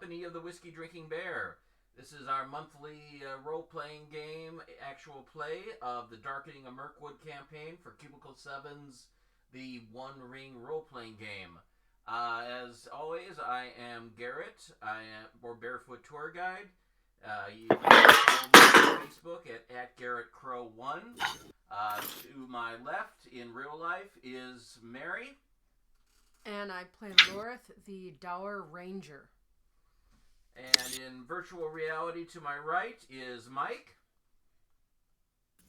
company of the Whiskey Drinking Bear. This is our monthly role-playing game, actual play of the Darkening of Mirkwood campaign for Cubicle 7's The One Ring role-playing game. As always, I am Garrett. I am or Barefoot Tour Guide. You can follow me on Facebook at GarrettCrow1. To my left, in real life, is Mary. And I play Lorith, the Dour Ranger. And in virtual reality to my right is Mike.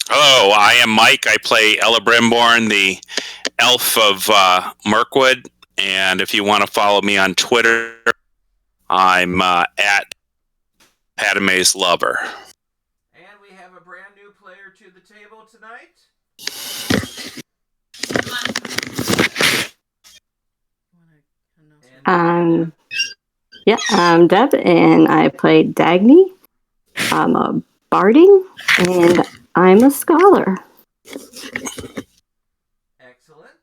Hello, I am Mike. I play Ella Brimborn, the elf of Mirkwood. And if you want to follow me on Twitter, I'm at Padme's Lover. And we have a brand new player to the table tonight. I'm Deb, and I played Dagny. I'm a barding, and I'm a scholar. Excellent.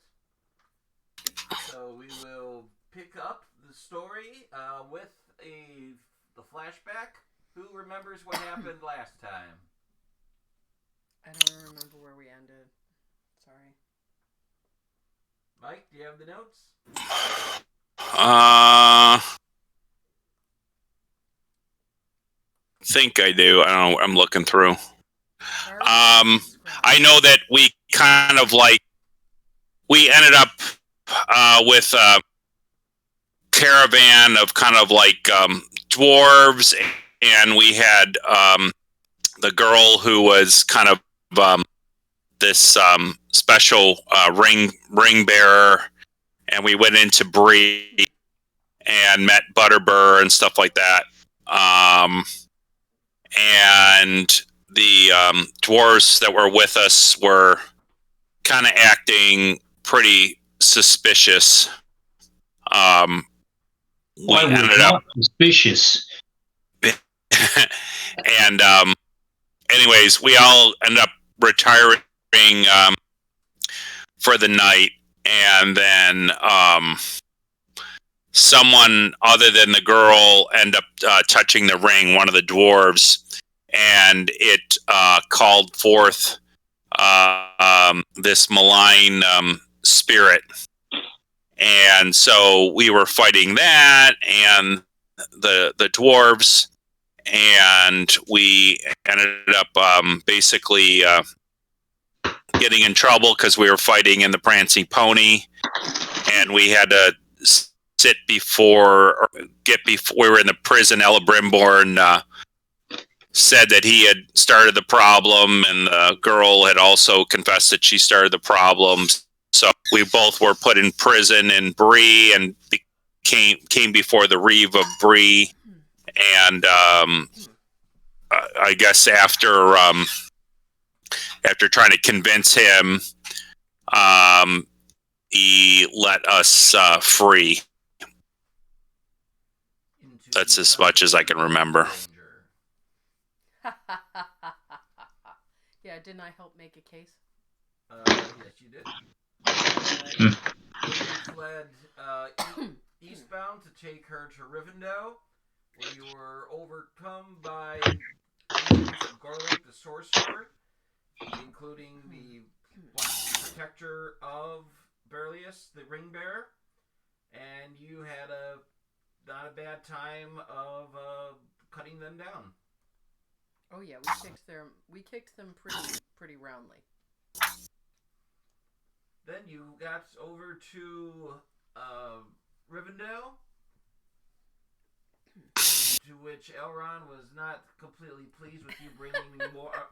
So we will pick up the story with the flashback. Who remembers what happened last time? I don't remember where we ended. Sorry. Mike, do you have the notes? Think I do. I don't know. I'm looking through. I know that we kind of we ended up with a caravan of kind of dwarves, and we had the girl who was kind of this special ring bearer, and we went into Bree and met Butterbur and stuff like that. And the dwarves that were with us were kind of acting pretty suspicious. We ended up suspicious. And anyways, we all ended up retiring for the night, and then someone other than the girl ended up touching the ring, one of the dwarves, and it called forth this malign spirit. And so we were fighting that and the dwarves, and we ended up basically getting in trouble because we were fighting in the Prancing Pony, and we had to sit before we were in the prison. Ella Brimborn said that he had started the problem, and the girl had also confessed that she started the problem. So we both were put in prison in Bree and came before the Reeve of Bree. And I guess after trying to convince him, he let us free. That's as much as I can remember. Yeah, didn't I help make a case? Yes, you did. You fled eastbound to take her to Rivendell, where you were overcome by agents of Gorlek the sorcerer, including the Black Protector of Berlius, the Ring Bearer, and you had not a bad time of cutting them down. Oh yeah, we kicked them pretty roundly. Then you got over to Rivendell, to which Elrond was not completely pleased with you bringing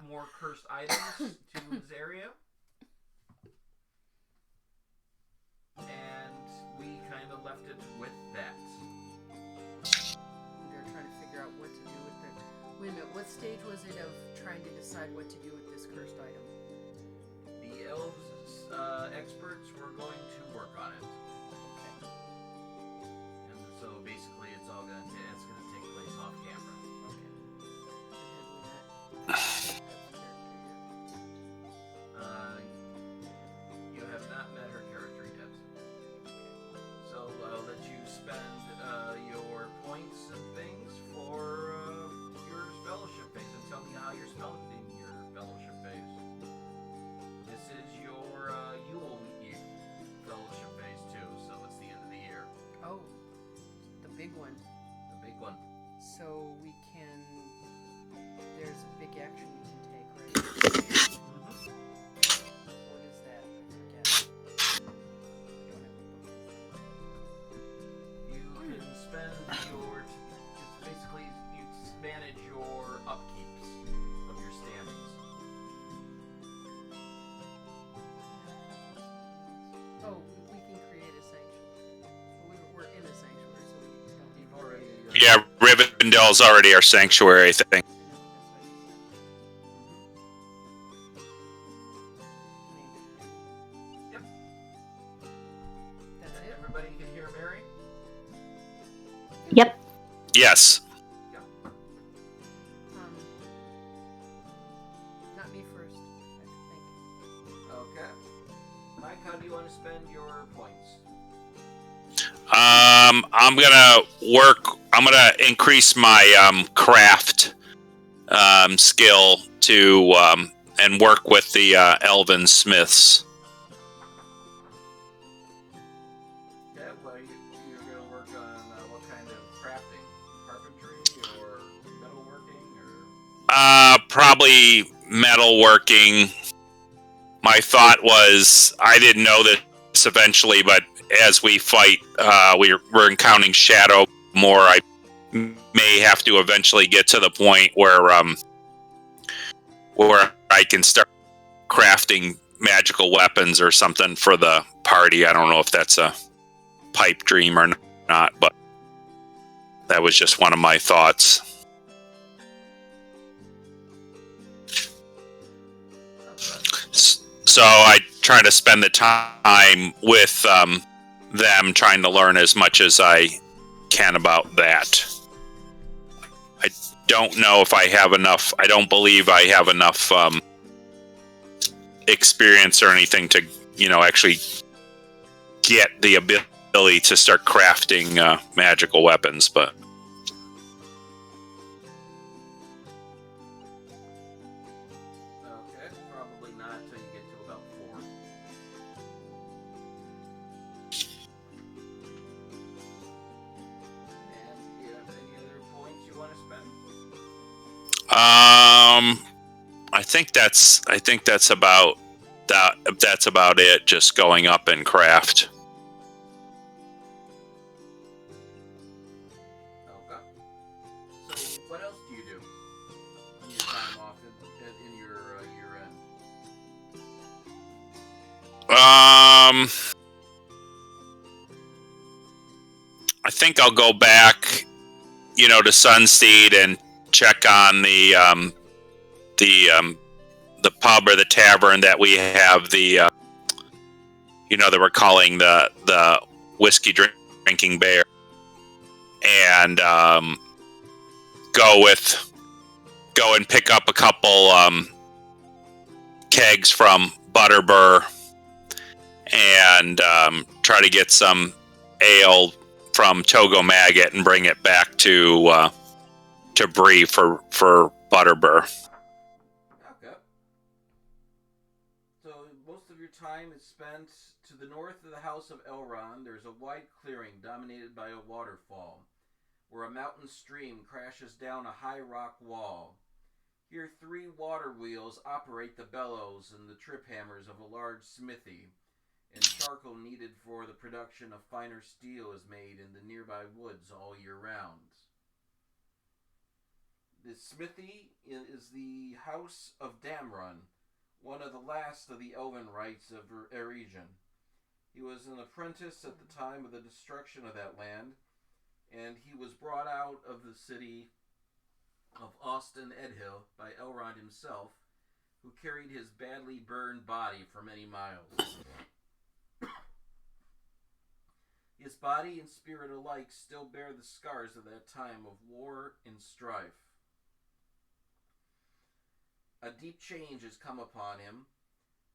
more cursed items to his area. And we kind of left it with that. They're trying to figure out what to do with it. Wait a minute, what stage was it of trying to decide what to do with this cursed item? The elves experts were going to work on it. Okay. And so basically it's going to take place off camera. Okay. You have not met her character yet. So I'll let you spend your points and things big one. The big one. So we can. There's a big action we can take, right? What is that? I forget. I don't have a book. You can spend your. It's basically you manage your upkeeps of your standings. Oh, we can create a sanctuary. We're in a sanctuary, so we don't need You've already. Yeah, Rivendell's already our sanctuary, I think. Yep. That's it? Everybody can hear Mary? Yep. Yes. Not me first. I have to think. Okay. Mike, how do you want to spend your points? I'm gonna increase my craft skill to and work with the elven smiths. Okay, well, you're going to work on what kind of crafting? Carpentry or metalworking or? Probably metalworking. My thought was I didn't know this eventually, but as we fight, we're encountering shadow more. I may have to eventually get to the point where I can start crafting magical weapons or something for the party. I don't know if that's a pipe dream or not, but that was just one of my thoughts. So I try to spend the time with them, trying to learn as much as I can about that. I don't know if I have enough. I don't believe I have enough experience or anything to, actually get the ability to start crafting magical weapons, but. Okay, probably not until you get to about 4. And do you have any other points you want to spend? I think that's about that. That's about it. Just going up in craft. Okay. So, what else do you do in your time off in your year end? I think I'll go back, to Sunsteed and check on the pub or the tavern that we have that we're calling the whiskey drinking bear, and go and pick up a couple kegs from Butterbur and try to get some ale from Togo Maggot and bring it back to Bree for Butterbur. Okay. So most of your time is spent to the north of the House of Elrond. There's a wide clearing dominated by a waterfall, where a mountain stream crashes down a high rock wall. Here 3 water wheels operate the bellows and the trip hammers of a large smithy, and charcoal needed for the production of finer steel is made in the nearby woods all year round. The smithy is the House of Damrun, one of the last of the elven rights of Eregion. He was an apprentice at the time of the destruction of that land, and he was brought out of the city of Austin Edhill by Elrond himself, who carried his badly burned body for many miles. His body and spirit alike still bear the scars of that time of war and strife. A deep change has come upon him.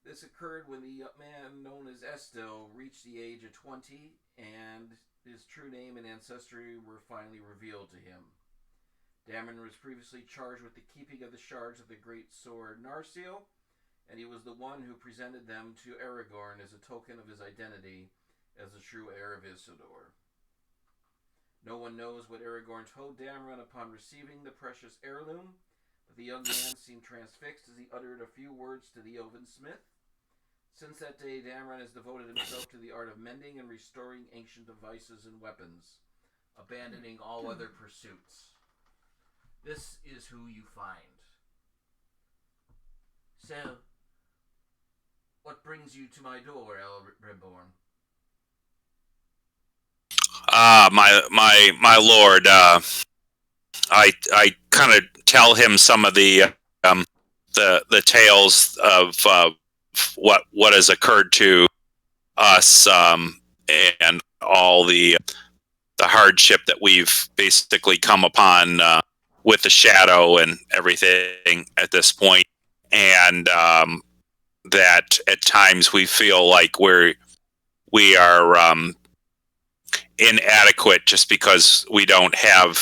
This occurred when the man known as Estel reached the age of 20, and his true name and ancestry were finally revealed to him. Damon was previously charged with the keeping of the shards of the great sword Narsil, and he was the one who presented them to Aragorn as a token of his identity as the true heir of Isildur. No one knows what Aragorn told Dameron upon receiving the precious heirloom, but the young man seemed transfixed as he uttered a few words to the elven smith. Since that day, Dameron has devoted himself to the art of mending and restoring ancient devices and weapons, abandoning all other pursuits. This is who you find. So, what brings you to my door, Elreborn? My lord, I kind of tell him some of the tales of what has occurred to us, and all the hardship that we've basically come upon with the shadow and everything at this point, and that at times we feel like we are inadequate just because we don't have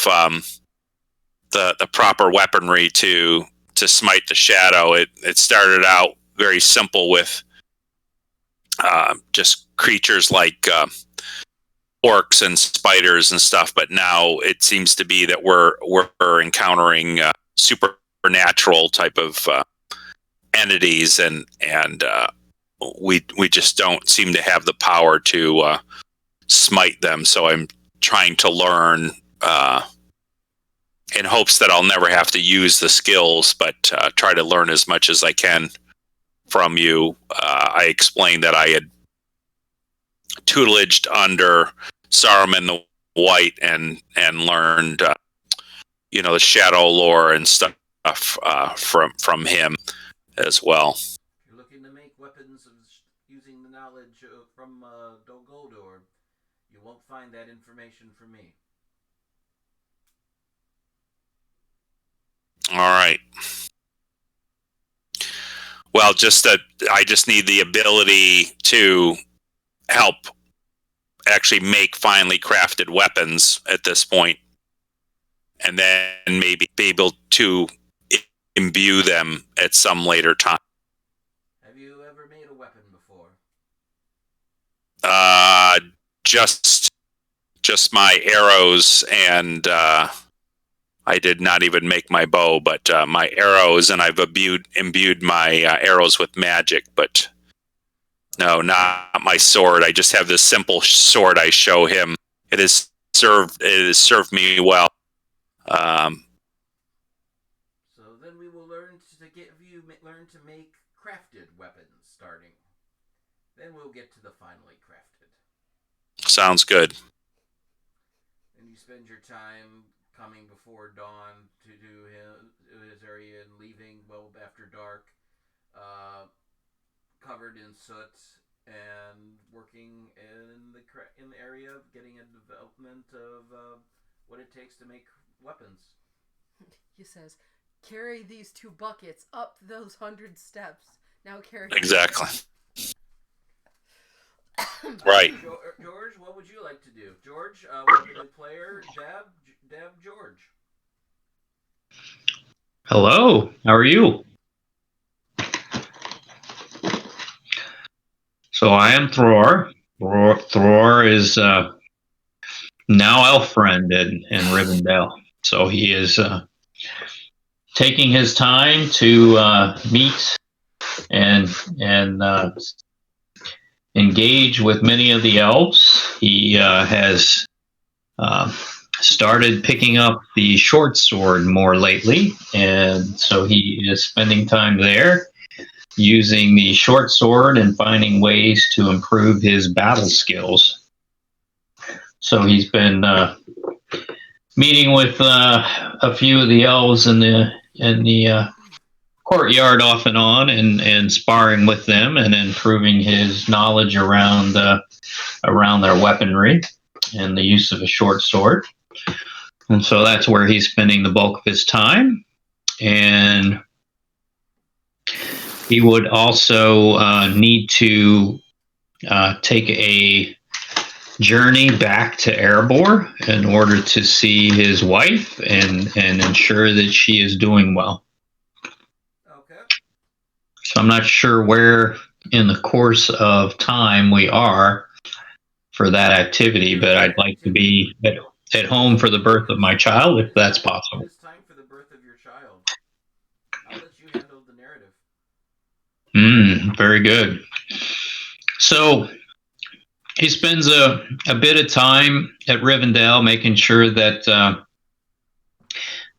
the proper weaponry to smite the shadow. It started out very simple with just creatures like orcs and spiders and stuff, but now it seems to be that we're encountering supernatural type of entities, and we just don't seem to have the power to smite them. So I'm trying to learn in hopes that I'll never have to use the skills, but try to learn as much as I can from you. I explained that I had tutelaged under Saruman the White and learned the shadow lore and stuff from him as well. If you're looking to make weapons using the knowledge from Dol Guldur, you won't find that information from me. All right. Well, just that I just need the ability to help actually make finely crafted weapons at this point, and then maybe be able to imbue them at some later time. Have you ever made a weapon before? Just my arrows, and I did not even make my bow, but my arrows, and I've imbued my arrows with magic, but no, not my sword. I just have this simple sword I show him. It has served me well. So then we will learn to make crafted weapons starting. Then we'll get to the finely crafted. Sounds good. And you spend your time coming before dawn to do his area and leaving well after dark, covered in soot, and working in the area of getting a development of what it takes to make weapons. He says, "Carry these 2 buckets up those 100 steps. Now carry." Exactly. Right. George, what would you like to do? George, welcome to player. Dab, George. Hello, how are you? So I am Thror. Thror is now elf friend in Rivendell. So he is taking his time to meet and engage with many of the elves. He has started picking up the short sword more lately, and so he is spending time there using the short sword and finding ways to improve his battle skills. So he's been meeting with a few of the elves in the courtyard off and on, and sparring with them and improving his knowledge around their weaponry and the use of a short sword. And so that's where he's spending the bulk of his time. And he would also need to take a journey back to Erebor in order to see his wife and ensure that she is doing well. Okay. So I'm not sure where in the course of time we are for that activity, but I'd like to be at home for the birth of my child, if that's possible. It is time for the birth of your child. I'll let you handle the narrative. Very good. So he spends a bit of time at Rivendell making sure that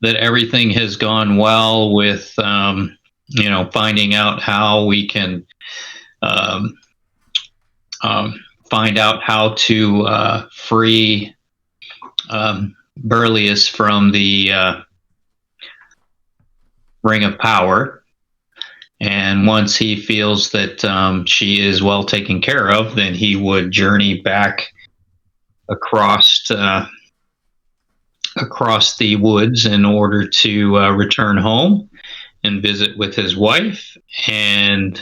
that everything has gone well with finding out how we can um, find out how to free Burlius from the Ring of Power. And once he feels that she is well taken care of, then he would journey back across the woods in order to return home and visit with his wife. And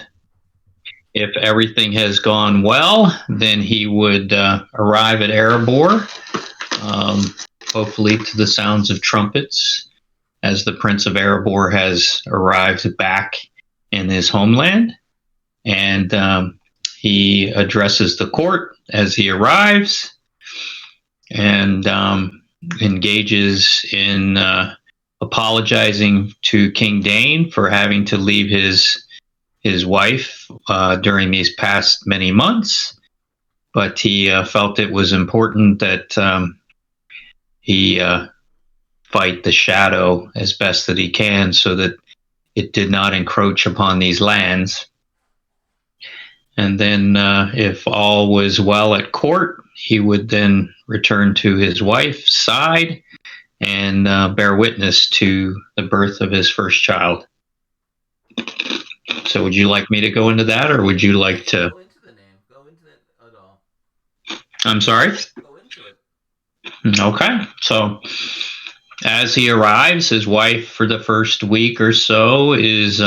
if everything has gone well, then he would arrive at Erebor, hopefully to the sounds of trumpets, as the Prince of Erebor has arrived back in his homeland. And he addresses the court as he arrives and engages in apologizing to King Dane for having to leave his wife during these past many months. But he felt it was important that he fight the shadow as best that he can so that it did not encroach upon these lands. And then if all was well at court, he would then return to his wife's side and bear witness to the birth of his first child. So would you like me to go into that, or would you like to... Go into the name. Go into it at all. I'm sorry? Go into it. Okay. So as he arrives, his wife for the first week or so is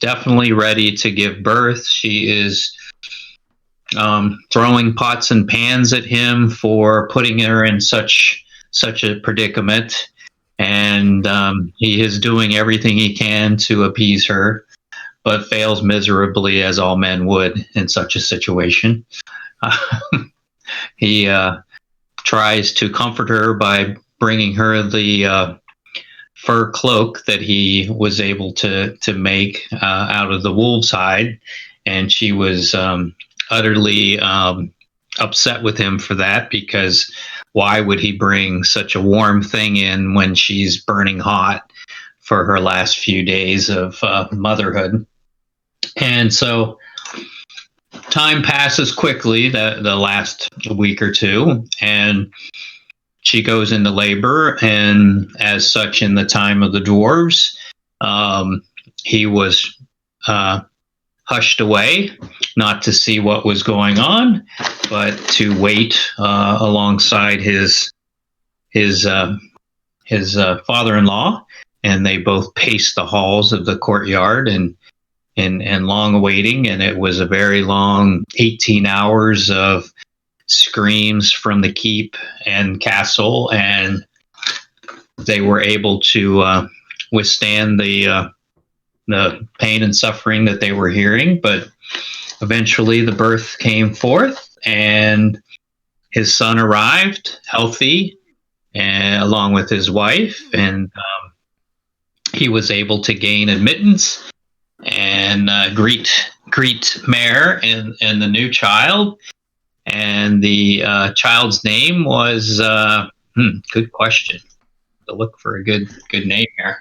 definitely ready to give birth. She is throwing pots and pans at him for putting her in such a predicament. And he is doing everything he can to appease her, but fails miserably, as all men would in such a situation. He tries to comfort her by bringing her the fur cloak that he was able to make out of the wolf's hide, and she was utterly upset with him for that, because why would he bring such a warm thing in when she's burning hot for her last few days of motherhood? And so time passes quickly, the last week or two, and she goes into labor. And as such, in the time of the dwarves, he was hushed away, not to see what was going on, but to wait alongside his father-in-law. And they both paced the halls of the courtyard and long awaiting. And it was a very long 18 hours of screams from the keep and castle, and they were able to withstand the pain and suffering that they were hearing. But eventually the birth came forth, and his son arrived healthy, and along with his wife, and he was able to gain admittance and greet Mare and the new child. And the child's name was good question. To look for a good name here.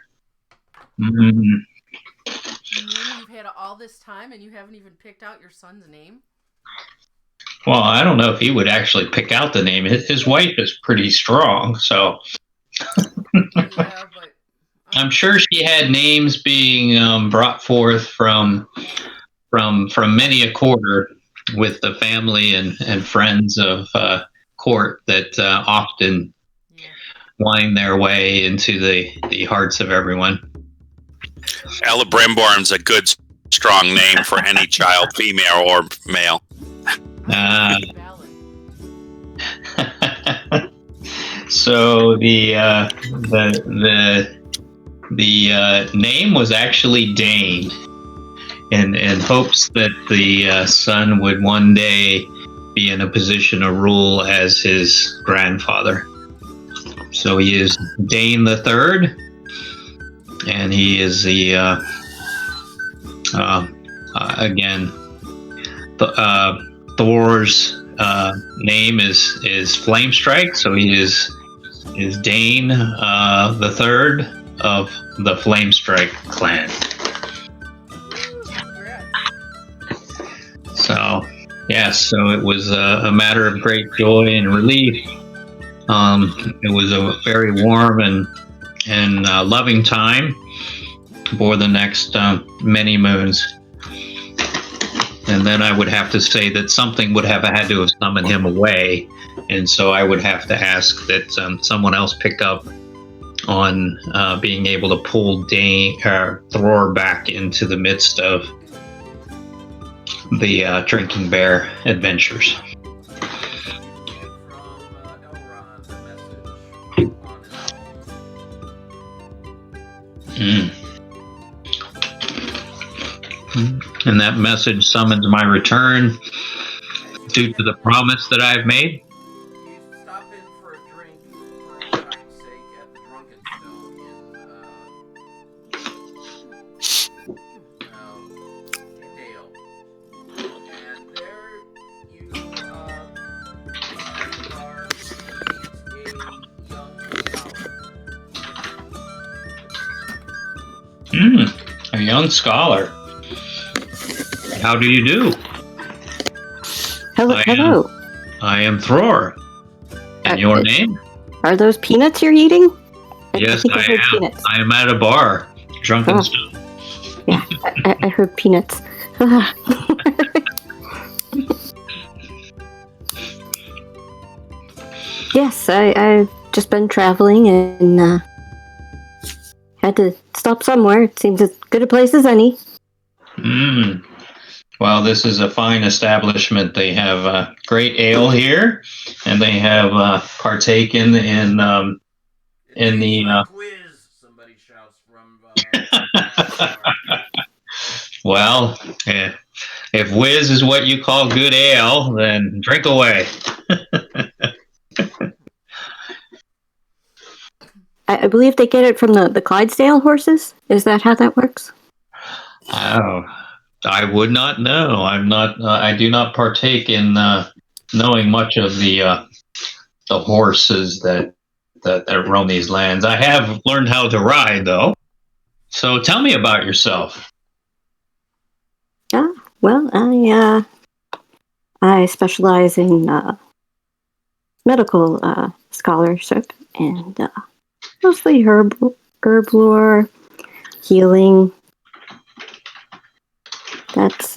You've had all this time and you haven't even picked out your son's name? Well, I don't know if he would actually pick out the name. His wife is pretty strong, so Yeah, but I'm sure she had names being brought forth from many a quarter with the family and friends of court that often wind their way into the hearts of everyone. Ella Brimborn's a good, strong name for any child, female or male. So the name was actually Dane, in hopes that the son would one day be in a position of rule as his grandfather. So he is Dane the Third, and he is the again Thor's name is Flame Strike. So he is Dane the Third of the Flame Strike clan. Congrats. So yes, so it was a matter of great joy and relief. It was a very warm and loving time for the next many moons. And then I would have to say that something would have had to have summoned him away, and so I would have to ask that someone else pick up on being able to pull Thror back into the midst of the Drinking Bear adventures. And that message summons my return due to the promise that I've made. You stop in for a drink for old time's sake at the Drunken Stone in Dale. And there you are A young scholar. How do you do? Hello. I am Thror. And your name? Are those peanuts you're eating? Yes, think I heard am. peanuts. I am at a bar. Drunken Stone. Yeah, I heard peanuts. Yes, I've just been traveling and had to stop somewhere. It seems as good a place as any. Well, this is a fine establishment. They have great ale here, and they have partaken in the. quiz. Somebody shouts from. Well, if whiz is what you call good ale, then drink away. I believe they get it from the Clydesdale horses. Is that how that works? Oh, I would not know. I'm not. I do not partake in knowing much of the horses that roam these lands. I have learned how to ride, though. So tell me about yourself. Well, I specialize in medical scholarship and mostly herb lore, healing. That's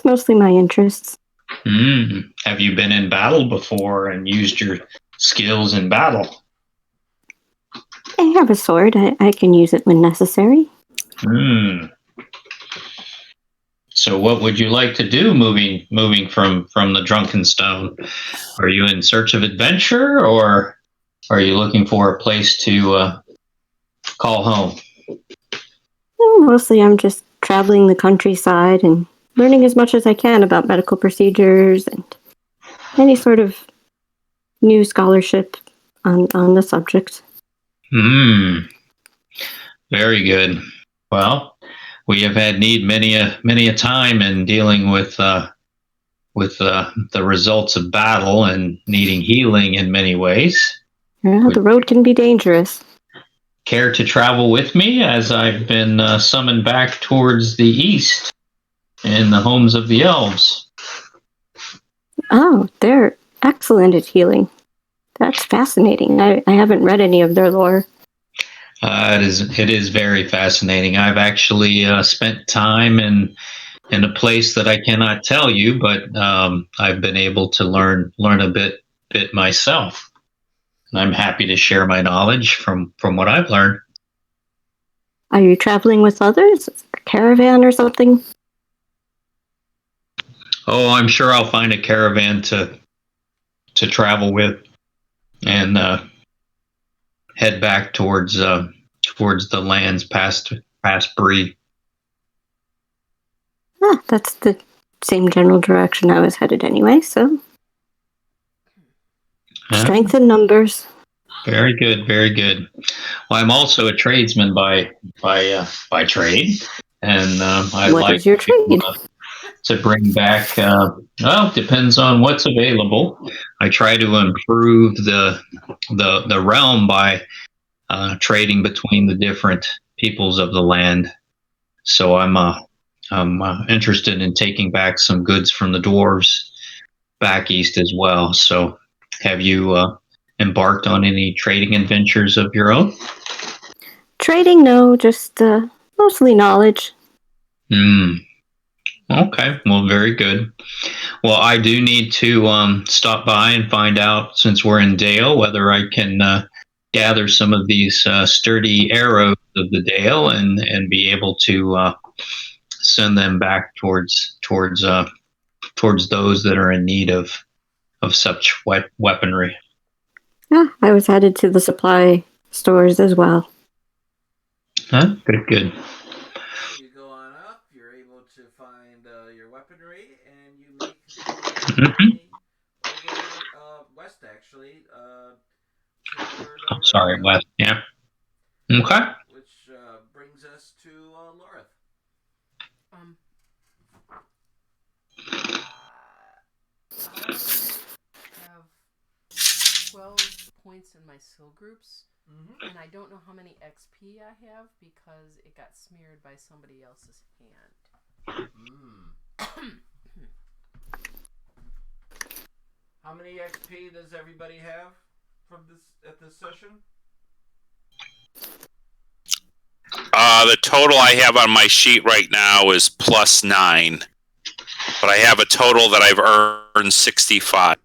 mostly my interests. Have you been in battle before and used your skills in battle? I have a sword. I can use it when necessary. So what would you like to do moving from the Drunken Stone? Are you in search of adventure, or are you looking for a place to call home? Well, mostly I'm just traveling the countryside and learning as much as I can about medical procedures and any sort of new scholarship on the subject. Very good. Well, we have had need many a time in dealing with the results of battle and needing healing in many ways. Yeah, the road can be dangerous. Care to travel with me as I've been summoned back towards the east in the homes of the elves? Oh, they're excellent at healing. That's fascinating. I haven't read any of their lore. It is very fascinating. I've actually spent time in a place that I cannot tell you, but I've been able to learn a bit myself. And I'm happy to share my knowledge from what I've learned. Are you traveling with others? A caravan or something? Oh, I'm sure I'll find a caravan to travel with and head back towards the lands past Bree. That's the same general direction I was headed anyway, so. Strength in numbers. Very good, very good. Well, I'm also a tradesman by trade, and I What like is your trade? to bring back. Well, it depends on what's available. I try to improve the realm by trading between the different peoples of the land. So I'm interested in taking back some goods from the dwarves back east as well. So, have you embarked on any trading adventures of your own? Trading, no, just mostly knowledge. Hmm. Okay. Well, very good. Well, I do need to stop by and find out, since we're in Dale, whether I can gather some of these sturdy arrows of the Dale and be able to send them back towards those that are in need of such weaponry. Yeah, I was headed to the supply stores as well. Huh? Good, good. You go on up. You're able to find your weaponry, and you make your Hmm. way over west, actually, toward I'm sorry, Rivendell, Wes. Yeah. Okay. which brings us to Lorith. Um, I have 12 points in my skill groups, Mm-hmm. and I don't know how many XP I have because it got smeared by somebody else's hand. Mm. How many XP does everybody have from this at this session? The total I have on my sheet right now is +9, but I have a total that I've earned 65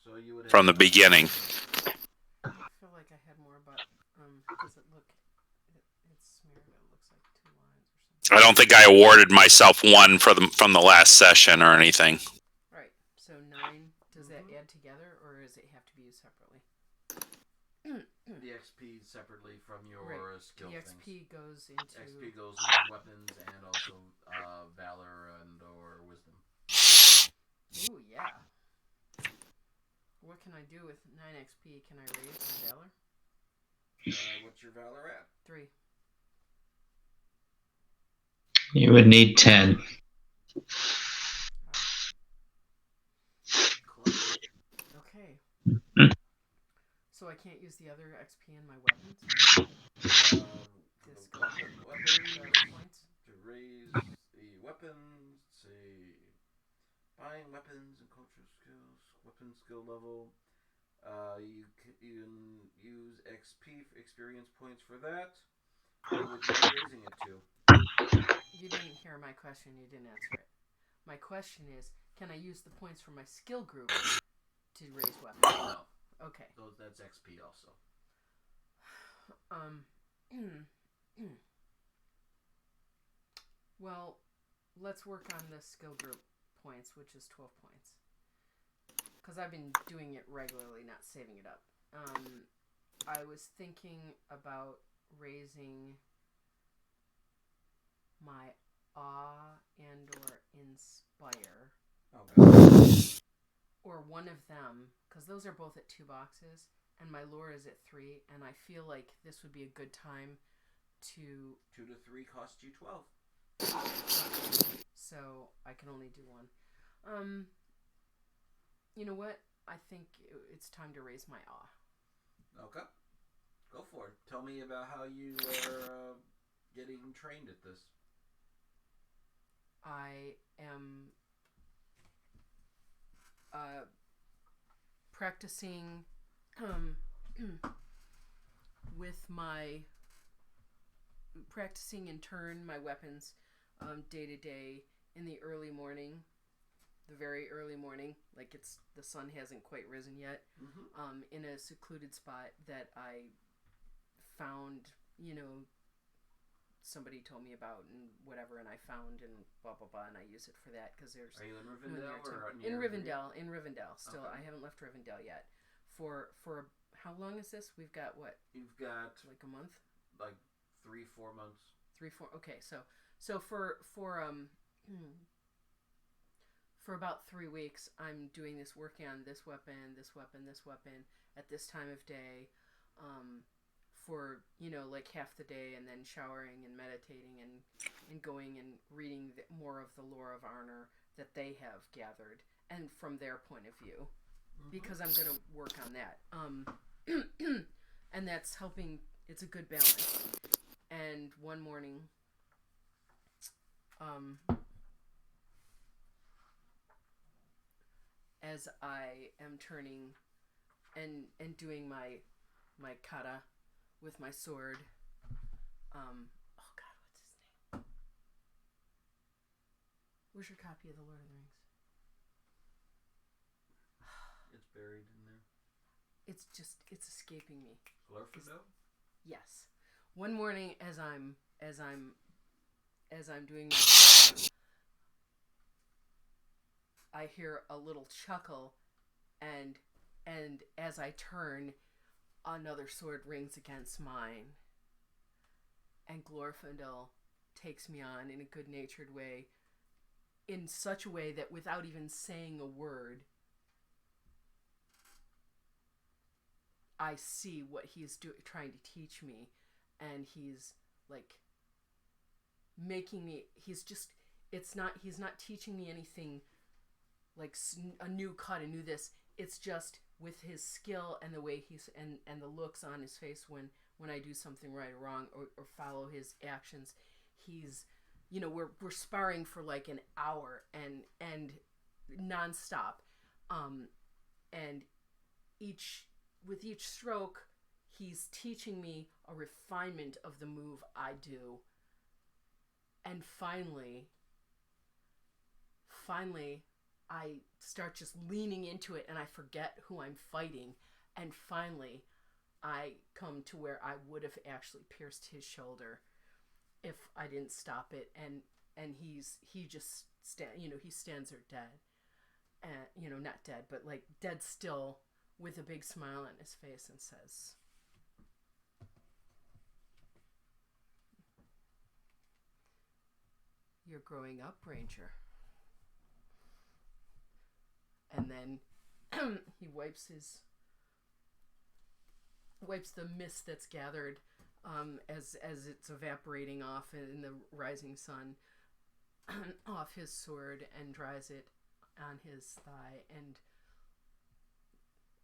So you would from the have. beginning. I feel like I had more, but does it look? It's smeared. It looks like 2 lines or something. I don't think I awarded myself one from the last session or anything. Right. So 9. Does that add together, or does it have to be used separately? The XP separately from your Right. skill The things. XP goes into. XP goes into weapons and also valor and or wisdom. Ooh, yeah. What can I do with 9 XP? Can I raise my valor? What's your valor at? 3. You would need 10. Close. Okay. Mhm. So I can't use the other XP in my weapons? The weapons Valor points? to raise the weapons. Say buying weapons and cultural skills. Weapon skill level. You can use XP experience points for that. What would you be raising it to? You didn't hear my question. You didn't answer it. My question is, can I use the points from my skill group to raise weapons? No. Okay. That's XP also. Well, let's work on the skill group points, which is 12 points. Because I've been doing it regularly, not saving it up. I was thinking about raising my awe and or inspire. Okay. Or one of them, because those are both at 2 boxes, and my lore is at 3, and I feel like this would be a good time to... 2 to 3 cost you 12. So I can only do one. You know what? I think it's time to raise my awe. Okay. Go for it. Tell me about how you are getting trained at this. I am practicing with my practicing in turn my weapons day to day in the early morning, the very early morning, like it's the sun hasn't quite risen yet, in a secluded spot that I found, somebody told me about and whatever, and I found and blah blah blah, and I use it for that because there's. Are you in Rivendell or in Rivendell? In Rivendell, still, Okay. I haven't left Rivendell yet. For how long is this? We've got what? You've got like a month, like 3-4 months. 3-4. Okay, so for about 3 weeks, I'm doing this, working on this weapon, this weapon, this weapon at this time of day. for, like half the day, and then showering and meditating and going and reading more of the lore of Arnor that they have gathered, and from their point of view, because I'm going to work on that. And that's helping. It's a good balance. And one morning, as I am turning and doing my kata with my sword, oh God, what's his name? Where's your copy of the Lord of the Rings? It's buried in there. It's escaping me. Glorfindel? Yes. One morning, as I'm doing my kata, I hear a little chuckle, and as I turn, another sword rings against mine, and Glorfindel takes me on in a good-natured way, in such a way that without even saying a word, I see what he's trying to teach me, and he's like making me. He's not teaching me anything like a new cut, a new this. It's just with his skill and the way he's and the looks on his face when I do something right or wrong, or follow his actions. He's, we're sparring for like an hour and nonstop, and with each stroke, he's teaching me a refinement of the move I do. And finally, I start just leaning into it, and I forget who I'm fighting. And finally, I come to where I would have actually pierced his shoulder if I didn't stop it. And he stands there dead, and not dead, but like dead still, with a big smile on his face, and says, "You're growing up, Ranger." And then he wipes the mist that's gathered, as it's evaporating off in the rising sun, off his sword, and dries it on his thigh, and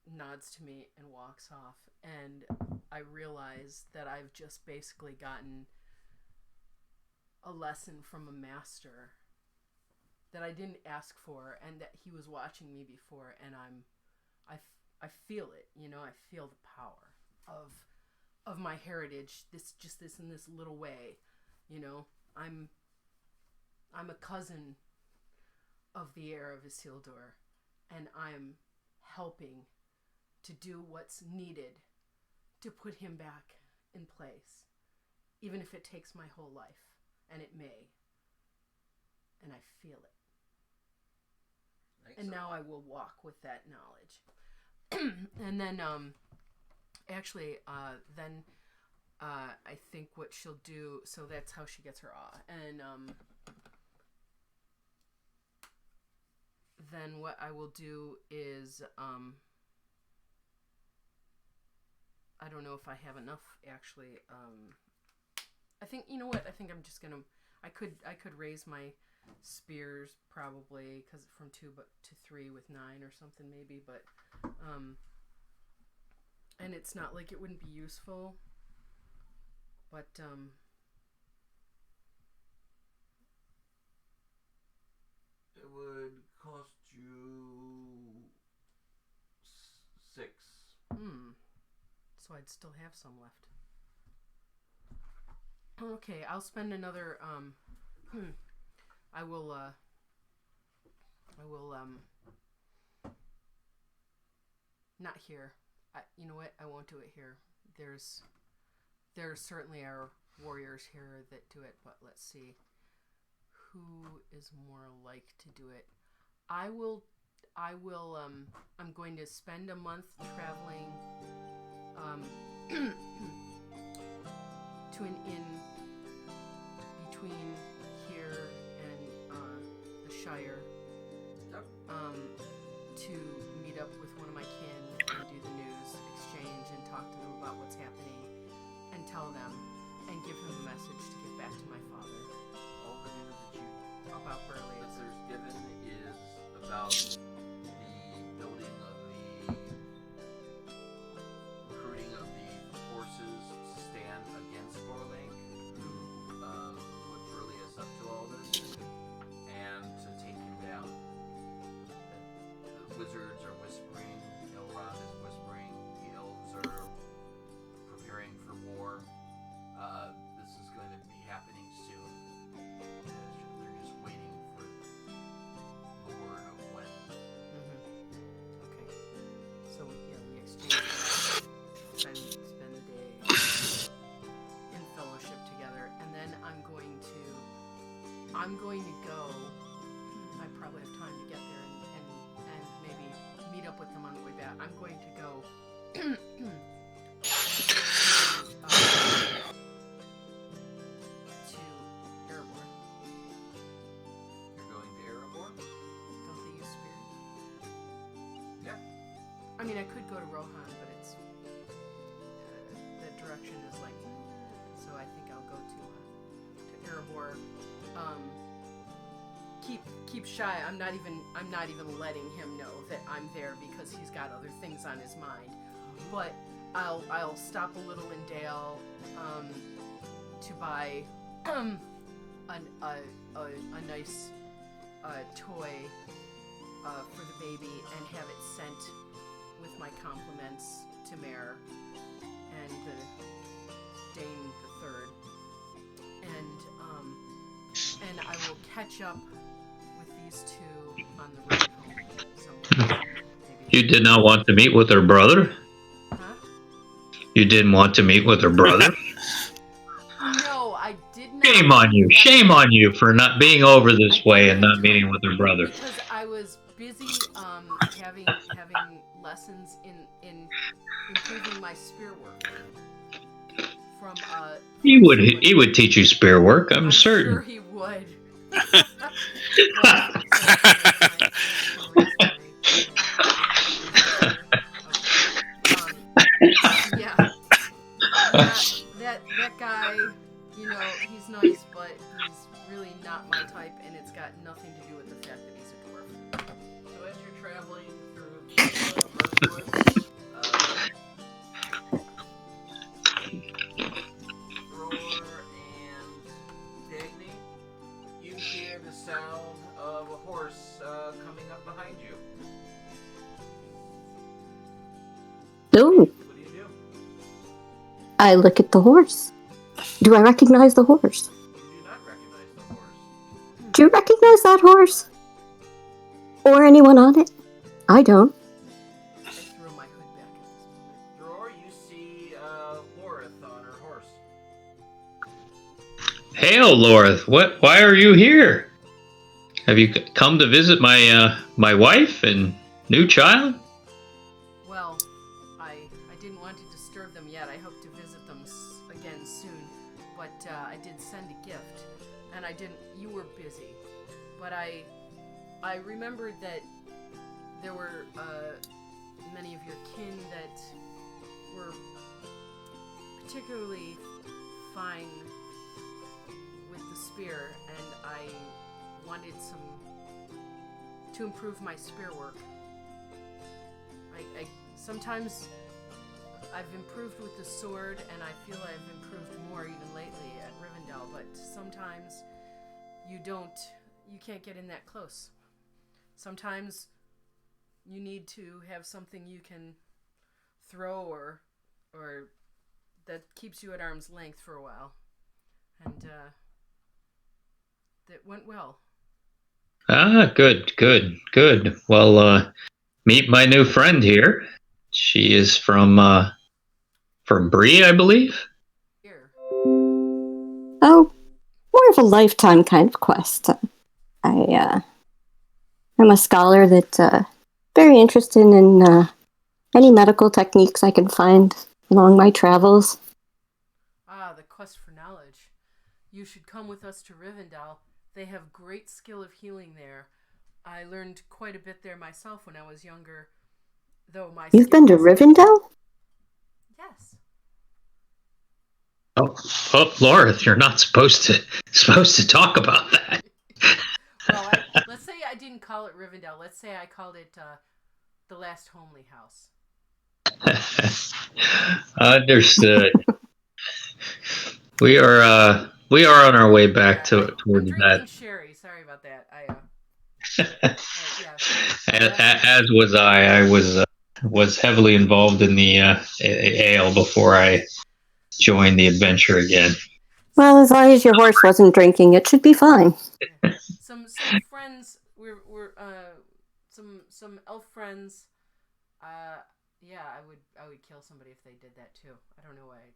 nods to me and walks off. And I realize that I've just basically gotten a lesson from a master that I didn't ask for, and that he was watching me before, and I feel it, I feel the power of my heritage, this in this little way, I'm a cousin of the heir of Isildur, and I'm helping to do what's needed to put him back in place, even if it takes my whole life, and it may, and I feel it. And now I will walk with that knowledge. And then, I think what she'll do, so that's how she gets her awe. And, then what I will do is, I don't know if I have enough, actually. I think, you know what, I think I'm just gonna, I could raise my spears probably, because from 2 to 3 with 9 or something maybe, but and it's not like it wouldn't be useful, but it would cost you 6. So I'd still have some left. Okay, I'll spend another I will not here. You know what? I won't do it here. There certainly are warriors here that do it, but let's see who is more like to do it. I'm going to spend a month traveling to an inn between here and the Shire, Yep. to meet up with one of my kin and do the news exchange and talk to them about what's happening and tell them and give him a message to give back to my father All the news that you about Burley. listeners given is about the building of the recruiting of the forces to stand against Borlink, who put Burlius up to all this, and to take him down. The wizards are whispering, Elrond is whispering, the elves are preparing for war. This is going to be happening soon. They're just waiting for the word of when. Okay. So we exchange that, spend the day in fellowship together, and then I'm going to go. I probably have time to get there and maybe meet up with them on the way back. I'm going to go to Erebor. You're going to Erebor? Don't they use spirit? Yeah. I mean, I could go to Rohan, but it's the direction is like, so I think I'll go to Erebor. Keep shy. I'm not even letting him know that I'm there because he's got other things on his mind. But I'll stop a little in Dale to buy a nice toy for the baby and have it sent with my compliments to Mare and the Dane the Third, and I will catch up with these two on the road home somewhere. Maybe. You did not want to meet with her brother? Huh? You didn't want to meet with her brother? No, I did not. Shame on you. Shame on you for not being over this way and not meeting with her brother. Because I was busy having lessons in improving my spear work from He would teach you spear work, I'm certain. sure he would. Yeah. That guy, he's nice, but he's really not my type, and it's got nothing to do with the fact that he's a dwarf. So as you're traveling through Mirkwood, Roar and Dagny, you hear the sound of a horse coming up behind you. Ooh, What do you do? I look at the horse. Do I recognize the horse? You do not recognize the horse. Do you recognize that horse? Or anyone on it? I don't. I throw my hood back at this moment. Dror, you see Lorith on her horse. Hail, Lorith. Why are you here? Have you come to visit my wife and new child? Well, I didn't want to disturb them yet. I hope to visit them again soon. But I did send a gift, and you were busy. But I remembered that there were many of your kin that were particularly fine with the spear, and I wanted to improve my spear work. I sometimes I've improved with the sword, and I feel I've improved more even lately at Rivendell, but sometimes you can't get in that close. Sometimes you need to have something you can throw or that keeps you at arm's length for a while. And that went well. Ah, good. Well, meet my new friend here. She is from Bree, I believe. Here. Oh, more of a lifetime kind of quest. I'm a scholar that's very interested in any medical techniques I can find along my travels. Ah, the quest for knowledge. You should come with us to Rivendell. They have great skill of healing there. I learned quite a bit there myself when I was younger, Though my You've skill been to is- Rivendell? Yes. Oh, Laura, you're not supposed to talk about that. Well, let's say I didn't call it Rivendell. Let's say I called it the Last Homely House. Understood. We are on our way back I'm toward drinking that. sherry. Sorry about that. Yeah. As was I. I was heavily involved in the ale before I joined the adventure again. Well, as long as your horse wasn't drinking, it should be fine. Some friends we're some elf friends. Yeah, I would kill somebody if they did that too. I don't know why I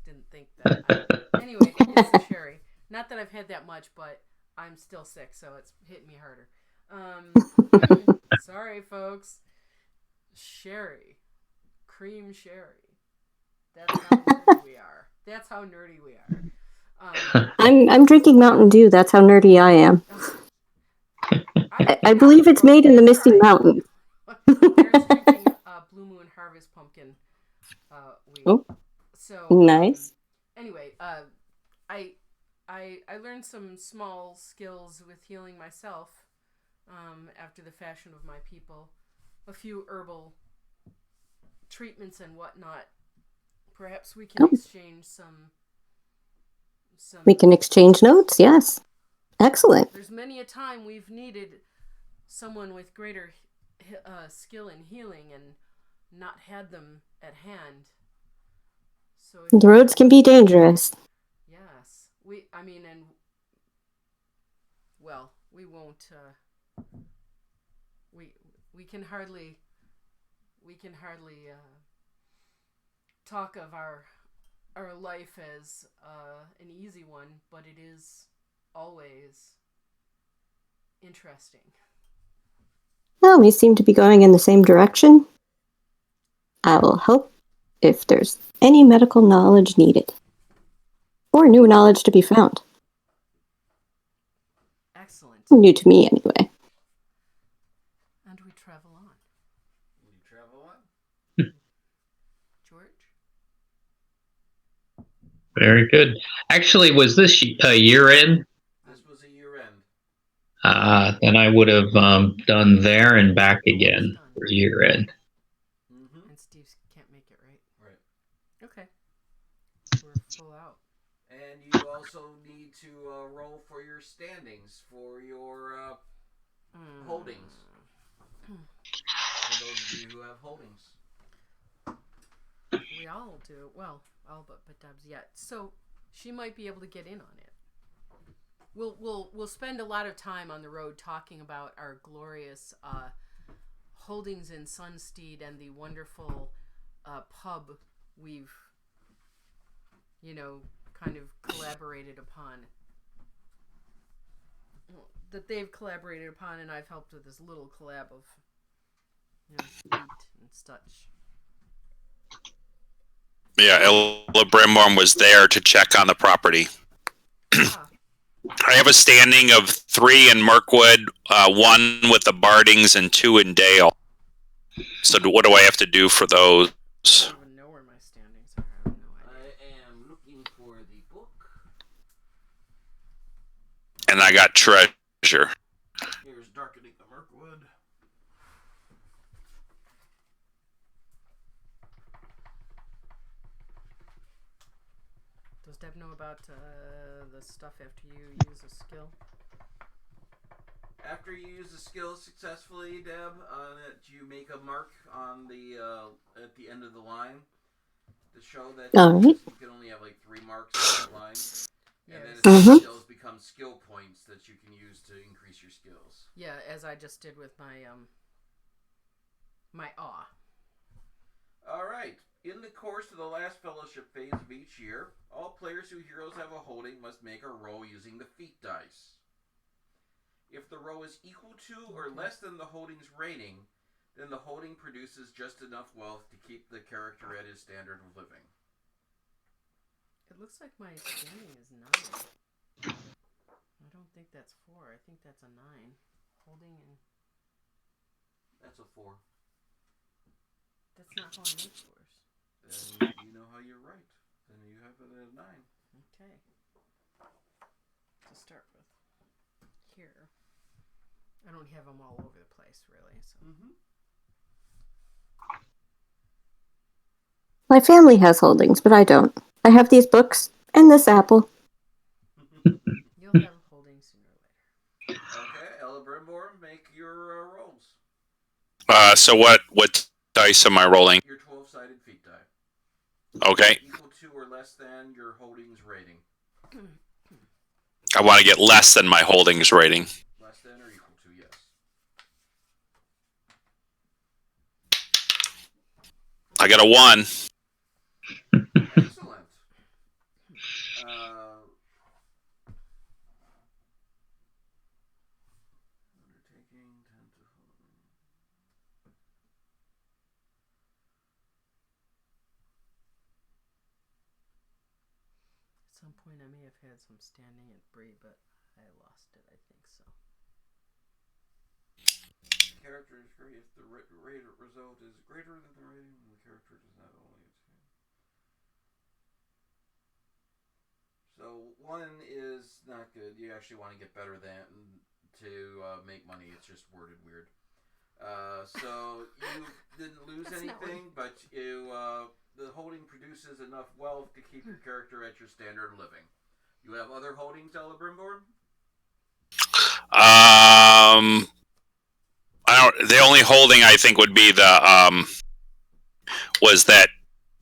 didn't think that. Anyway, it's the sherry. Not that I've had that much, but I'm still sick, so it's hitting me harder. Sorry, folks. Sherry, cream sherry. That's how nerdy we are. That's how nerdy we are. I'm drinking Mountain Dew. That's how nerdy I am. I believe it's made in the Misty Mountains. Aaron's drinking Blue Moon Harvest Pumpkin weed. Oh, So nice. Anyway, I learned some small skills with healing myself after the fashion of my people. A few herbal treatments and whatnot. Perhaps we can exchange some. We can exchange notes. Yes, excellent. There's many a time we've needed someone with greater skill in healing and not had them at hand. So The roads can be dangerous. Yes, we won't. We can hardly talk of our life as an easy one, but it is always interesting. Well, we seem to be going in the same direction. I will help if there's any medical knowledge needed. Or new knowledge to be found. Excellent. New to me, anyway. And we travel on. We travel on. George? Very good. Actually, was this a year end? This was a year end. Then I would have done there and back again for year end. Mm-hmm. And Steve can't make it, right? Right. Okay. We're full out. And you also need to roll for your standings for your holdings. For those of you who have holdings. We all do. Well, all but Dubs yet. So she might be able to get in on it. We'll spend a lot of time on the road talking about our glorious holdings in Sunsteed and the wonderful pub we've kind of collaborated upon. That they've collaborated upon, and I've helped with this little collab of meat and such. Yeah, Ella Brimborn was there to check on the property. I have a standing of 3 in Mirkwood, 1 with the Bardings, and 2 in Dale. So what do I have to do for those? I don't even know where my standings are. I have no idea. I am looking for the book. And I got treasure. Here's Darkening the Mirkwood. Does Deb know about the stuff after you use a skill? After you use the skill successfully, Deb, you make a mark on the at the end of the line to show that you can only have like 3 marks on the line. And then skills become skill points that you can use to increase your skills. Yeah, as I just did with my my awe. All right. In the course of the last fellowship phase of each year, all players whose heroes have a holding must make a roll using the feat dice. If the roll is equal to or less than the holding's rating, then the holding produces just enough wealth to keep the character at his standard of living. It looks like my standing is 9. I don't think that's 4. I think that's a 9. Holding and... That's a 4. That's not how I make scores. Then you know how you're right. Then you have it at 9. Okay. To start with. Here. I don't have them all over the place, really. So. Mm-hmm. My family has holdings, but I don't. I have these books and this apple. You'll have holdings sooner or later. Okay, Ella Brimbor, make your rolls. So what dice am I rolling? Your 12-sided feet die. Okay. Equal to or less than your holdings rating. I want to get less than my holdings rating. Less than or equal to, yes. I got a 1. Excellent. Undertaking, 10 to At some point, I may have had some standing at Bree, but I lost it. I think so. character is great if the rate result is greater than the rating, and the character does not only attain. So 1 is not good. You actually want to get better than to make money. It's just worded weird. So you didn't lose anything, but you the holding produces enough wealth to keep your character at your standard of living. You have other holdings, Ella Brimbor? The only holding I think would be the was that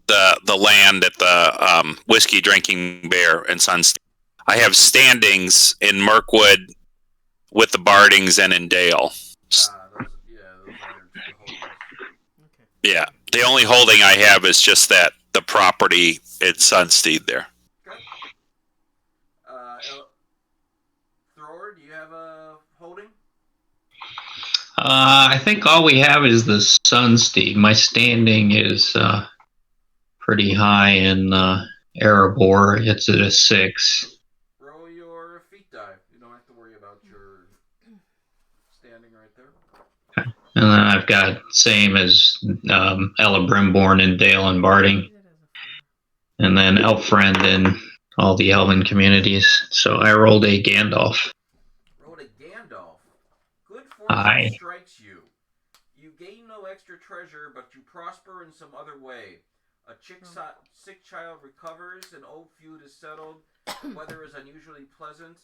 the land at the Whiskey Drinking Bear in Sunstein. I have standings in Mirkwood with the Bardings and in Dale. Those aren't the holdings. Okay. Yeah, the only holding I have is just that the property in Sunstein there. Okay. Thrower, do you have a holding? I think all we have is the Sunsteed. My standing is pretty high in Erebor. It's at a 6. Roll your feet die. You don't have to worry about your standing right there. And then I've got same as Ella Brimborn and Dale and Barding. And then Elfriend and all the elven communities. So I rolled a Gandalf. Rolled a Gandalf. Good fortune Aye. strikes you. You gain no extra treasure, but you prosper in some other way. A sick child recovers, an old feud is settled, weather is unusually pleasant.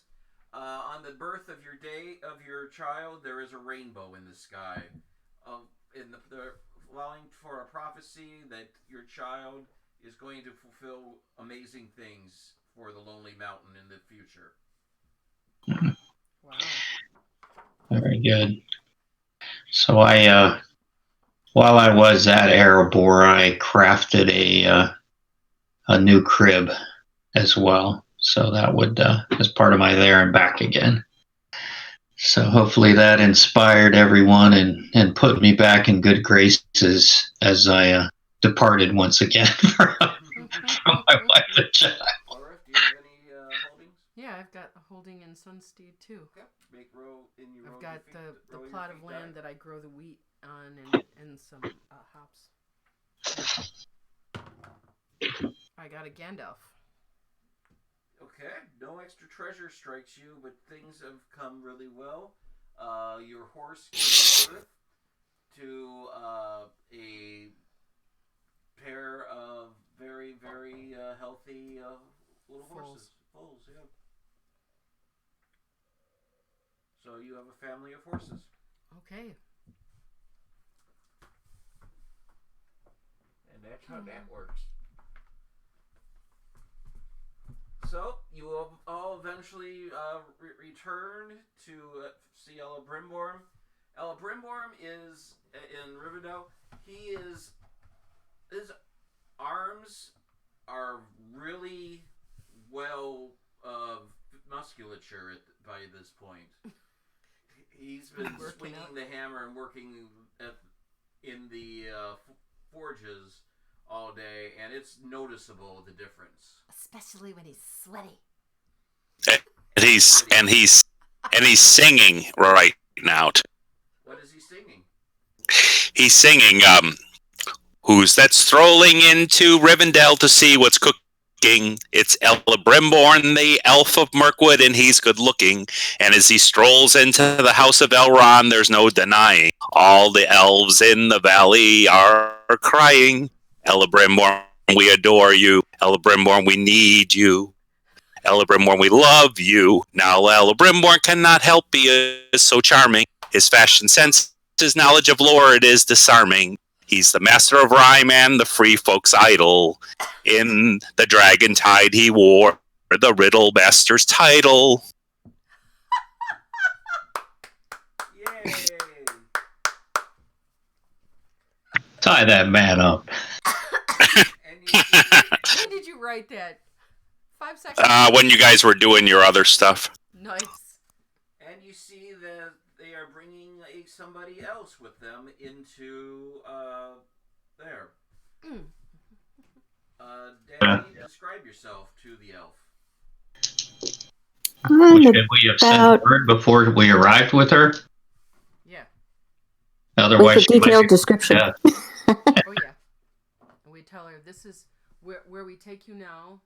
On the birth of your child, there is a rainbow in the sky. Allowing for a prophecy that your child is going to fulfill amazing things for the Lonely Mountain in the future. Wow. Very good. So I, while I was at Erebor, I crafted a new crib as well. So that would as part of my there and back again. So hopefully that inspired everyone and put me back in good graces as I departed once again from my wife and child. Laura, do you have any holdings? Yeah, I've got a holding in Sunsteed too. Okay. I've got the plot of land that I grow the wheat on and some hops. I got a Gandalf. Okay, no extra treasure strikes you, but things have come really well. Your horse gives birth to a pair of very, very healthy little horses. Foals, yeah. So you have a family of horses. Okay. And that's how that works. So, you will all eventually return to see Ella Brimborn. Ella Brimborn is in Rivendell. His arms are really well musculature by this point. He's been swinging the hammer and working in the forges all day, and it's noticeable the difference. Especially when he's sweaty. And he's singing right now. What is he singing? He's singing Who's that strolling into Rivendell to see what's cooking? It's Elebrimborn, the elf of Mirkwood, and he's good looking. And as he strolls into the house of Elrond, there's no denying all the elves in the valley are crying. Elebrimborn, we adore you. Elebrimborn, we need you. Elebrimborn, we love you. Now Elebrimborn cannot help he is so charming. His fashion sense, his knowledge of lore, it is disarming. He's the master of rhyme and the free folks' idol. In the Dragon Tide he wore the Riddle Master's title. Yay! Tie that man up. And you see, When did you write that? 5 seconds. When you guys were doing your other stuff. Nice. and you see that they are bringing somebody else with them into there. Danny, describe yourself to the elf. I'm Should we have sent about word before we arrived with her? Yeah. Otherwise, with a she might detailed be- description. Yeah. Oh yeah. And we tell her this is where we take you now.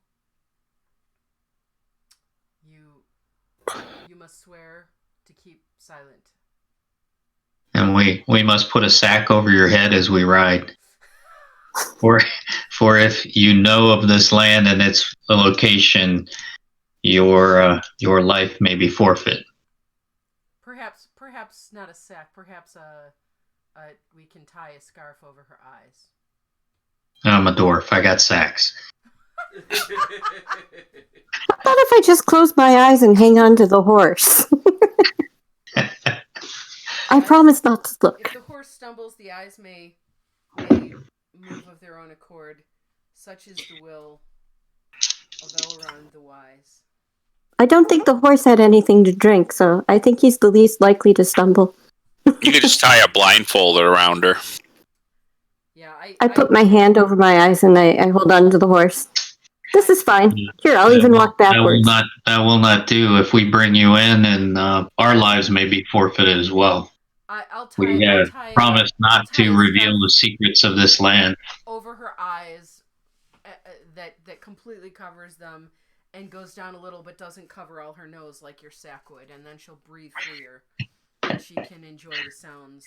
You must swear to keep silent. And we must put a sack over your head as we ride. For if you know of this land and its location, your life may be forfeit. Perhaps not a sack. Perhaps we can tie a scarf over her eyes. I'm a dwarf. I got sacks. How about if I just close my eyes and hang on to the horse? I promise not to look. If the horse stumbles, the eyes may move of their own accord. Such is the will of Elrond the Wise. I don't think the horse had anything to drink, so I think he's the least likely to stumble. You could just tie a blindfold around her. Yeah, I put my hand over my eyes and I hold on to the horse. This is fine. Here, I'll even walk backwards. That will not do. If we bring you in, and our lives may be forfeited as well. I'll tie. We I'll have tie, promised I'll not tie to a reveal scarf the secrets of this land. over her eyes that completely covers them and goes down a little but doesn't cover all her nose like your sack would, and then she'll breathe freer and she can enjoy the sounds.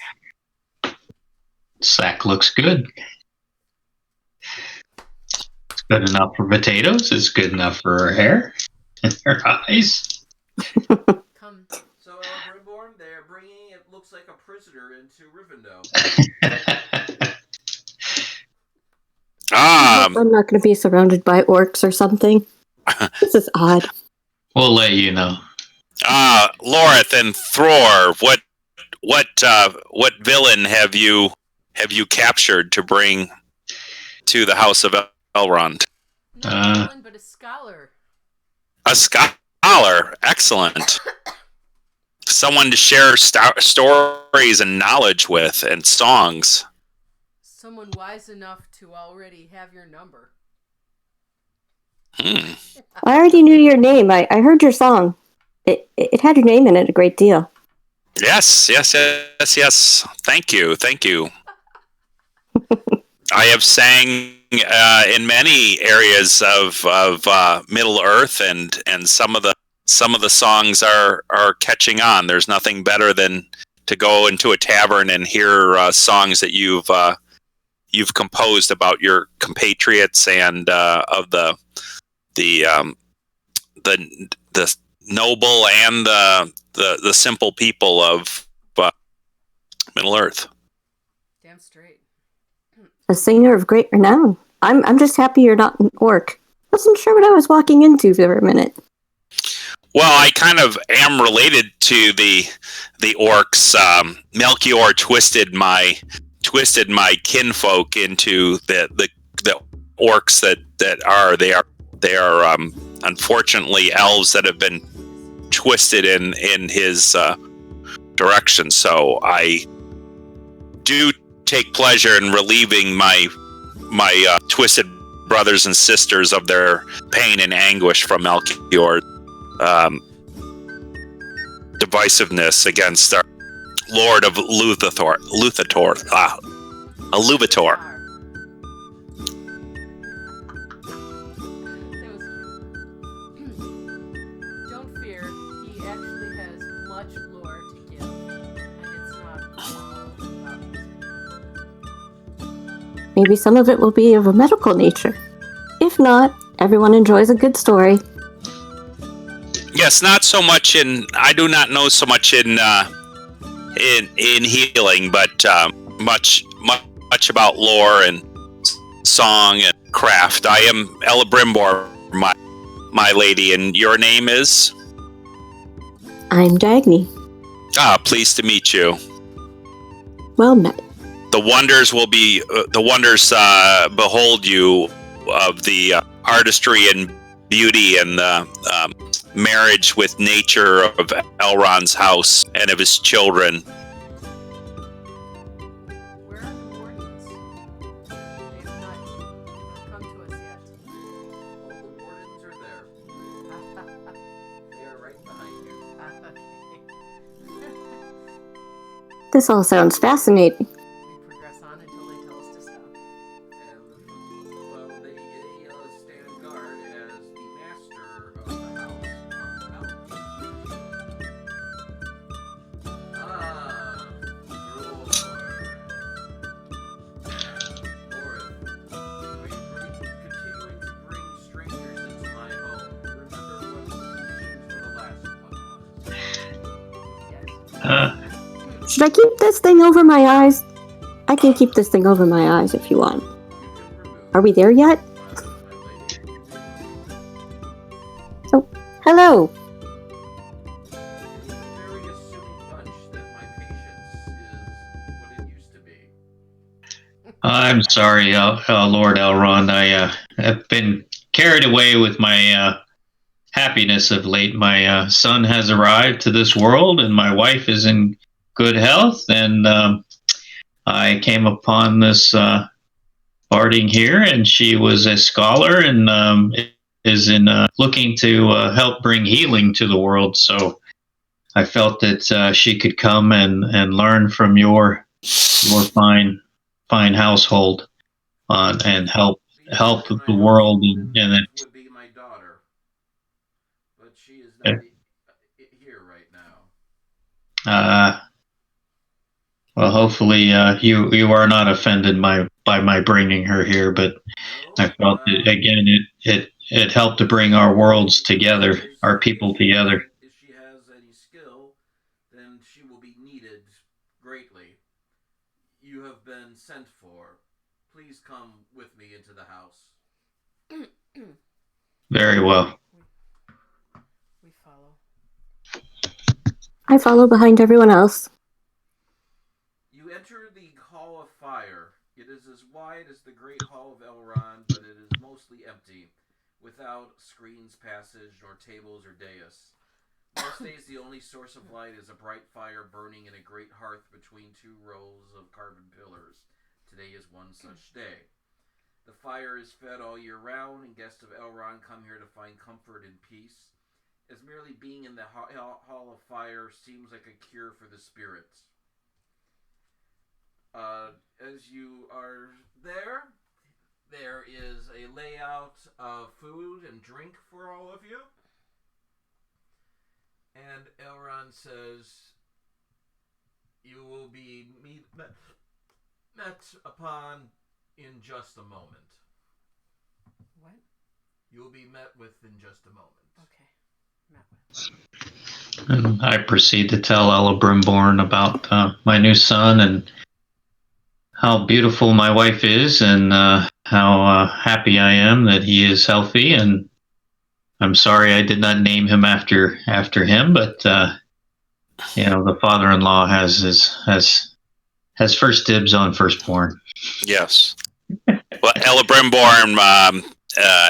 Sack looks good. It's good enough for potatoes. It's good enough for her hair and her eyes. Come. So Elbrimborn, they're bringing it looks like a prisoner into Rivendell. I'm not going to be surrounded by orcs or something. This is odd. We'll let you know. Lorith and Thror, what villain have you captured to bring to the House of Elrond? Not a villain, but a scholar. A scholar, excellent. Someone to share stories and knowledge with, and songs. Someone wise enough to already have your number. I already knew your name. I heard your song. It had your name in it a great deal. Yes. Thank you. I have sang in many areas of Middle Earth, and some of the songs are catching on. There's nothing better than to go into a tavern and hear songs that you've composed about your compatriots and of the noble and the simple people of Middle Earth. Damn straight. A singer of great renown. I'm just happy you're not an orc. Wasn't sure what I was walking into for a minute. Well, I kind of am related to the orcs. Melchior twisted my kinfolk into the orcs that are unfortunately elves that have been twisted in his direction. So I do take pleasure in relieving my twisted brothers and sisters of their pain and anguish from Melchior's divisiveness against our Lord of Luthator. A Luvator. maybe some of it will be of a medical nature. If not, everyone enjoys a good story. Yes, not so much in. I do not know so much in healing, but much about lore and song and craft. I am Elibrimbor, my lady, and your name is? I'm Dagny. Pleased to meet you. Well met. The wonders behold you of the artistry and beauty and the marriage with nature of Elrond's house and of his children. Where are the wardens? They have not come to us yet. All the wardens are there. They are right behind you. Okay. This all sounds fascinating. We progress on until they tell us to stop. And, well, they stand guard as the master of the house comes out. Lord, continuing to bring strangers into my home. You remember what the conditions for the last one was? Yes. Should I keep this thing over my eyes? I can keep this thing over my eyes if you want. You can remove Are we there yet? my lady. Hello. You're a very assuming bunch that my patience is what it used to be. I'm sorry, Lord Elrond. I have been carried away with my happiness of late. My son has arrived to this world, and my wife is in good health. And I came upon this barding here, and she was a scholar and is in looking to help bring healing to the world. So I felt that she could come and learn from your fine household and help In my the world. household, And it would be my daughter, but she is not here right now. well, hopefully you are not offended by my bringing her here, but No, I felt that again it helped to bring our worlds together, our people together. If she has any skill, then she will be needed greatly. You have been sent for. Please come with me into the house. Very well. We follow. I follow behind everyone else. You enter the Hall of Fire. It is as wide as the Great Hall of Elrond, but it is mostly empty, without screens passage, nor tables or dais. Most days the only source of light is a bright fire burning in a great hearth between two rows of carven pillars. Today is one such day. The fire is fed all year round, and guests of Elrond come here to find comfort and peace, as merely being in the Hall of Fire seems like a cure for the spirits. As you are there, there is a layout of food and drink for all of you. And Elrond says, you will be met upon in just a moment. What? You will be met with in just a moment. Okay. Met with. And I proceed to tell Elebrimborn about my new son and how beautiful my wife is, and how happy I am that he is healthy. And I'm sorry I did not name him after him, but the father-in-law has first dibs on firstborn. Yes. Well, Elibrimbor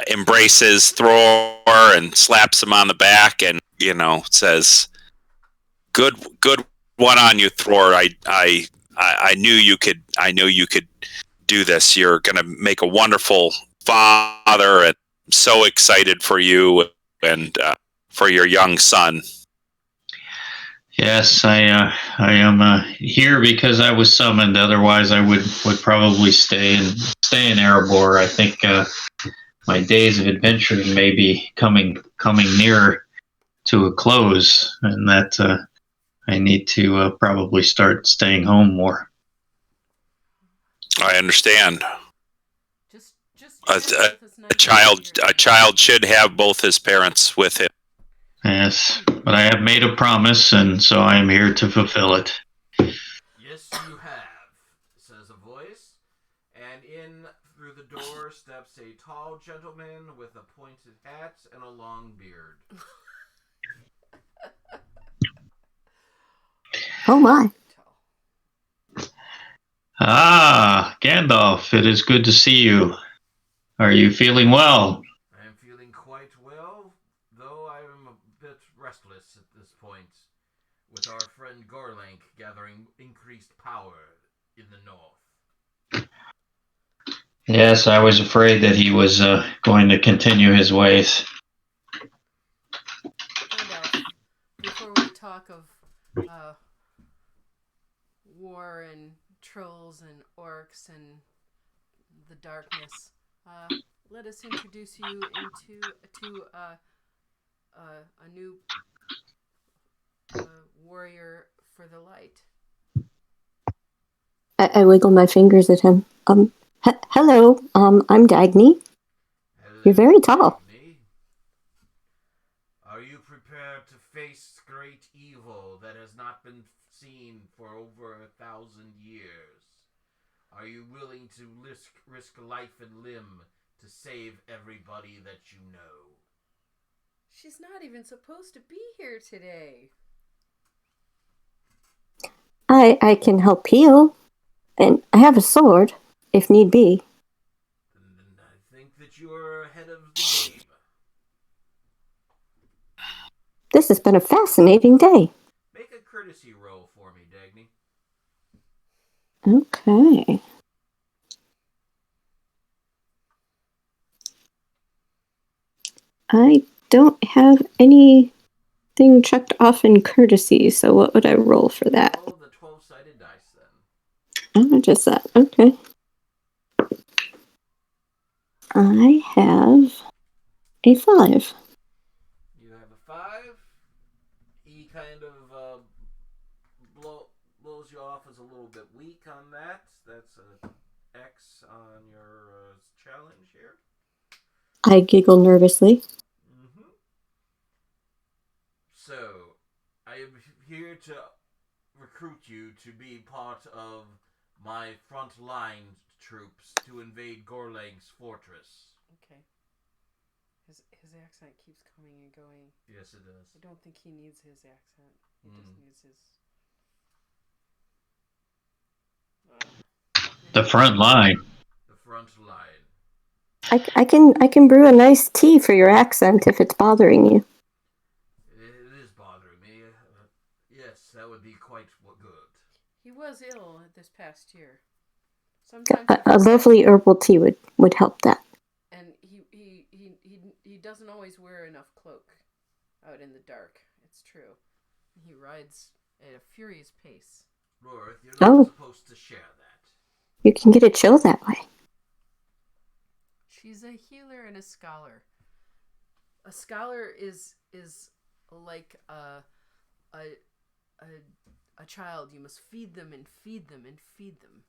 embraces Thror and slaps him on the back, and says, "Good one on you, Thror. I knew you could. I knew you could do this. You're going to make a wonderful father, and I'm so excited for you and for your young son." Yes, I am here because I was summoned. Otherwise, I would probably stay in Erebor. I think my days of adventuring may be coming nearer to a close, and that I need to probably start staying home more. I understand. A child should have both his parents with him. Yes, but I have made a promise, and so I am here to fulfill it. Yes, you have, says a voice, and in through the door steps a tall gentleman with a pointed hat and a long beard. Oh my. Ah, Gandalf, it is good to see you. Are you feeling well? I am feeling quite well, though I am a bit restless at this point, with our friend Gorlank gathering increased power in the north. Yes, I was afraid that he was going to continue his ways. Gandalf, before we talk of war and trolls and orcs and the darkness, let us introduce you to a new warrior for the light. I wiggle my fingers at him. Hello. I'm Dagny. Hello, You're very tall. Dagny. Are you prepared to face great evil that has not been seen for over 1,000 years? Are you willing to risk life and limb to save everybody that you know? She's not even supposed to be here today. I can help heal. And I have a sword, if need be. And I think that you are ahead of the game. This has been a fascinating day. Make a courtesy roll for me, Dagny. Okay. I don't have anything checked off in courtesy, so what would I roll for that? Roll the 12-sided dice then. Oh, just that. Okay. I have a 5. You have a 5. He kind of blows you off as a little bit weak on that. That's a X on your challenge here. I giggle nervously. Mm-hmm. So, I am here to recruit you to be part of my front-line troops to invade Gorlank's fortress. Okay. His accent keeps coming and going. Yes, it does. I don't think he needs his accent. He just needs his. The front line. The front line. I can brew a nice tea for your accent if it's bothering you. It is bothering me. Yes, that would be quite good. He was ill this past year. Sometimes A lovely herbal tea would help that. And he doesn't always wear enough cloak out in the dark. It's true. He rides at a furious pace. Lorith, you're not supposed to share that. You can get a chill that way. She's a healer and a scholar. A scholar is like a child. You must feed them and feed them and feed them.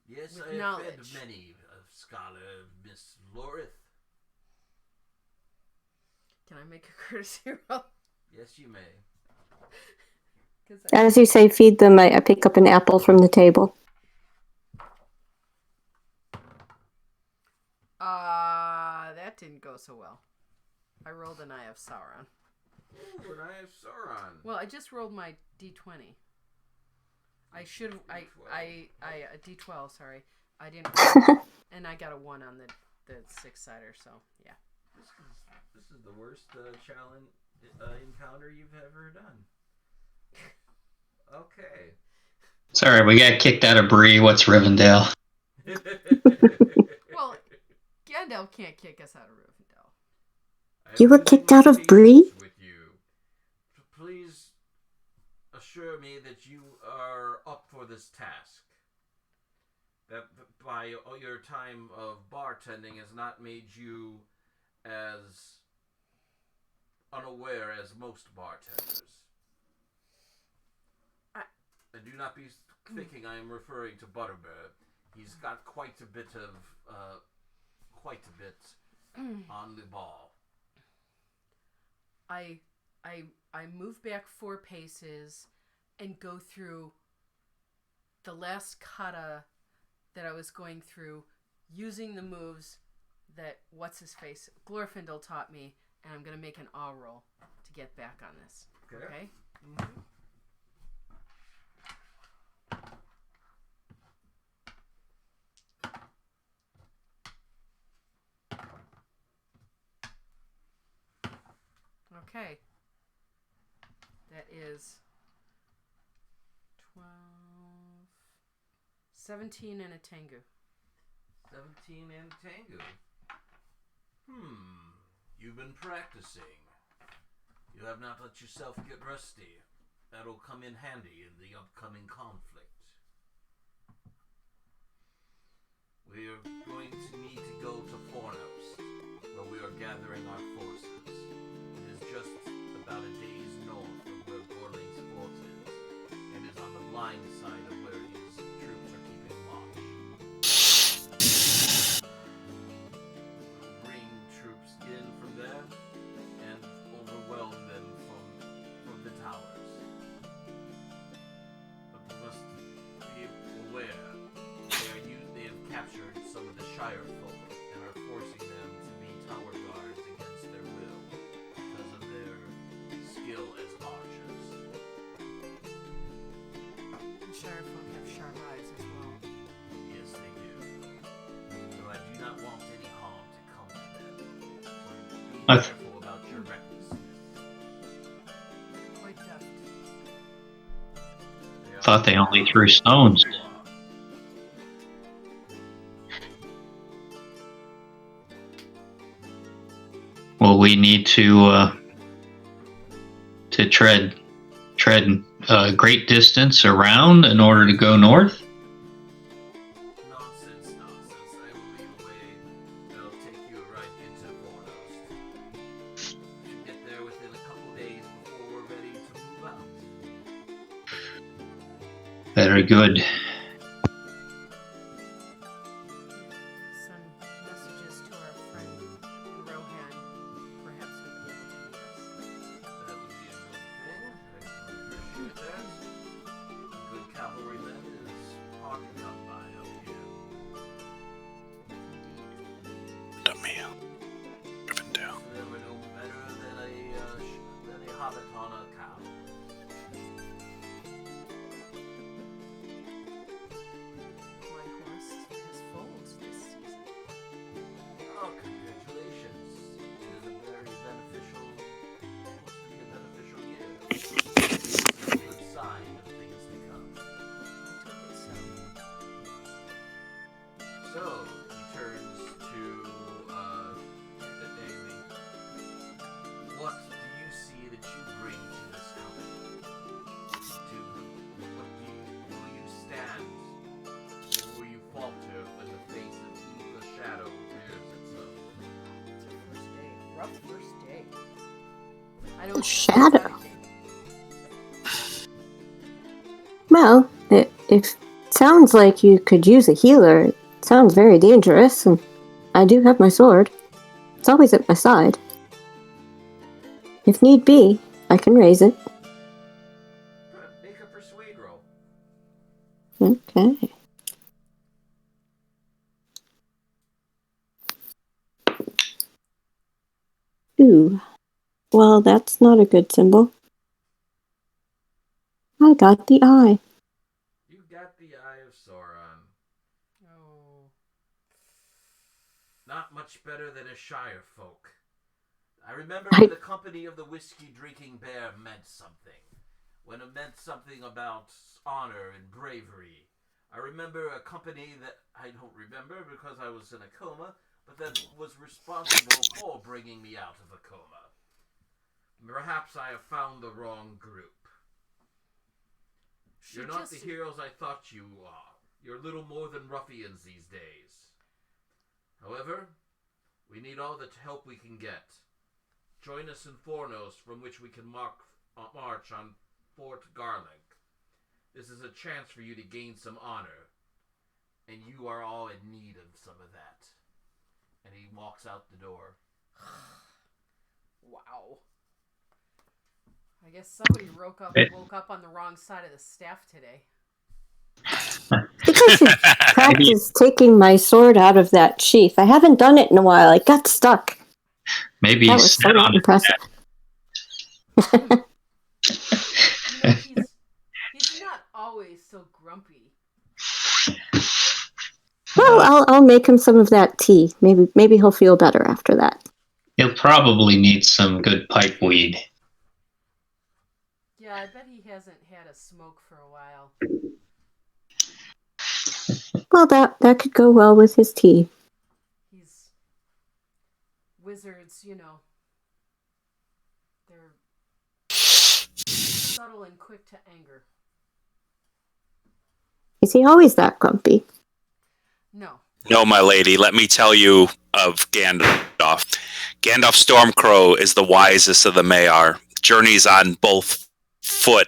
Yes, with I have knowledge. fed many a scholar, Miss Lorith. Can I make a courtesy roll? Yes, you may. As you say, feed them, I pick up an apple from the table. That didn't go so well. I rolled an Eye of Sauron. Ooh, an Eye of Sauron. Well, I just rolled my D20. I should a D12. Sorry, I didn't. And I got a 1 on the 6-sider. So yeah. This is the worst challenge encounter you've ever done. Okay. Sorry, we got kicked out of Bree. What's Rivendell? Well, Gandalf can't kick us out of Rivendell. You were kicked out of Bree? With you. Please assure me that you are up for this task. That by your time of bartending has not made you as unaware as most bartenders. And do not be thinking I am referring to Butterbur. He's got quite a bit of quite a bit on the ball. I move back 4 paces and go through the last kata that I was going through, using the moves that what's-his-face Glorfindel taught me, and I'm going to make an awe roll to get back on this. Okay? Mm-hmm. Okay. That is 12, 17 and a Tengu. 17 and Tengu. You've been practicing. You have not let yourself get rusty. That'll come in handy in the upcoming conflict. We are going to need to go to Fornos, where we are gathering our forces. It is just about a day's north of where Gorling's fort is, and is on the blind side of where his troops are keeping watch. We'll bring troops in from there and overwhelm them from the towers. But we must be aware they have captured some of the Shire folk and are forcing them to be tower guards against their will because of their skill as archers. The Shire folk have sharp eyes as well. Yes, they do. So I do not want any harm to come to them. So be I careful about your recklessness. Quite deft. thought they only threw stones. Well, we need to tread a great distance around in order to go north. Nonsense. I will lead the way. I'll take you right into Fornos. We should get there within a couple days before we're ready to move out. Very good. Send messages to our friend Rohan. Perhaps he'll be able to meet us. That would be a good thing. I can appreciate that. A good cavalryman is hard to come by out here. Dummy. Driven down. Never know better than a hobbit on a cow. My horse has foaled this season. Oh, congratulations. It is a very beneficial, supposed to be a beneficial year. It's a good sign of things to come. I took it so. So, he turns to the Daily. What do you see that you bring to this company? Will you stand, or will you falter when the face of the shadow reveals itself? First day. Rough first day. I don't Shadow. Well, it sounds like you could use a healer. It sounds very dangerous, and I do have my sword. It's always at my side. If need be, I can raise it. Make a persuade roll. Okay. Ooh. Well, that's not a good symbol. I got the eye. You got the Eye of Sauron. Oh. Not much better than a Shire folk. I remember when the company of the whiskey-drinking bear meant something. When it meant something about honor and bravery. I remember a company that I don't remember because I was in a coma, but that was responsible for bringing me out of a coma. Perhaps I have found the wrong group. You're not the heroes I thought you are. You're little more than ruffians these days. However, we need all the help we can get. Join us in Fornos, from which we can march on Fort Garlic. This is a chance for you to gain some honor, and you are all in need of some of that. And he walks out the door. Wow. I guess somebody woke up on the wrong side of the staff today. I think I should practice taking my sword out of that sheath. I haven't done it in a while. It got stuck. Maybe That was sit somewhat on impressive. He's not always so grumpy. Well, I'll make him some of that tea. Maybe he'll feel better after that. He'll probably need some good pipe weed. Yeah, I bet he hasn't had a smoke for a while. Well, that could go well with his tea. Wizards, they're subtle and quick to anger. Is he always that grumpy? No. No, my lady, let me tell you of Gandalf. Gandalf Stormcrow is the wisest of the Maiar. Journeys on both foot,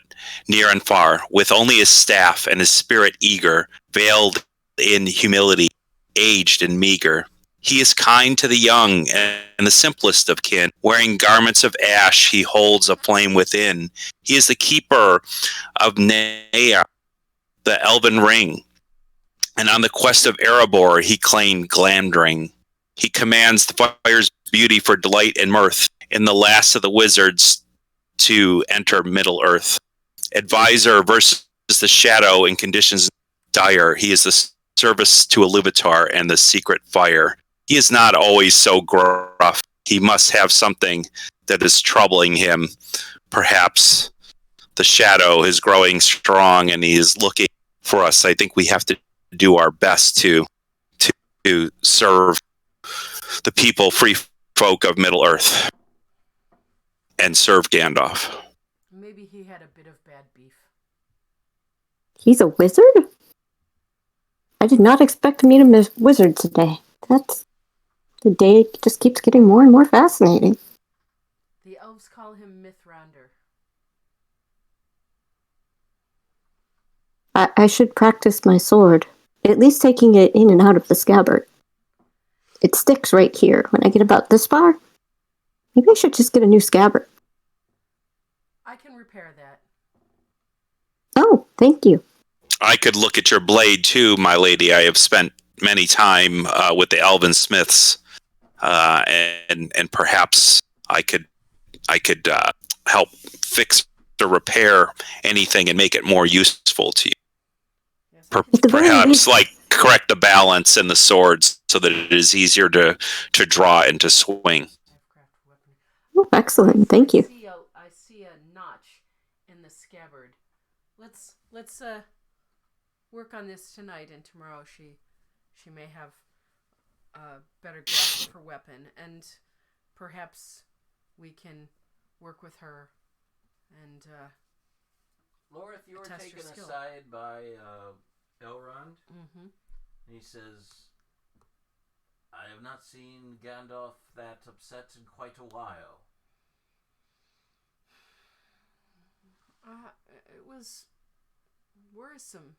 near and far, with only his staff and his spirit eager, veiled in humility, aged and meager. He is kind to the young and the simplest of kin. Wearing garments of ash, he holds a flame within. He is the keeper of Nea, the elven ring. And on the quest of Erebor, he claimed Glamdring. He commands the fire's beauty for delight and mirth in the last of the wizards to enter Middle-earth. Advisor versus the shadow in conditions dire. He is the service to Iluvatar and the secret fire. He is not always so gruff. He must have something that is troubling him. Perhaps the shadow is growing strong and he is looking for us. I think we have to do our best to serve the people, free folk of Middle-earth, and serve Gandalf. Maybe he had a bit of bad beef. He's a wizard? I did not expect to meet him as wizard today. The day just keeps getting more and more fascinating. The elves call him Mythrounder. I should practice my sword. At least taking it in and out of the scabbard. It sticks right here when I get about this far. Maybe I should just get a new scabbard. I can repair that. Oh, thank you. I could look at your blade too, my lady. I have spent many time with the elven smiths, and perhaps I could help fix or repair anything and make it more useful to you. Yes, Perhaps like correct the balance in the swords so that it is easier to draw and to swing. Oh, excellent. Thank you. I see a notch in the scabbard. Let's work on this tonight, and tomorrow she may have a better grasp of her weapon, and perhaps we can work with her and Lorith, you are test taken your skill. aside by Elrond, Mm-hmm. and he says, I have not seen Gandalf that upset in quite a while. It was worrisome.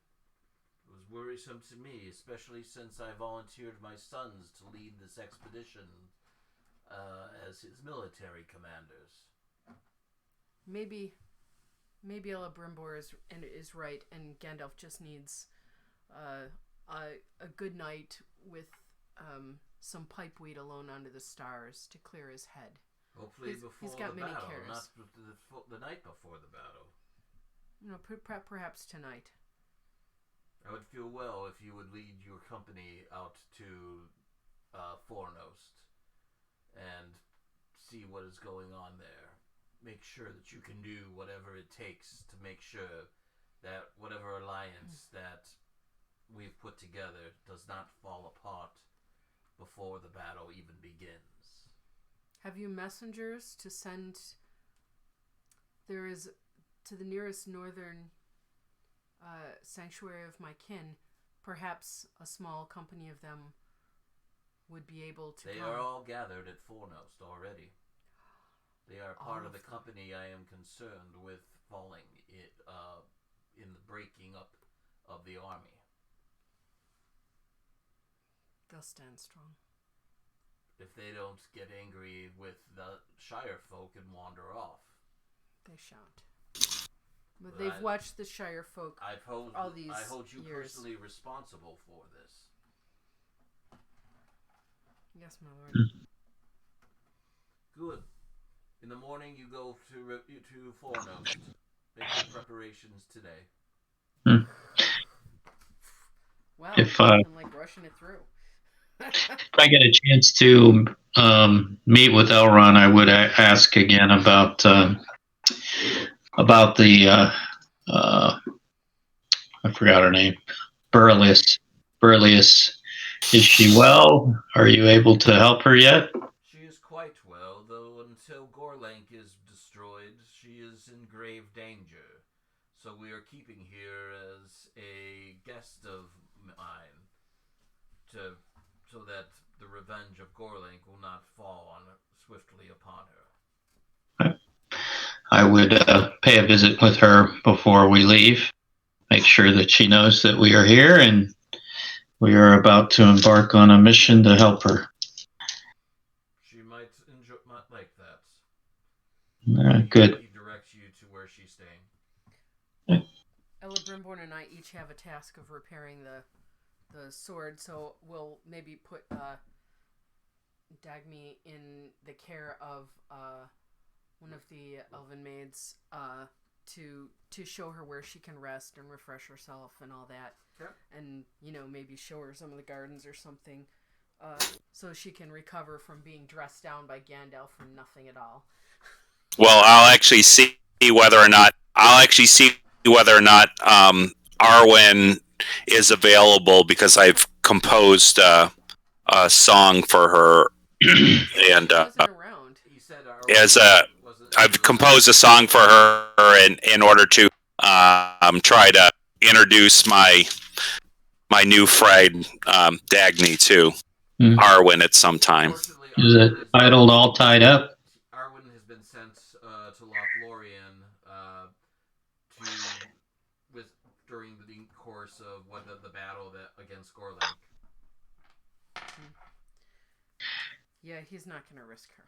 It was worrisome to me, especially since I volunteered my sons to lead this expedition as his military commanders. Maybe Celebrimbor is right, and Gandalf just needs a good night with some pipeweed alone under the stars to clear his head. Hopefully he's got the many battle, cares. not the night before the battle. Perhaps tonight. I would feel well if you would lead your company out to Fornost and see what is going on there. Make sure that you can do whatever it takes to make sure that whatever alliance that we've put together does not fall apart before the battle even begins. Have you messengers to send? There is, to the nearest northern sanctuary of my kin, perhaps a small company of them would be able to They come. are all gathered at Fornost already. They are part All of the of them. company I am concerned with falling in the breaking up of the army. They'll stand strong. if they don't get angry with the Shire folk and wander off. They shan't. But they've watched the Shire folk I all these hold you years. personally responsible for this. Yes, my lord. Good. In the morning, you go to Fornost. Make your preparations today. Wow, If I'm like rushing it through. if I get a chance to meet with Elron, I would ask again about the I forgot her name, Burleus. Burleus, is she well? Are you able to help her yet? She is quite well, though until Gorlank is destroyed, she is in grave danger. So we are keeping her as a guest of mine, so that the revenge of Gorlank will not fall swiftly upon her. I would pay a visit with her before we leave. Make sure that she knows that we are here and we are about to embark on a mission to help her. She might like that. Good. He directs you to where she's staying. Ella Brimborn and I each have a task of repairing the sword, so we'll maybe put Dagny in the care of one of the elven maids to show her where she can rest and refresh herself and all that. Okay. And, maybe show her some of the gardens or something, so she can recover from being dressed down by Gandalf for nothing at all. Well, I'll actually see whether or not Arwen is available, because I've composed a song for her, and She wasn't around. He said I've composed a song for her in order to try to introduce my new friend Dagny to Arwen at some time. Is it titled All Tied Up? Arwen has been sent to Lothlorien during the course of the battle against Gorlank. Yeah, he's not going to risk her.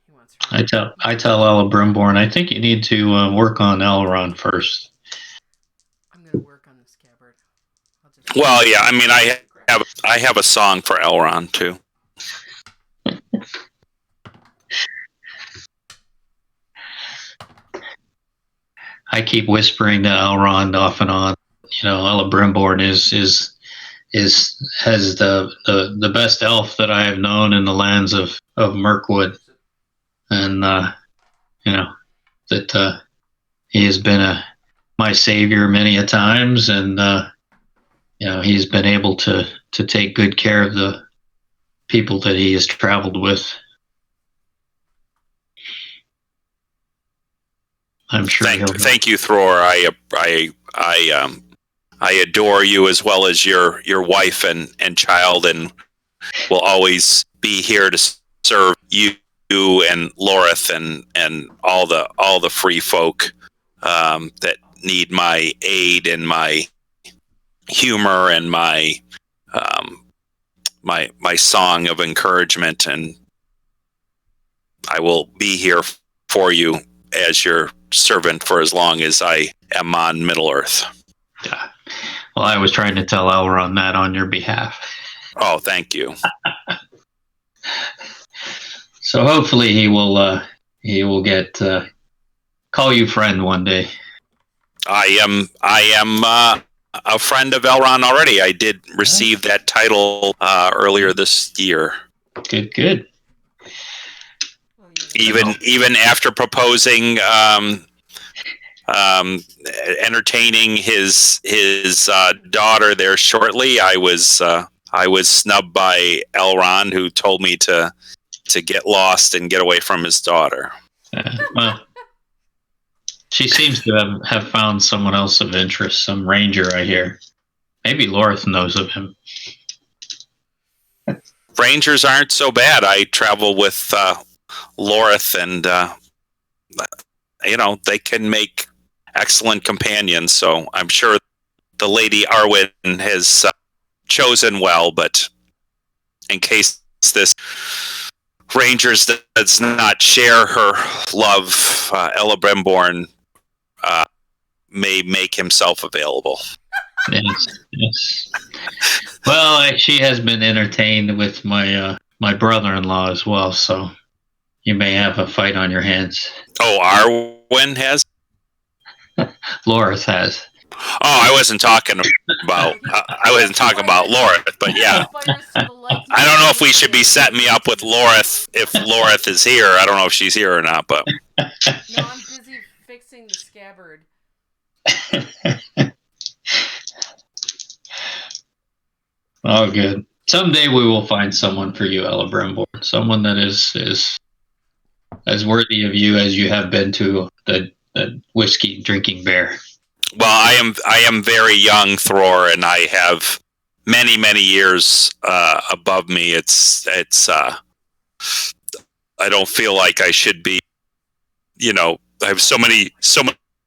He wants her. I tell Ella Brimborn, I think you need to work on Elrond first. I'm going to work on the scabbard. Well, yeah, I mean, I have a song for Elrond too. I keep whispering to Elrond off and on. Ella Brimborn has the best elf that I have known in the lands of Mirkwood, and that he has been my savior many a times, and he's been able to take good care of the people that he has traveled with. I'm sure. Thank you, Thror. I adore you as well as your wife and child, and will always be here to serve you and Lorith and all the free folk that need my aid and my humor and my song of encouragement, and I will be here for you as your servant for as long as I am on Middle Earth. Yeah. Well, I was trying to tell Elrond that on your behalf. Oh, thank you. So hopefully he will get call you friend one day. I am a friend of Elrond already. I did receive that title earlier this year. Good. Even after proposing, entertaining his daughter there shortly, I was snubbed by Elrond, who told me to get lost and get away from his daughter. Well, she seems to have found someone else of interest, some ranger, I hear. Maybe Lorith knows of him. Rangers aren't so bad. I travel with Lorith, and they can make excellent companions. So I'm sure the Lady Arwen has chosen well. But in case this rangers that does not share her love, Ella Bremborn may make himself available. Yes. Well, she has been entertained with my my brother-in-law as well, so you may have a fight on your hands. Oh, Arwen has? Loris has. Oh, I wasn't talking about Lorith, but yeah. I don't know if we should be setting me up with Lorith if Lorith is here. I don't know if she's here or not, but No, I'm busy fixing the scabbard. Oh, good. Someday we will find someone for you, Ella Bremborn. Someone that is as worthy of you as you have been to the whiskey drinking bear. well, I am very young, Thror, and I have many years above me. It's I don't feel like I should be. I have so many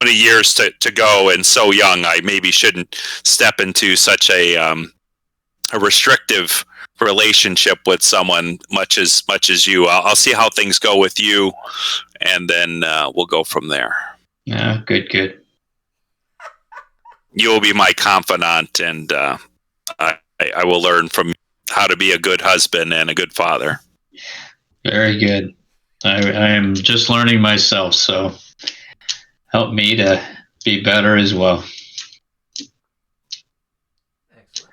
years to go, and so young. I maybe shouldn't step into such a restrictive relationship with someone much as you. I'll see how things go with you, and then we'll go from there. Yeah, good. You will be my confidant, and I will learn from how to be a good husband and a good father. Very good. I am just learning myself, so help me to be better as well. Excellent.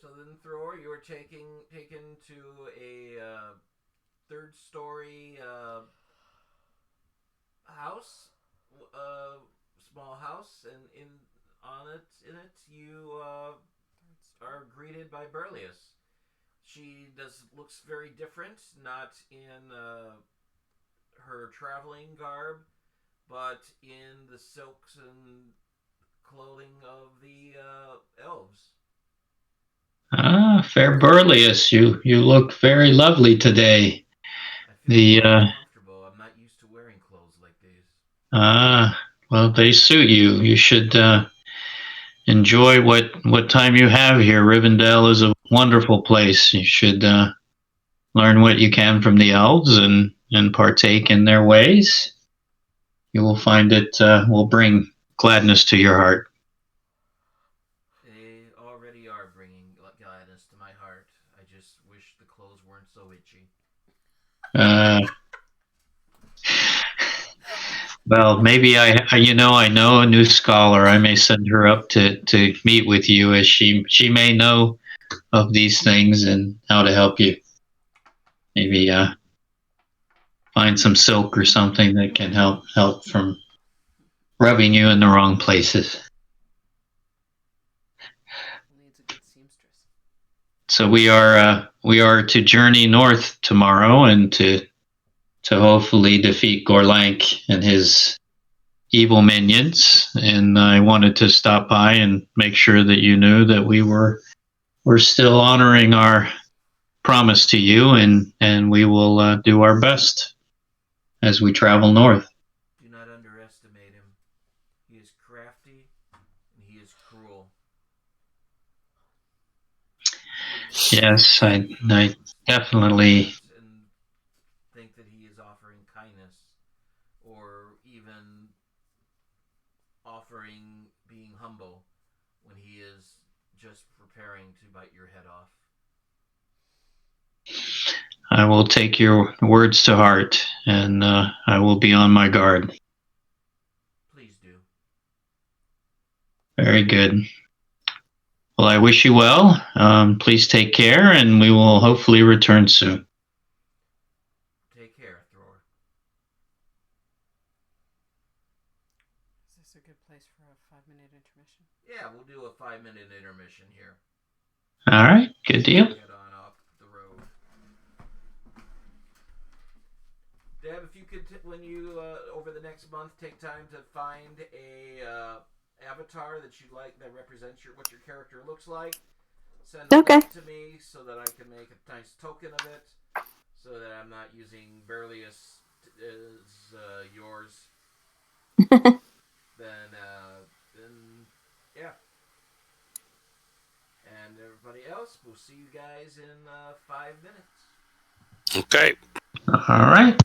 So then, Thror, you were taken to a third-story house, small house, and in it you are greeted by Berlius. She looks very different, not in her traveling garb, but in the silks and clothing of the elves. Ah, fair Burlius, you look very lovely today. I feel The uncomfortable. I'm not used to wearing clothes like these. well, they suit you. You should enjoy what time you have here. Rivendell is a wonderful place. You should learn what you can from the elves and partake in their ways. You will find it will bring gladness to your heart. They already are bringing gladness to my heart. I just wish the clothes weren't so itchy. Well, maybe I know a new scholar. I may send her up to meet with you, as she may know of these things and how to help you. Maybe find some silk or something that can help from rubbing you in the wrong places. Needs a good seamstress. So we are to journey north tomorrow and to hopefully defeat Gorlank and his evil minions. And I wanted to stop by and make sure that you knew that we're still honoring our promise to you, and we will do our best as we travel north. Do not underestimate him. He is crafty and he is cruel. Yes, I definitely. And think that he is offering kindness or even offering being humble when he is just preparing to bite your head off. I will take your words to heart, and I will be on my guard. Please do. Very good. Well, I wish you well. Please take care, and we will hopefully return soon. Take care, Thror. Is this a good place for a 5-minute intermission? Yeah, we'll do a 5-minute intermission here. All right, good deal. Get on off the road. Deb, if you could, when you over the next month, take time to find a avatar that you like that represents what your character looks like. Send it to me so that I can make a nice token of it, so that I'm not using Berlius as yours. then yeah. And everybody else, we'll see you guys in 5 minutes. Okay. All right.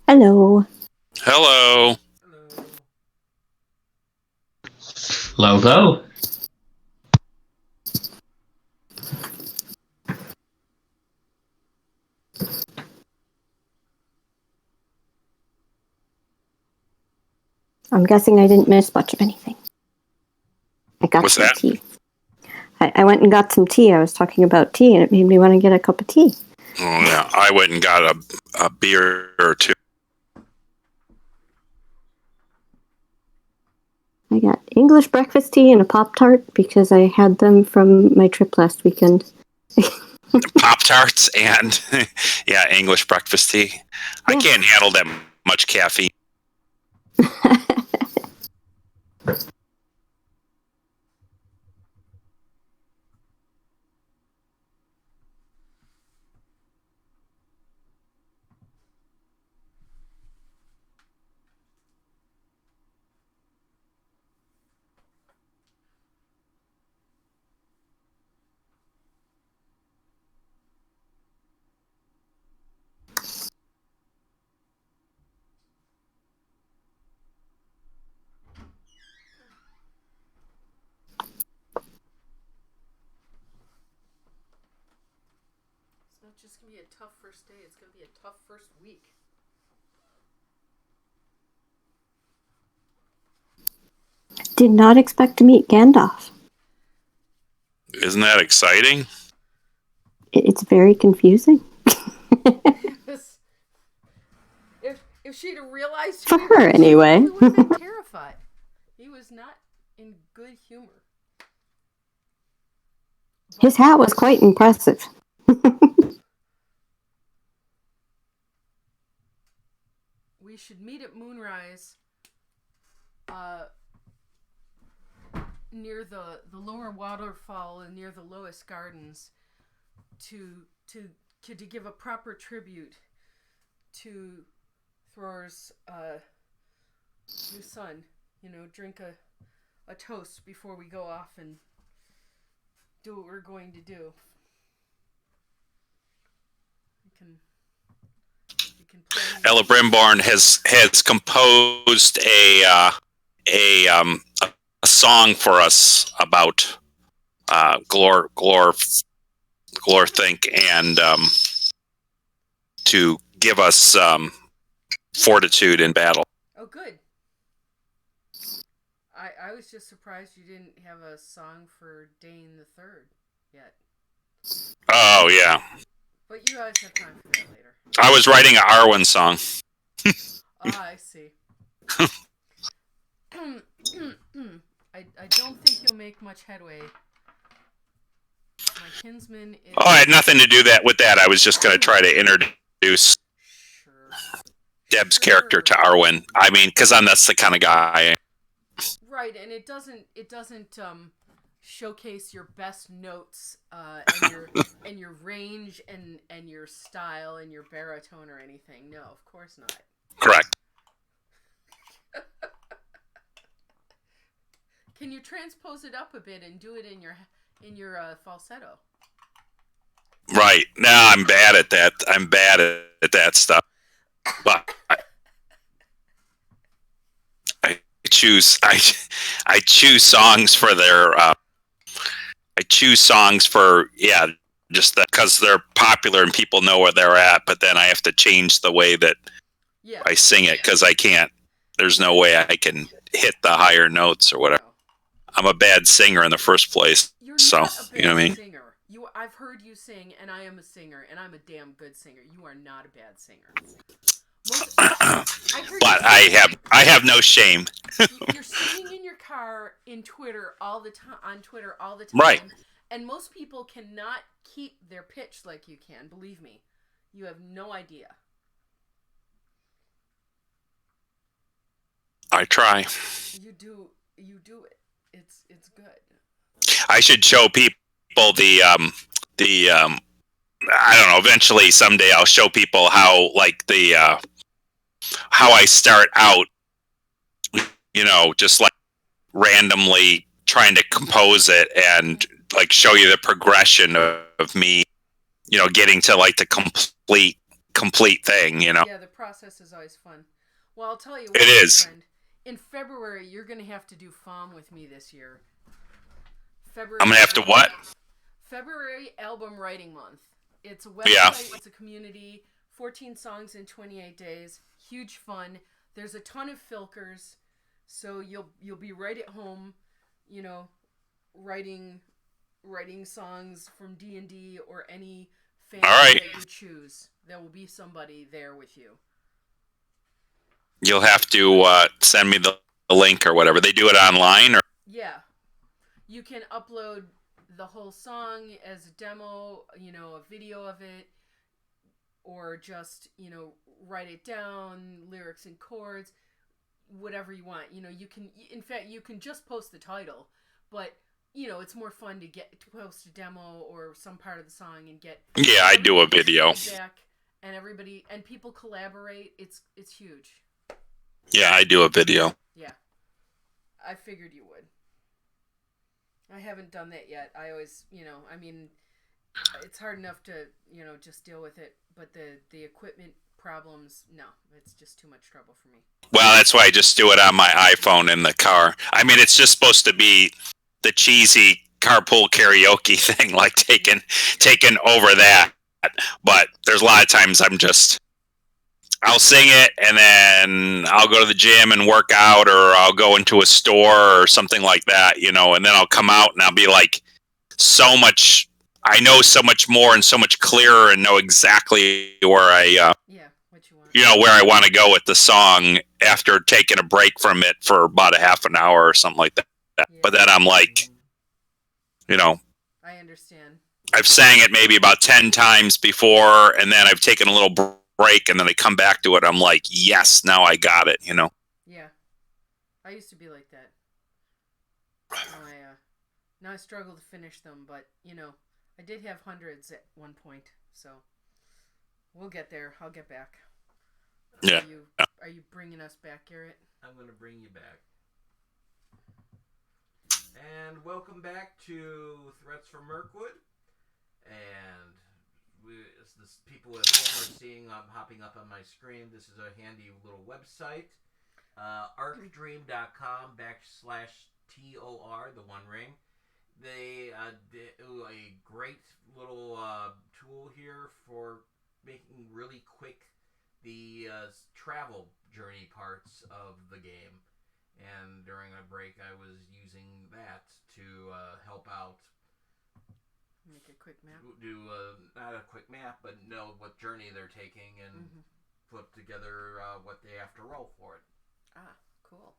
Hello. Hello. Hello. Logo. I'm guessing I didn't miss much of anything. I got What's some that? tea. I went and got some tea. I was talking about tea, and it made me want to get a cup of tea. Oh yeah, I went and got a beer or two. I got English breakfast tea and a Pop-Tart because I had them from my trip last weekend. Pop-Tarts and yeah, English breakfast tea. I Yeah. can't handle that much caffeine. It's not just going to be a tough first day, it's going to be a tough first week. Did not expect to meet Gandalf. Isn't that exciting? It's very confusing. If she'd have realized For who he her, was, anyway. she would have been terrified. He was not in good humor. His hat was quite impressive. We should meet at moonrise near the lower waterfall and near the lowest gardens to give a proper tribute to Thror's new son. You know, drink a toast before we go off and do what we're going to do. You can play. Ella Brimborn has composed a song for us about Glorthink and to give us fortitude in battle. Oh, good. I was just surprised you didn't have a song for Dane the Third yet. Oh yeah, But you always have time for that later. I was writing an Arwen song. I see. I don't think you'll make much headway. My kinsman is... Oh, I had nothing to do with that. I was just going to try to introduce Deb's character to Arwen. I mean, because that's the kind of guy. Right, and it doesn't showcase your best notes and your range and your style and your baritone or anything. No, of course not. Correct. Can you transpose it up a bit and do it in your falsetto? Right. No, I'm bad at that. I'm bad at that stuff. But I choose songs for their just that because they're popular and people know where they're at, but then I have to change the way that I sing it because I can't. There's no way I can hit the higher notes or whatever. I'm a bad singer in the first place. You're so not a bad you know what I mean. Singer. I've heard you sing, and I am a singer, and I'm a damn good singer. You are not a bad singer. But I have no shame. You're singing in your car on Twitter all the time. Right. And most people cannot keep their pitch like you can. Believe me, you have no idea. I try. You do it. It's good. I should show people the I don't know. Eventually, someday, I'll show people how how I start out. You know, just like randomly trying to compose it and like show you the progression of me. You know, getting to like the complete complete thing, you know. Yeah, the process is always fun. Well, I'll tell you what, It is. friend. In February, you're going to have to do FOM with me this year. February. I'm gonna have to what? February album writing month. It's a website. Yeah. It's a community. 14 songs in 28 days. Huge fun. There's a ton of filkers, so you'll be right at home, you know, writing songs from D&D or any fantasy All right. that you choose. There will be somebody there with you. You'll have to send me the link or whatever. They do it online, or Yeah. You can upload the whole song as a demo, you know, a video of it, or just, you know, write it down, lyrics and chords, whatever you want. You know, you can, in fact, you can just post the title, but, you know, it's more fun to post a demo or some part of the song and get. yeah, I do a video. Feedback, and everybody, and people collaborate. It's huge. Yeah, I do a video. Yeah. I figured you would. I haven't done that yet. I always, you know, I mean, it's hard enough to, you know, just deal with it, but the equipment problems, no, it's just too much trouble for me. Well, that's why I just do it on my iPhone in the car. I mean, it's just supposed to be the cheesy carpool karaoke thing, like taking over that. But there's a lot of times I'll sing it and then I'll go to the gym and work out, or I'll go into a store or something like that, you know, and then I'll come out and I'll be like, I know so much more and so much clearer and know exactly where What you want. you know, where I want to go with the song after taking a break from it for about a half an hour or something like that. Yeah. But then I'm like, you know, I understand. I've sang it maybe about 10 times before, and then I've taken a little break, and then I come back to it. I'm like, yes, now I got it, you know? Yeah. I used to be like that. Now I struggle to finish them, but, you know, I did have hundreds at one point, so we'll get there. I'll get back. Yeah. Are you bringing us back, Garrett? I'm going to bring you back. And welcome back to Threats from Mirkwood. And as the people at home are seeing, I'm hopping up on my screen. This is a handy little website. arcdream.com/TOR, the One Ring. They do a great little tool here for making really quick the travel journey parts of the game. And during a break, I was using that to help out. Make a quick map. Do not a quick map, but know what journey they're taking and put together what they have to roll for it. Ah, cool.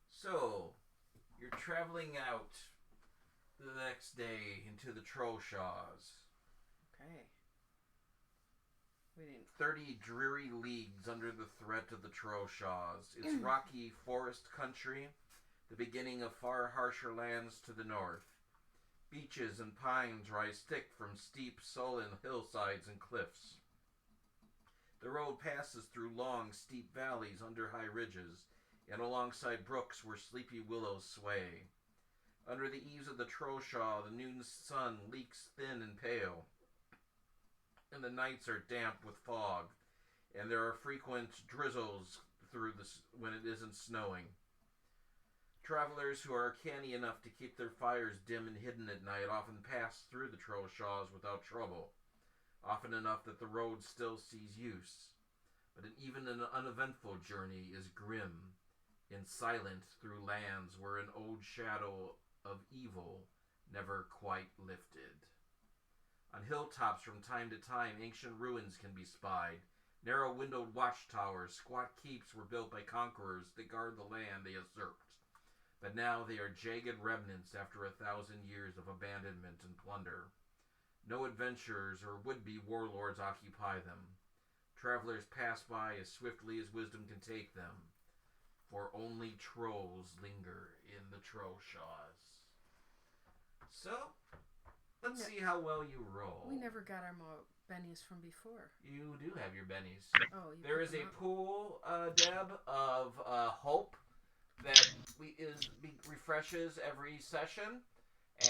So, you're traveling out the next day into the Trollshaws. Okay. 30 dreary leagues under the threat of the Trollshaws. It's rocky forest country, the beginning of far harsher lands to the north. Beeches and pines rise thick from steep, sullen hillsides and cliffs. The road passes through long, steep valleys under high ridges, and alongside brooks where sleepy willows sway. Under the eaves of the Trollshaw, the noon sun leaks thin and pale, and the nights are damp with fog, and there are frequent drizzles when it isn't snowing. Travelers who are canny enough to keep their fires dim and hidden at night often pass through the Trollshaws without trouble, often enough that the road still sees use. But even an uneventful journey is grim and silent through lands where an old shadow of evil never quite lifted. On hilltops from time to time, ancient ruins can be spied. Narrow-windowed watchtowers, squat keeps were built by conquerors that guard the land they usurped. But now they are jagged remnants after 1,000 years of abandonment and plunder. No adventurers or would-be warlords occupy them. Travelers pass by as swiftly as wisdom can take them, for only trolls linger in the Trollshaws. So, let's see how well you roll. We never got our bennies from before. You do have your bennies. Oh, you There put is them a up. pool, Deb, of hope that refreshes every session,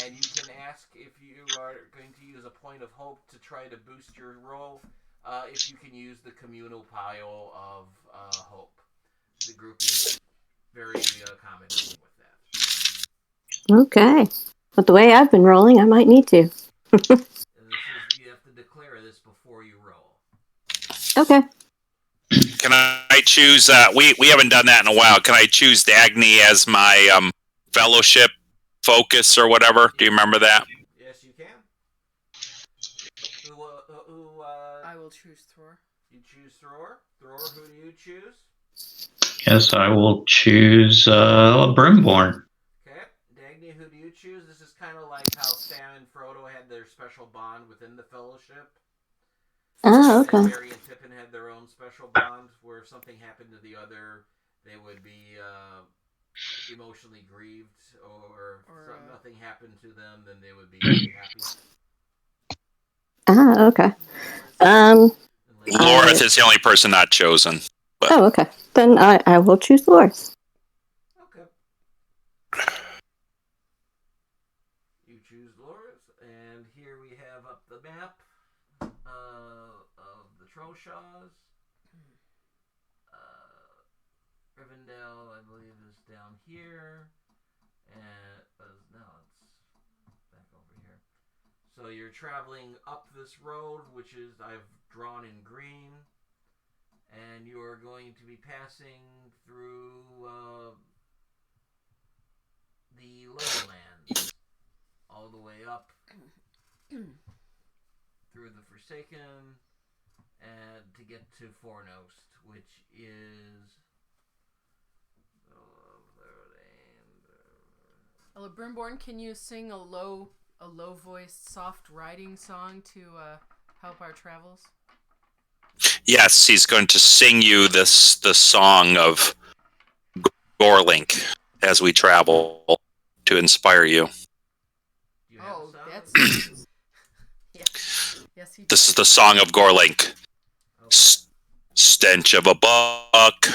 and you can ask if you are going to use a point of hope to try to boost your roll. if you can use the communal pile of hope. The group is very accommodating with that. Okay. But the way I've been rolling, I might need to. You have to declare this before you roll. Okay. Can I choose? We haven't done that in a while. Can I choose Dagny as my fellowship focus or whatever? Do you remember that? Yes, you can. I will choose Thor. You choose Thror. Thror, who do you choose? Yes, I will choose Brimborn. Okay. Dagny, who do you choose? This is kind of like how Sam and Frodo had their special bond within the Fellowship. Oh, okay. And Merry and Pippin had their own special bond where if something happened to the other, they would be emotionally grieved, or if nothing happened to them, then they would be very happy. Ah, okay. Lorith is the only person not chosen. But. Oh, okay. Then I will choose Lorith. Okay. You choose Lorith, and here we have up the map of the Troshaws. Rivendell, I believe, is down here, and no, it's back over here. So you're traveling up this road, which is I've drawn in green, and you are going to be passing through the lowlands, all the way up through the Forsaken, and to get to Fornost, which is Brimborn, can you sing a low voiced, soft riding song to help our travels? Yes, he's going to sing you the song of Gorlink as we travel to inspire you. Oh, that's yes. This is the song of Gorlink. Okay. Stench of a buck,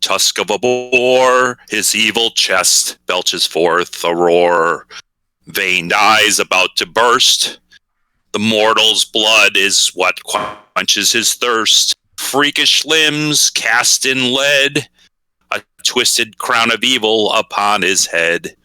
tusk of a boar, his evil chest belches forth a roar. Veined eyes about to burst. The mortal's blood is what quenches his thirst. Freakish limbs cast in lead, a twisted crown of evil upon his head.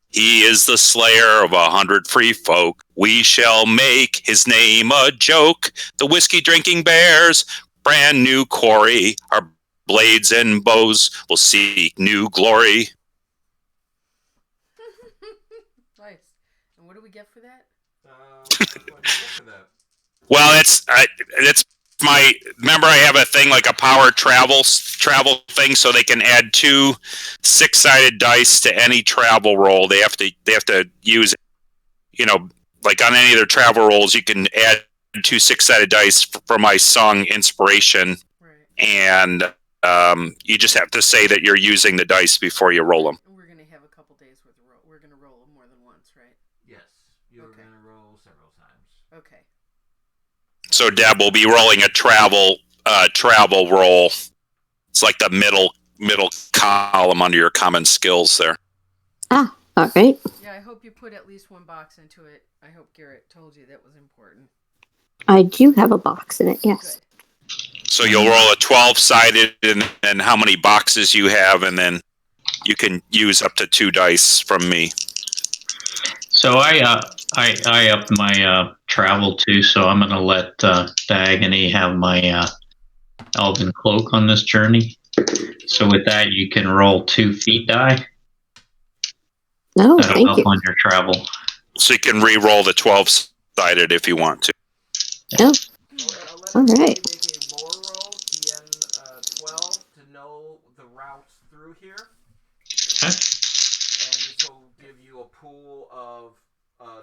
He is the slayer of 100 free folk. We shall make his name a joke. The whiskey-drinking bears, brand new quarry. Our blades and bows will seek new glory. Nice. And what do we get for that? What do you get for that? Well, it's my. Remember, I have a thing like a power travel thing, so they can add 2 6-sided dice to any travel roll. They have to use, like on any of their travel rolls, you can add 2 6-sided dice for my song inspiration, right. And you just have to say that you're using the dice before you roll them. We're gonna have a couple days worth of roll. We're gonna roll more than once, right? Yes, you're gonna roll several times. Okay. So Deb will be rolling a travel roll. It's like the middle column under your common skills there. Ah, all right. Yeah, I hope you put at least 1 box into it. I hope Garrett told you that was important. I do have a box in it, yes. Good. So you'll roll a 12-sided, and how many boxes you have, and then you can use up to 2 dice from me. So I upped my travel too, so I'm going to let Dagny have my elven cloak on this journey. So with that, you can roll 2 feet die. No, That'll thank help you. on your travel. So you can re-roll the 12-sided if you want to. Oh, all right. Make a lore roll, TN 12, to know the routes through here. Okay. And this will give you a pool of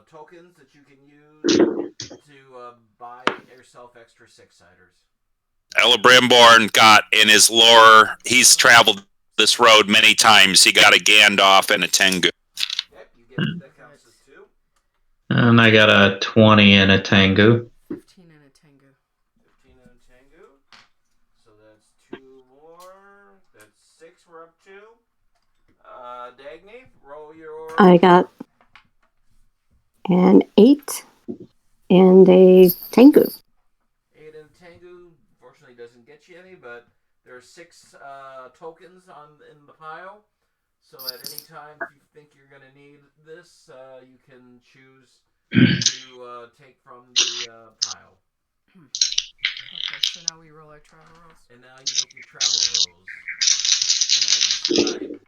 tokens that you can use to buy yourself extra 6-siders. Elebrimborn got in his lore, he's traveled this road many times. He got a Gandalf and a Tengu. Yep, you get that counts as 2. And I got a 20 and a Tengu. 15 and a Tengu. 15 and a Tengu. So that's 2 more. That's 6 we're up to. Dagny, roll your... I got an 8 and a Tengu. 8 and Tengu, get you any, but there are 6 tokens in the pile. So at any time, if you think you're going to need this, you can choose to take from the pile. Okay, so now we roll our travel rolls. And now you make your travel rolls. And I describe.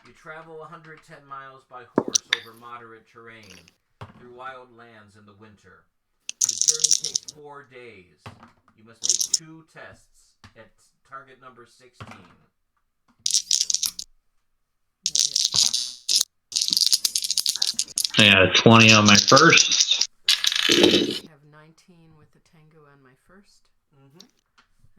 You travel 110 miles by horse over moderate terrain through wild lands in the winter. The journey takes 4 days. You must make 2 tests at target number 16. I got a 20 on my first. I have 19 with the tango on my first. Mm-hmm.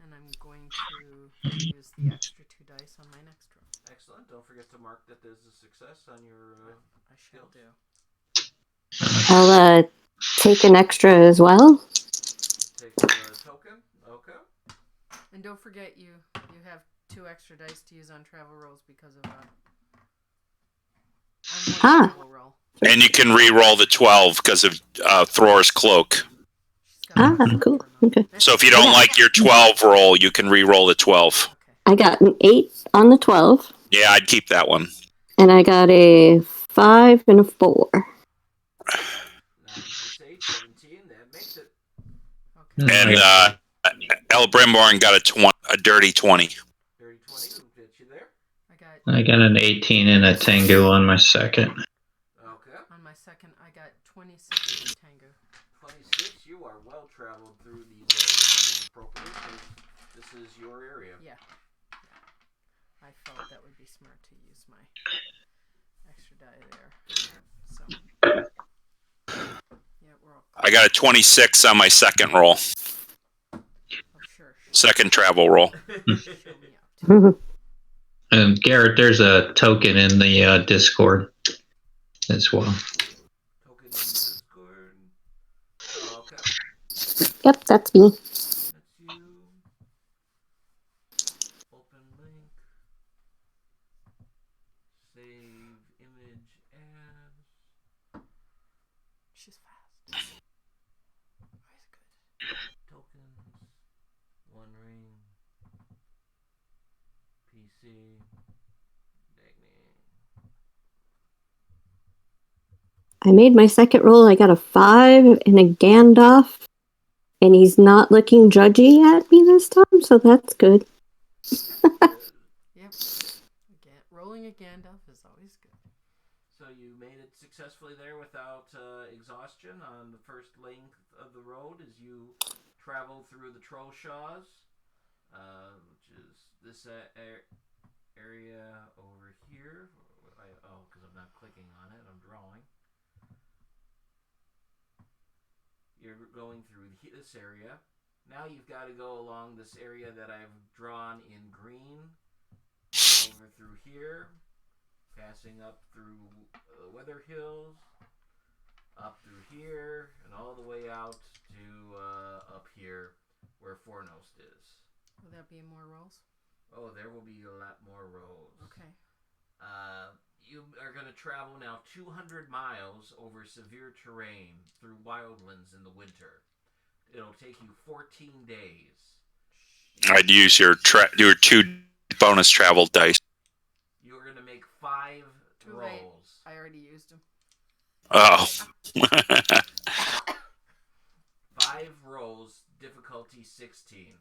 And I'm going to use the extra 2 dice on my next roll. Excellent. Don't forget to mark that there's a success on your I shall do. I'll take an extra as well. Take the token. Okay. And don't forget you have 2 extra dice to use on travel rolls because of on one travel roll. And you can re-roll the 12 because of Thror's cloak. Cool. Okay. So if you don't like your 12 roll, you can re-roll the 12. Okay. I got an 8 on the 12, Yeah, I'd keep that one. and I got a 5 and a 4. 9, 6, 8, 17. That makes it. Okay. And El Brimborn got a dirty 20. Dirty 20 will get you there. I got an 18 and a tango on my second. Okay. On my second, I got 26 with the tango. 26. You are well traveled through these areas appropriately. This is your area. Yeah. I felt that would be smart to use my extra die there. So. Yeah, we're all close. I got a 26 on my second roll. Oh, sure. Second travel roll. Show me out. And Garrett, there's a token in the Discord as well. Token in Discord. Okay. Yep, that's me. That's you. Open link. Save image as. She's fast. Always good. Tokens. One Ring. PC. Magnet. I made my second roll. I got a 5 and a Gandalf, and he's not looking judgy at me this time, so that's good. Yep. Again, rolling a Gandalf is always good. So you made it successfully there without exhaustion on the first length of the road as you travel through the Trollshaws, which is this area over here. Because I'm not clicking on it, I'm drawing. You're going through this area. Now you've got to go along this area that I've drawn in green, over through here, passing up through the Weather Hills, up through here, and all the way out to up here where Fornost is. Will that be more rolls? Oh, there will be a lot more roads. Okay. You are going to travel now 200 miles over severe terrain through wildlands in the winter. It'll take you 14 days. I'd use your 2 bonus travel dice. You're going to make 5 Too rolls. late. I already used them. Oh. 5 rolls, difficulty 16.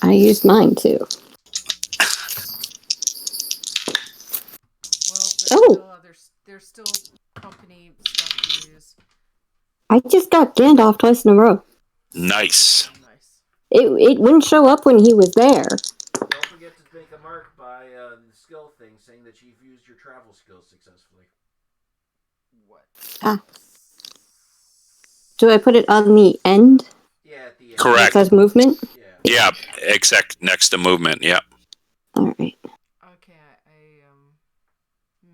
I used mine too. Well, there's still company stuff to use. I just got Gandalf twice in a row. Nice. Oh, nice. It wouldn't show up when he was there. Don't forget to make a mark by the skill thing saying that you've used your travel skills successfully. What? Do I put it on the end? Yeah, at the end. Correct. It says movement? Yeah. Yeah, exact next to movement. Yeah. Alright. Okay, I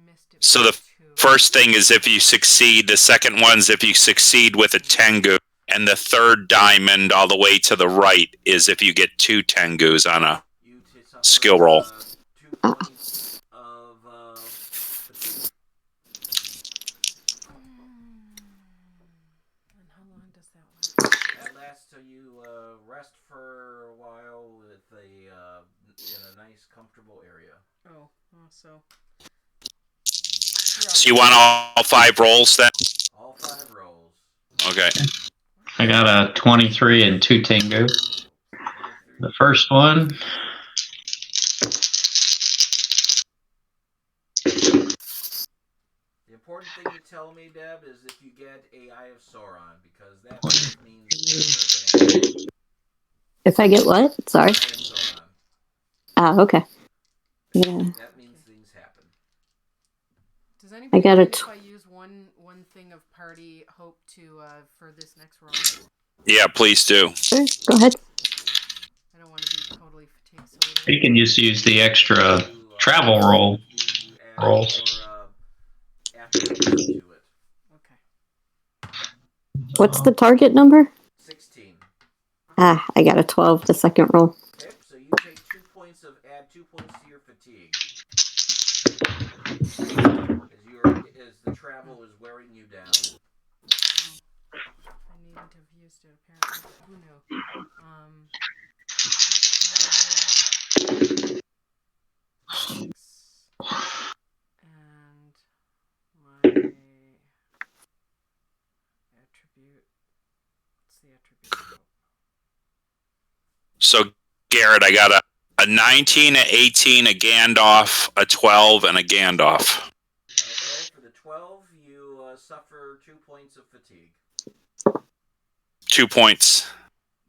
missed it. So the too. first thing is if you succeed. The second one's if you succeed with a Tengu. And the third diamond all the way to the right is if you get 2 Tengus on a You suffer, skill roll. 2 points of fatigue. And how long does that last? That lasts so you rest for a while with in a nice, comfortable area. Oh, so. So you want all 5 rolls then? All 5 rolls. Okay. I got a 23 and 2 Tengu. 23. The first one. The important thing you tell me, Deb, is if you get a Eye of Sauron, because that means you're going to have If I get what? Sorry. Eye of Sauron. Ah, okay. Yeah. That means things happen. Does anybody got a mind tw- if I use one thing of party hope to for this next roll? Yeah, please do. Sure, go ahead. I don't want to be totally fatigued. So You can just use the extra travel roll. You add Rolls. your attributes to it. okay. What's the target number? 16. Ah, I got a 12 the second roll. Okay, so you take 2 points add 2 points to your fatigue. As the travel is wearing you down. Oh, I needed to have used it apparently. Who knew? Okay. 6 and my attribute. What's the attribute? So Garrett, I got a 19, a 18, a Gandalf, a 12, and a Gandalf. Okay, for the 12, you suffer 2 points of fatigue. 2 points.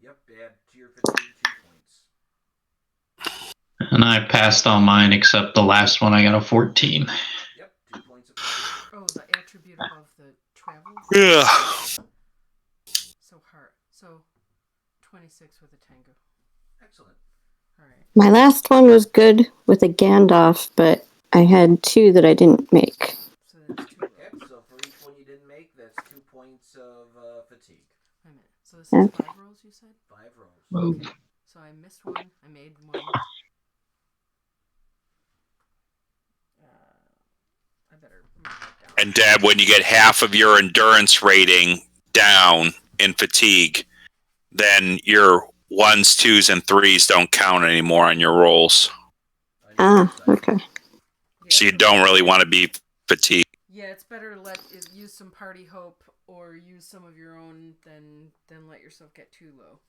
Yep, add to your fatigue 2 points. And I passed on mine except the last one. I got a 14. Yep, 2 points of fatigue. Oh, the attribute above the travel? Yeah. So hard. So 26 with a Tengu. Excellent. Alright. My last one was good with a Gandalf, but I had 2 that I didn't make. So that's 2. Okay, so for each one you didn't make, that's 2 points of fatigue. Wait a minute. So this is 5 rolls, you said? 5 rolls. Okay. So I missed one. I made one. I better mark that down. And Deb, when you get half of your endurance rating down in fatigue, then your 1s, 2s, and 3s don't count anymore on your rolls. Ah, okay. Yeah, So you don't really want to be fatigued. Yeah, it's better to use some party hope or use some of your own than let yourself get too low.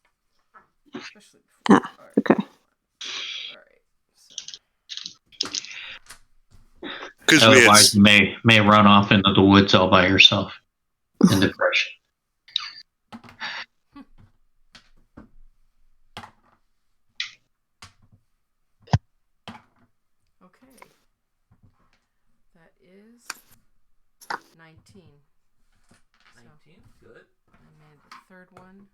Especially before. Ah, okay. Alright. So Because Otherwise, you may run off into the woods all by yourself in depression. okay. That is 19. 19, good. I made the third one.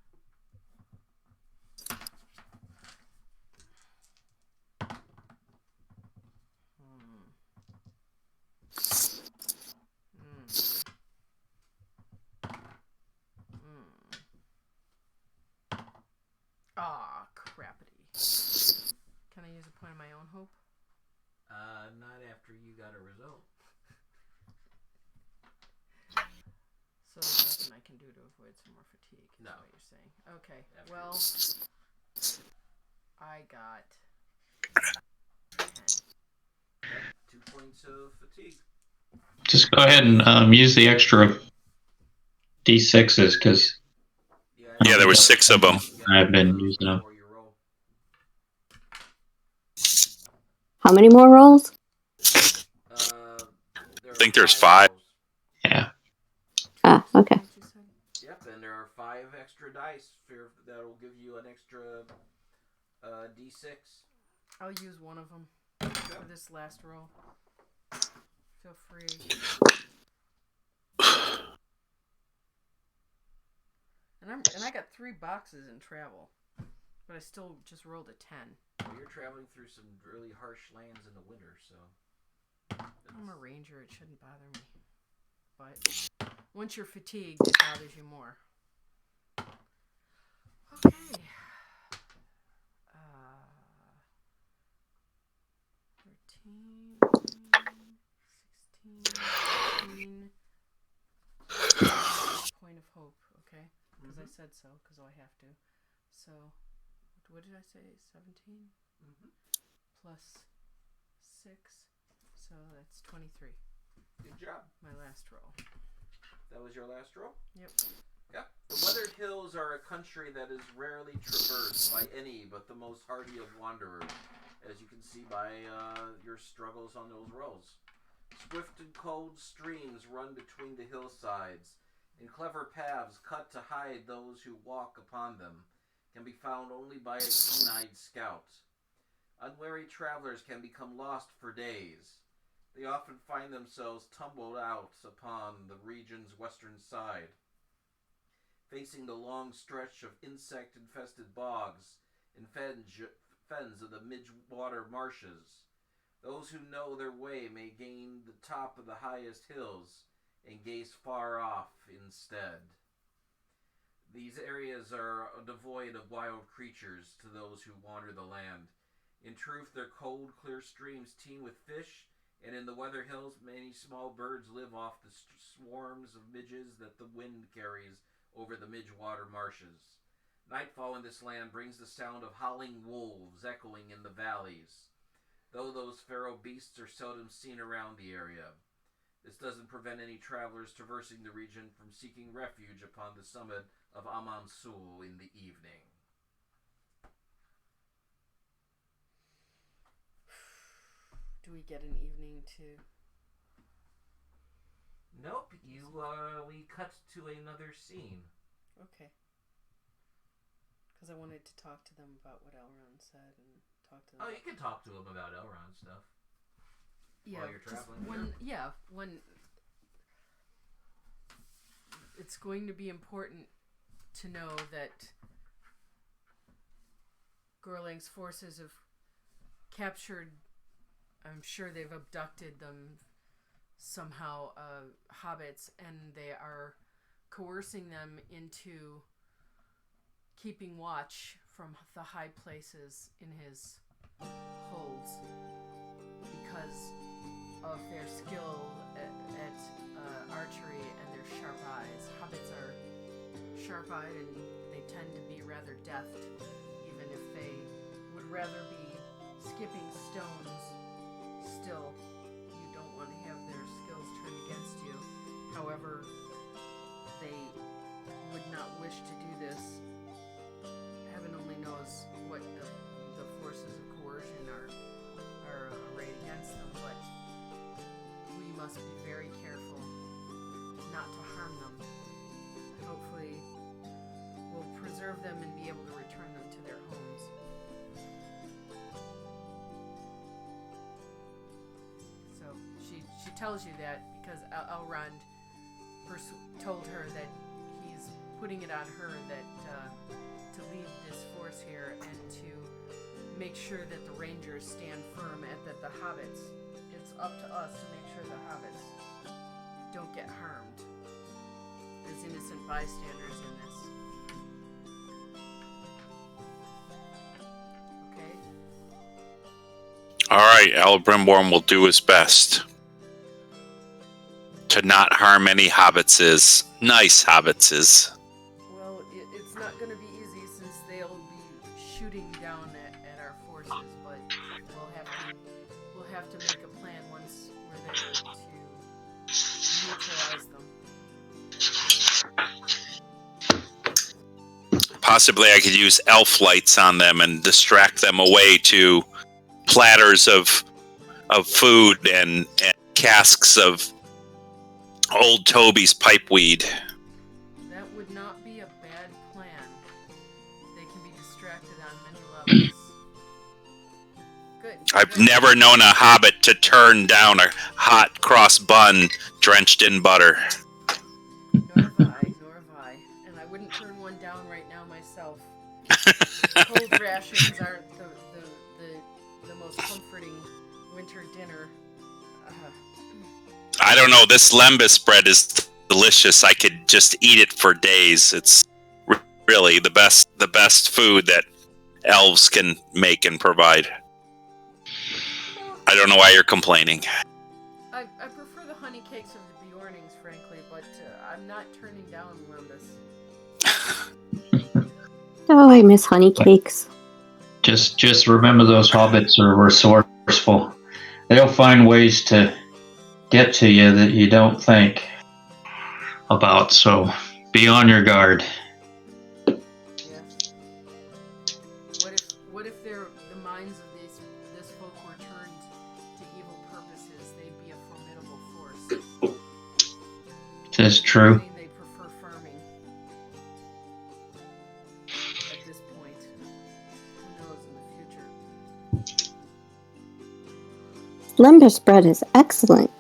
Ah, crappity. Can I use a point of my own hope? Not after you got a result. So there's nothing I can do to avoid some more fatigue, is No. what you're saying. Okay, After well, I got 10. Okay, 2 points of fatigue. Just go ahead and use the extra D6s because Yeah, there were 6 of them. I've been using them. Before you roll. How many more rolls? I think there's 5. Yeah. Ah, okay. What you said? Yep, and there are 5 extra dice that'll give you an extra D6. I'll use one of them for this last roll. Feel free. And I got 3 boxes in travel, but I still just rolled a 10. Well, you're traveling through some really harsh lands in the winter, so. I'm a ranger, it shouldn't bother me. But once you're fatigued, it bothers you more. Okay. 13, 16, 18. Point of hope, okay? because I said so, because I have to. So, what did I say? 17 plus 6, so that's 23. Good job. My last roll. That was your last roll? Yep. Yeah. The Weathered Hills are a country that is rarely traversed by any but the most hardy of wanderers, as you can see by your struggles on those rolls. Swift and cold streams run between the hillsides, and clever paths cut to hide those who walk upon them can be found only by a keen-eyed scout. Unwary travelers can become lost for days. They often find themselves tumbled out upon the region's western side, facing the long stretch of insect-infested bogs and fens of the mid-water marshes. Those who know their way may gain the top of the highest hills and gaze far off instead. These areas are devoid of wild creatures to those who wander the land. In truth, their cold, clear streams teem with fish, and in the Weather Hills, many small birds live off the swarms of midges that the wind carries over the midwater marshes. Nightfall in this land brings the sound of howling wolves echoing in the valleys, though those feral beasts are seldom seen around the area. This doesn't prevent any travelers traversing the region from seeking refuge upon the summit of Amansul in the evening. Do we get an evening too? Nope, we cut to another scene. Okay. Because I wanted to talk to them about what Elrond said and talk to them. Oh, you can talk to them about Elrond stuff. Yeah, while you're traveling. When it's going to be important to know that Gorlang's forces have captured, I'm sure they've abducted them somehow, hobbits, and they are coercing them into keeping watch from the high places in his holds because of their skill at archery and their sharp eyes. Hobbits are sharp-eyed and they tend to be rather deft, even if they would rather be skipping stones. Still, you don't want to have their skills turned against you. However, they would not wish to do this. Heaven only knows what the forces of coercion are arrayed against them, but we must be very careful not to harm them. Hopefully, we'll preserve them and be able to return them to their homes. So she tells you that because Elrond told her that he's putting it on her that to lead this force here and to make sure that the Rangers stand firm and that the hobbits, it's up to us to make sure the hobbits don't get harmed as innocent bystanders in this. Okay? Alright, Elbrimborn will do his best to not harm any hobbitses. Nice hobbitses. Well, it's not going to be easy since they'll be shooting down at our forces, but we'll have to make a plan once we're there to neutralize them. Possibly I could use elf lights on them and distract them away to platters of food and casks of old Toby's pipeweed. That would not be a bad plan. They can be distracted on many levels. Good. I've never known a hobbit to turn down a hot cross bun drenched in butter. Nor have I. And I wouldn't turn one down right now myself. Cold rations aren't the most comforting winter dinner. I don't know, this lembas bread is delicious. I could just eat it for days. It's really the best food that elves can make and provide. I don't know why you're complaining. I prefer the honey cakes of the Bjornings, frankly, but I'm not turning down lembas. Oh, I miss honey cakes. Just remember those hobbits are resourceful. They'll find ways to get to you that you don't think about. So be on your guard. Yeah. What if the minds of this folk were turned to evil purposes? They'd be a formidable force. That's true. They prefer farming at this point. Who knows in the future? Lembas bread is excellent.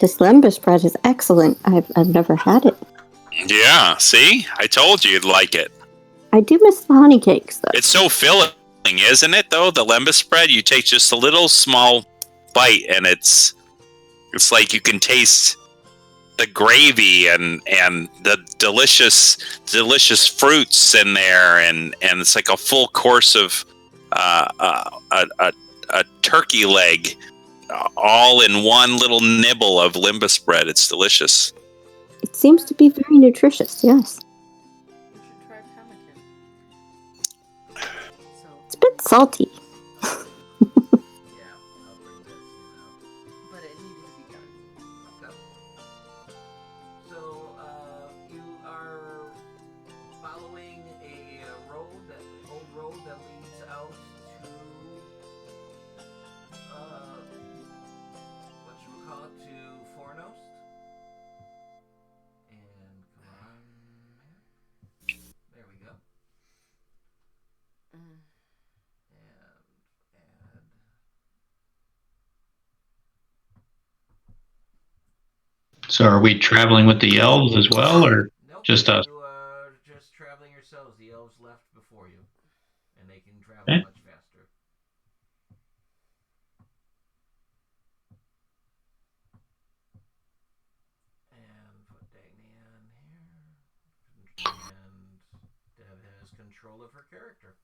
This lembas bread is excellent. I've never had it. Yeah, see? I told you you'd like it. I do miss the honey cakes, though. It's so filling, isn't it, though? The lembas spread, you take just a little small bite, and it's like you can taste the gravy and the delicious fruits in there, and it's like a full course of a turkey leg, all in one little nibble of lembas bread. It's delicious. It seems to be very nutritious, yes. You should try pemmican. So, It's a bit salty. Yeah, I'll bring this, but it needed to be done. Okay. So, you are following a old road that leads out to, to Fornost. And come on, there we go. Mm. And add. So are we traveling with the elves as well, or Nope, just us? you are just traveling yourselves. The elves left before you, and they can travel Okay. much faster. And put Dagny in here. And Deb has control of her character.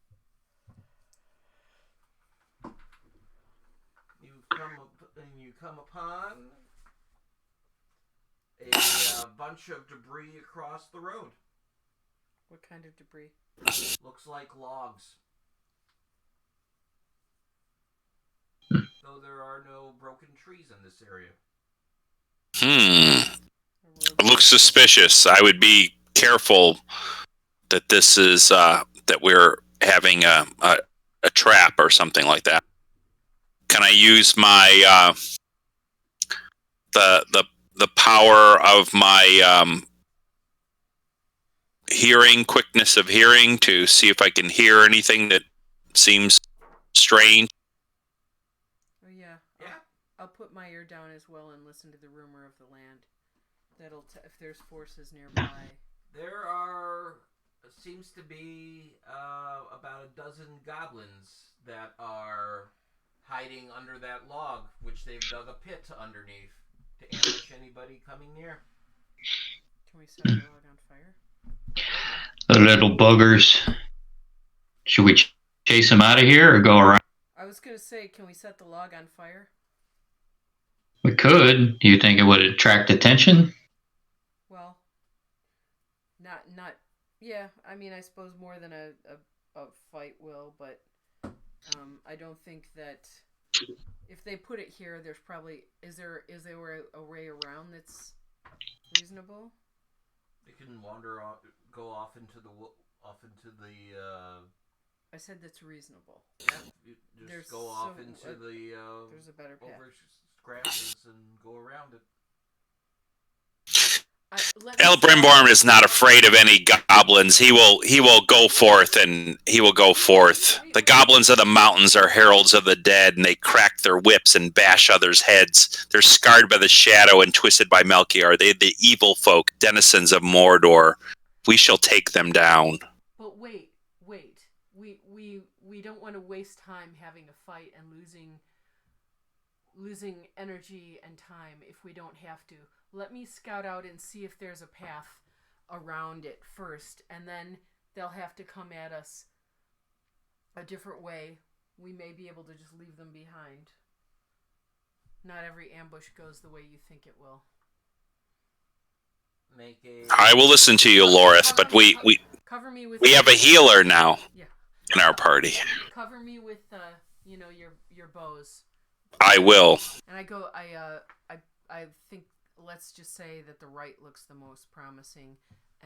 You come upon a bunch of debris across the road. What kind of debris? Looks like logs. Though there are no broken trees in this area. It looks suspicious. I would be careful that this is that we're having a trap or something like that. Can I use my the power of my quickness of hearing, to see if I can hear anything that seems strange? Oh yeah. I'll put my ear down as well and listen to the rumor of the land. That'll if there's forces nearby. There seems to be about a dozen goblins that are hiding under that log, which they've dug a pit underneath to ambush anybody coming near. Can we set the log on fire? The little buggers. Should we chase them out of here or go around? I was gonna say, can we set the log on fire? We could. Do you think it would attract attention? Well, not. Yeah, I mean, I suppose more than a fight will, but I don't think that if they put it here, there's probably is there a way around that's reasonable? They can wander off, go off into the I said that's reasonable. Yeah, you just There's go off into the there's a better path. over grasses and go around it. Elbrimborn is not afraid of any goblins. He will go forth, and he will go forth. The goblins of the mountains are heralds of the dead, and they crack their whips and bash others' heads. They're scarred by the shadow and twisted by Melchior. They're the evil folk, denizens of Mordor. We shall take them down. But wait. We don't want to waste time having a fight and losing energy and time if we don't have to. Let me scout out and see if there's a path around it first, and then they'll have to come at us a different way. We may be able to just leave them behind. Not every ambush goes the way you think it will. Make a. I will listen to you, Lorith, but we cover me with. have a healer now Yeah. in our party. Cover me with your bows. I will. And I go. I think. Let's just say that the right looks the most promising,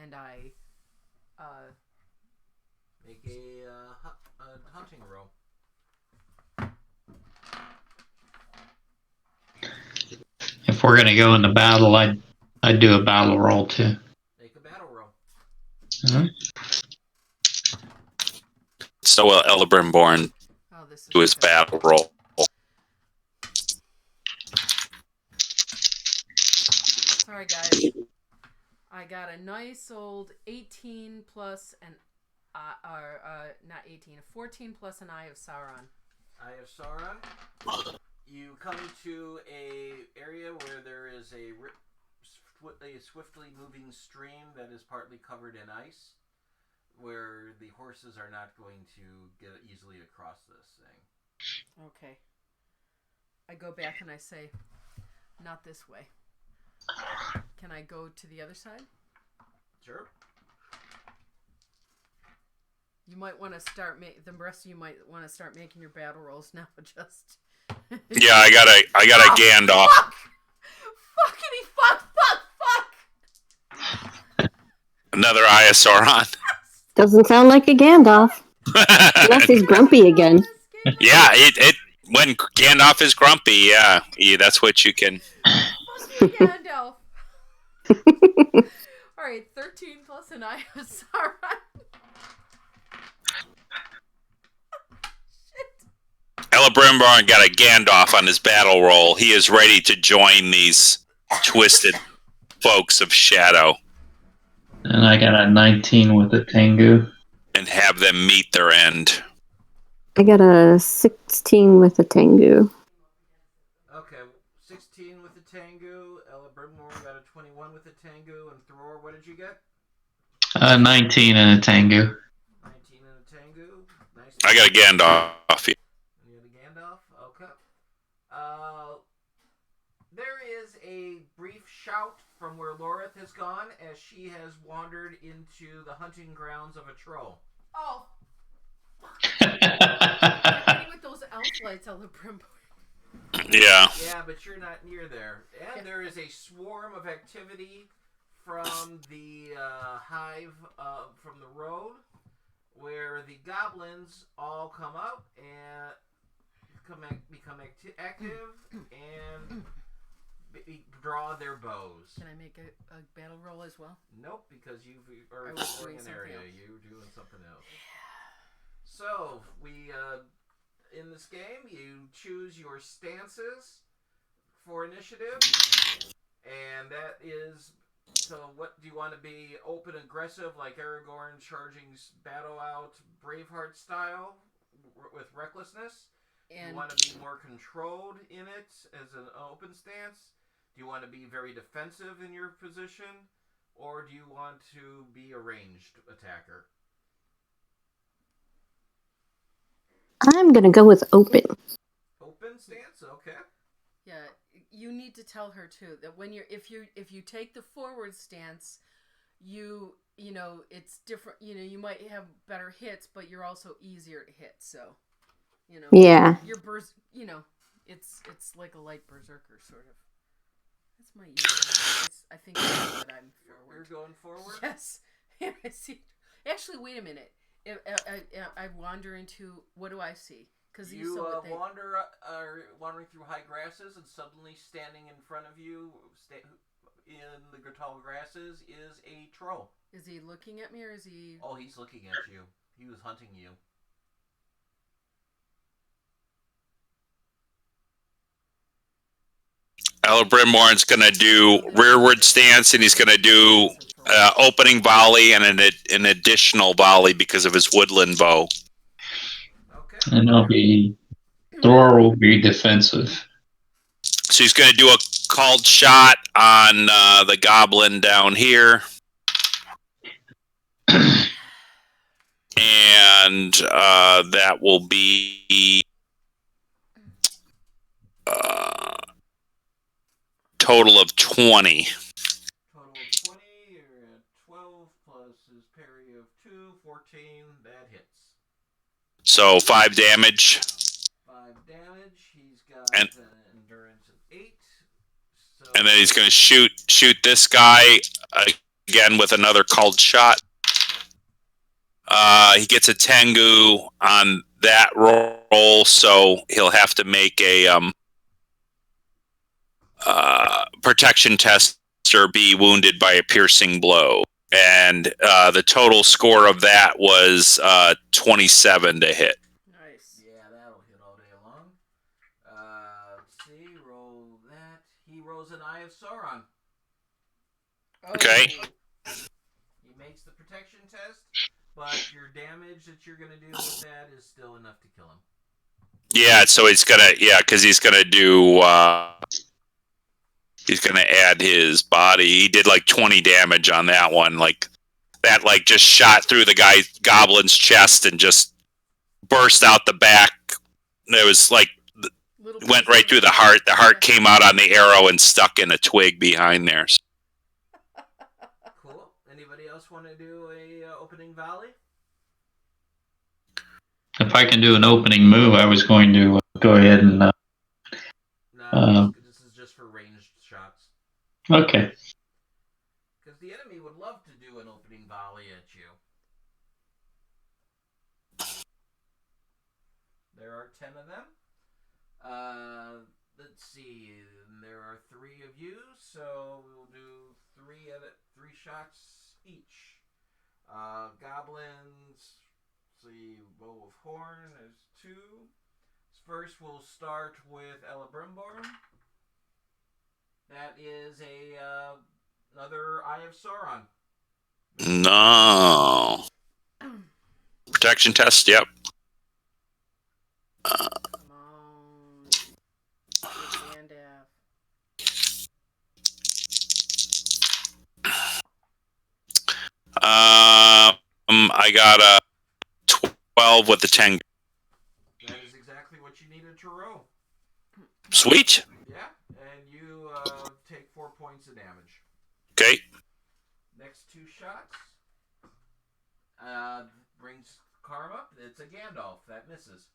and I. Make a hunting roll. If we're gonna go into battle, I'd do a battle roll too. Make a battle roll. Mhm. So will Elbrimborn Oh, this is do his battle roll. Sorry, guys. I got a nice old 18 plus an, not 18, a 14 plus an Eye of Sauron. Eye of Sauron. You come to a area where there is a swiftly moving stream that is partly covered in ice, where the horses are not going to get easily across this thing. Okay. I go back and I say, not this way. Can I go to the other side? Sure. You might want to start the rest of you might want to start making your battle rolls now. Just. Yeah, I got a Gandalf. Fuck! Fuckity fuck! Another Eye of Sauron. Doesn't sound like a Gandalf. Unless he's grumpy again. Yeah, it when Gandalf is grumpy, yeah, that's what you can. Fuck you, Gandalf. All right, 13 plus an Eye of Sauron. Elbrimborn got a Gandalf on his battle roll. He is ready to join these twisted folks of shadow And I got a 19 with a Tengu. and have them meet their end. I got a 16 with a Tengu. Okay, 16 with the Tengu. Ella Brimmore got a 21 with the Tengu. And Thror, what did you get? 19 and a Tengu. 19 and a Tengu. Nice. I got a Gandalf. You got a Gandalf? Okay. There is a brief shout from where Lorith has gone as she has wandered into the hunting grounds of a troll. Oh. Ready with those elf lights on the brim. Yeah. Yeah, but you're not near there. And there is a swarm of activity from the hive from the road where the goblins all come up and become active and draw their bows. Can I make a battle roll as well? Nope, because you are I was exploring doing an area. something else. You're doing something else. So, we, in this game, you choose your stances for initiative. And that is, so what do you want to be? Open, aggressive, like Aragorn charging battle out, Braveheart style, with recklessness? And You want to be more controlled in it as an open stance? Do you want to be very defensive in your position? Or do you want to be a ranged attacker? I'm gonna go with open. Open stance? Okay. yeah, you need to tell her too that when if you take the forward stance, you know it's different. You know, you might have better hits, but you're also easier to hit. So, you know. Yeah. Your it's like a light berserker sort of. That's my use. I think that I'm forward. You're going forward? Yes. I see. Actually, wait a minute. I wander into, what do I see? Because You are wandering through high grasses, and suddenly standing in front of you, in the tall grasses, is a troll. Is he looking at me, or is he? Oh, he's looking at you. He was hunting you. Elbrimborn's going to do rearward stance, and he's going to do opening volley and an additional volley because of his woodland bow. Okay. And Thor will be defensive. So he's going to do a called shot on the goblin down here. And that will be total of 20. Total of 20. plus his parry of 2, 14. That hits. So 5 damage. 5 damage. He's got And- an endurance of 8. So And then he's going to shoot this guy again with another called shot. He gets a Tengu on that roll, so he'll have to make a protection test or be wounded by a piercing blow. And the total score of that was 27 to hit. Nice. Yeah, that'll hit all day long. Let's see, roll that. He rolls an Eye of Sauron. Okay. He makes the protection test, but your damage that you're going to do with that is still enough to kill him. Yeah, so because he's gonna do. He's gonna add his body. He did like 20 damage on that one. Like that, like just shot through the goblin's chest and just burst out the back. It was like went right through the heart. The heart came out on the arrow and stuck in a twig behind there. Cool. Anybody else want to do a opening volley? If I can do an opening move, I was going to go ahead and. No, this is just for ranged shots. Okay. Because the enemy would love to do an opening volley at you. There are 10 of them. Let's see. There are 3 of you, so we'll do 3 shots each. Goblins. Let's see, bow of horn. There's 2. First, we'll start with Elebrimborn. That is another Eye of Sauron. No. Protection test. Yep. Come on. It's Gandalf. I got a 12 with the 10. That is exactly what you needed to roll. Sweet. Yeah, and you take 4 points of damage. Okay. Next 2 shots brings karma. It's a Gandalf. That misses.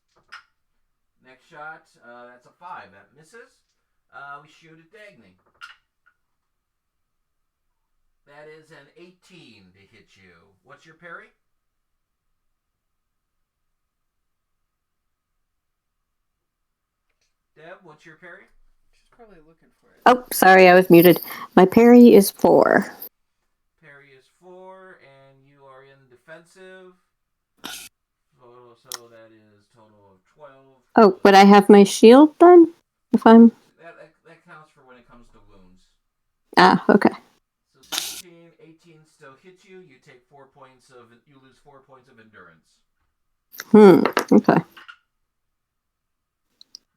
Next shot, that's a 5. That misses. We shoot at Dagny. That is an 18 to hit you. What's your parry? Deb, what's your parry? She's probably looking for it. Oh, sorry, I was muted. My parry is 4. Parry is 4, and you are in defensive. So that is total of 12. Oh, would I have my shield then? If I'm... That counts for when it comes to wounds. Ah, okay. So 16, 18 still hit you. You take 4 points of... You lose 4 points of endurance. Okay.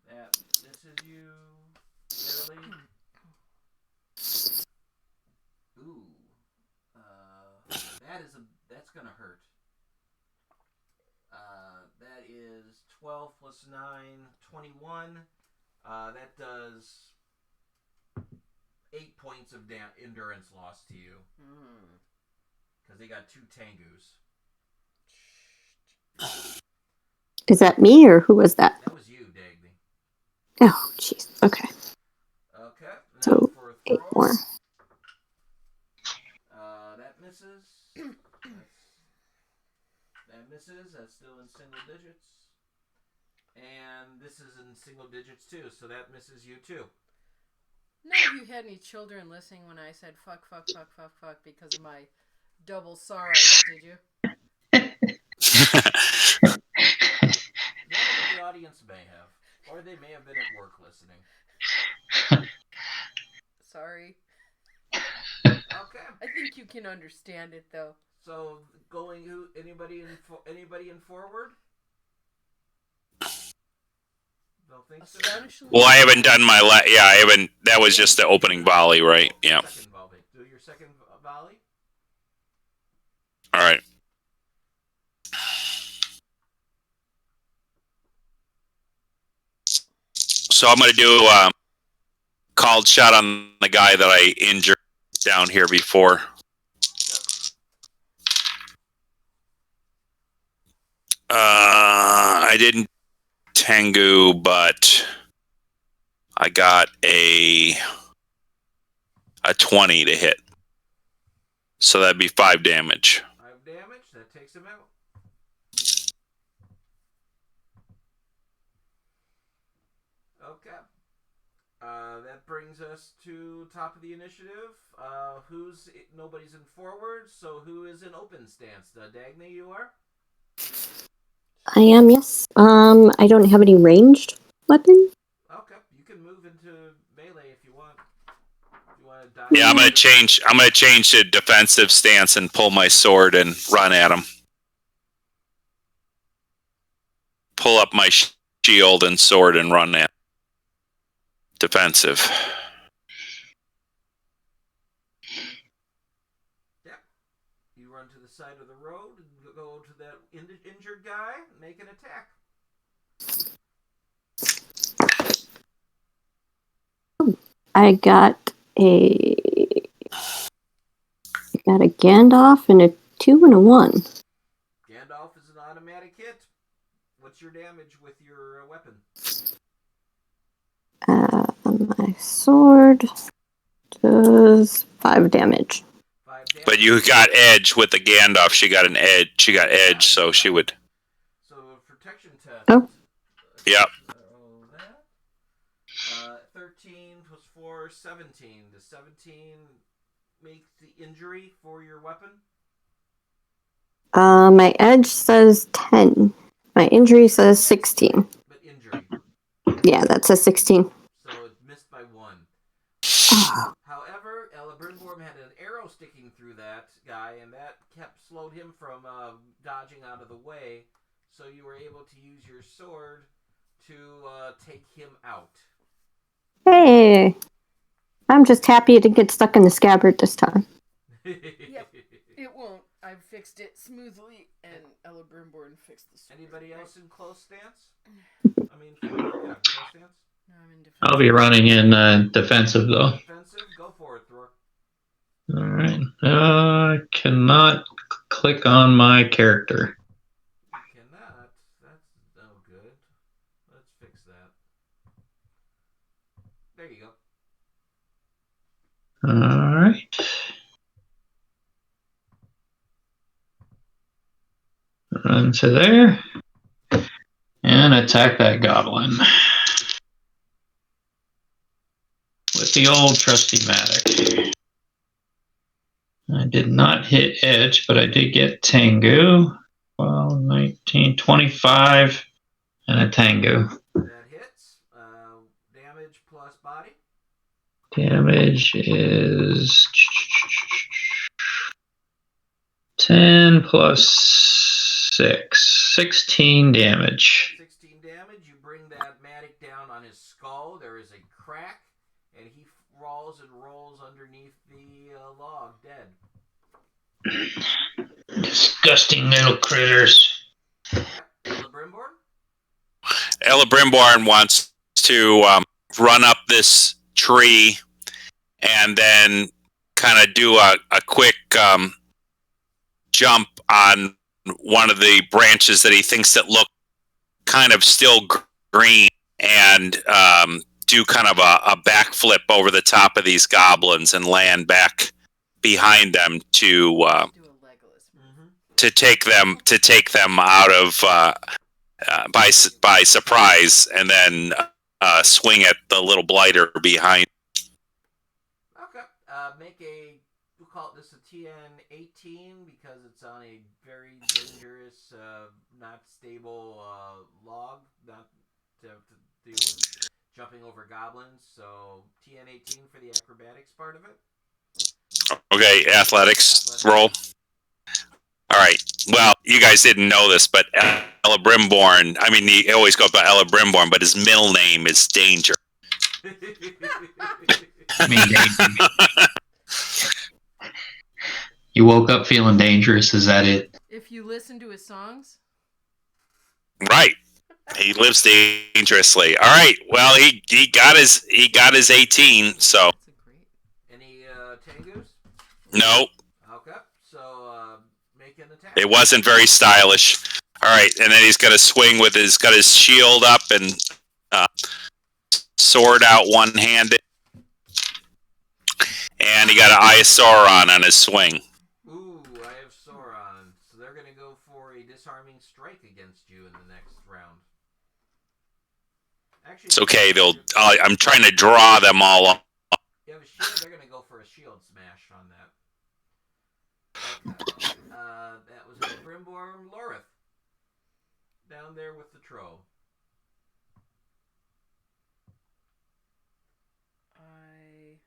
That misses you. Barely. Ooh. That's gonna hurt. That is 12 plus 9, 21. That does 8 points of endurance loss to you. Because they got 2 Tengus. Is that me, or who was that? That was you, Dagny. Oh, jeez. Okay. Okay. Now So, for a 8 throw. more. That misses. That misses. That's still in single digits. And this is in single digits too, so that misses you too. None of you had any children listening when I said fuck, fuck, fuck, fuck, fuck because of my double sorrows, did you? The audience may have. Or they may have been at work listening. Sorry. Okay. I think you can understand it though. So anybody in forward? Don't think so. Well, I haven't done my I haven't. That was just the opening volley, right? Yeah. Second volley. Do your second volley. All right. So I'm going to do called shot on the guy that I injured down here before. I didn't Tengu, but I got a 20 to hit. So that'd be 5 damage. 5 damage. That takes him out. Okay. That brings us to top of the initiative. Nobody's in forward, so who is in open stance? Dagny, you are? I am, yes. I don't have any ranged weapon. Okay, you can move into melee if you want. If you want to dive. Yeah, I'm gonna change to defensive stance and pull my sword and run at him. Pull up my shield and sword and run at him. Defensive. Yeah. You run to the side of the road and go to that injured guy and make an attack. I got a Gandalf and a 2 and a 1. Gandalf is an automatic hit. What's your damage with your weapon? My sword does 5 damage. 5 damage. But you got edge with the Gandalf. She got an edge. She got edge, so she would. So protection test. Oh. Yep. Roll that. 13 plus 4, 17. Does 17 make the injury for your weapon? My edge says 10. My injury says 16. But injury. Yeah, that's a 16. So it missed by 1. Oh. However, Ella Brynborn had an arrow sticking through that guy, and that slowed him from dodging out of the way. So you were able to use your sword to take him out. Hey! I'm just happy it didn't get stuck in the scabbard this time. Yep. It won't. I've fixed it smoothly, and Ella Brimborn fixed the sword. Anybody else in close stance? Close stance? No, I'm in defense. I'll be running in defensive though. Defensive? Go for it, Thor. All right. I cannot click on my character. Cannot. That's no good. Let's fix that. There you go. All right. Run to there. And attack that goblin. With the old trusty Matic. I did not hit edge, but I did get Tengu. 12, 19, 25, and a Tengu. That hits. Damage plus body. Damage is 10 plus 6. 16 damage. 16 damage. You bring that Matic down on his skull. There is a crack, and he rolls underneath the log, dead. Disgusting little critters. Ella Brimborn? Ella Brimborn wants to run up this tree and then kind of do a quick jump on one of the branches that he thinks that look kind of still green, and do kind of a backflip over the top of these goblins and land back behind them to Do a Legolas move. take them out of by surprise, and then swing at the little blighter behind. Okay. We'll call this a TN-18 because it's on a very dangerous, not stable log, not to deal with jumping over goblins. So TN-18 for the acrobatics part of it. Okay, athletics roll. All right. Well, you guys didn't know this, but Ella Brimborn, I mean, he always goes by Ella Brimborn, but his middle name is Danger. I mean, you woke up feeling dangerous, is that it? If you listen to his songs, Right. He lives dangerously. All right. Well, he got his 18, so that's a great. Any Tengus? no, Okay. So make an attack. it wasn't very stylish. All right, and then he's got to swing with got his shield up and sword out one-handed, and he got an Eye of Sauron on his swing. Ooh, I have Sauron. So they're going to go for a disarming strike against you in the next round. Actually, It's okay. I'm trying to draw them all up. You have a shield. They're going to go for a shield smash on that. Okay. That was a Brimborn Lorith down there with the troll. I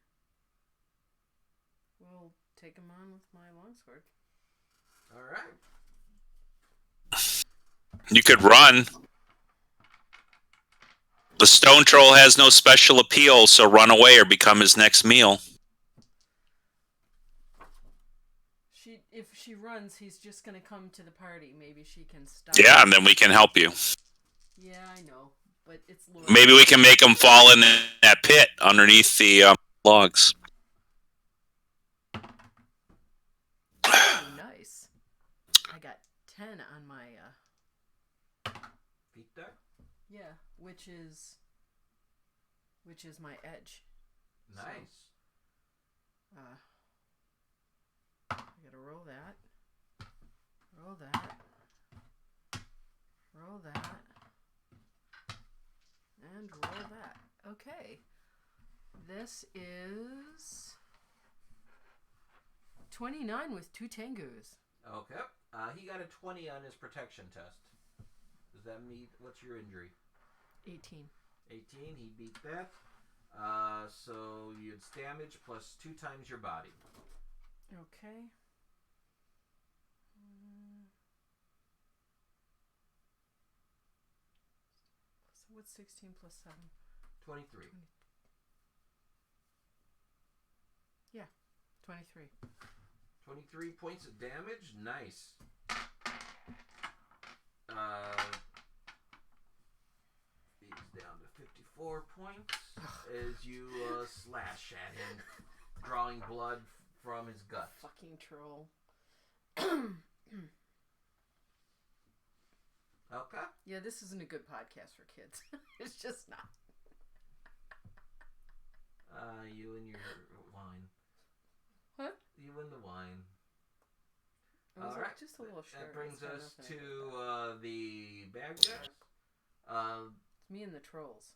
will take him on with my longsword. All right. You could run. The stone troll has no special appeal, so run away or become his next meal. If she runs, he's just gonna come to the party. Maybe she can stop. Yeah, and then we can help you. Yeah, I know, but it's Lord. Maybe we can make him fall in that pit underneath the logs. Oh, nice. I got 10 on my Feet deck. yeah, which is my edge. Nice. So, I gotta roll that. Roll that. Roll that. And roll that. Okay. This is 29 with 2 Tengus. Okay. He got a 20 on his protection test. Does that mean what's your injury? 18. 18. He beat that. So it's damage plus 2 times your body. Okay. So what's 16 plus 7? 23. Yeah, 23. 23 points of damage. Nice. He's down to 54 points as you slash at him, drawing blood from his gut. Fucking troll. Okay. Yeah, this isn't a good podcast for kids. It's just not. You and your wine. What? You and the wine. It was All right. just a little short. That brings It's got us nothing to to do with the bad guys. It's me and the trolls.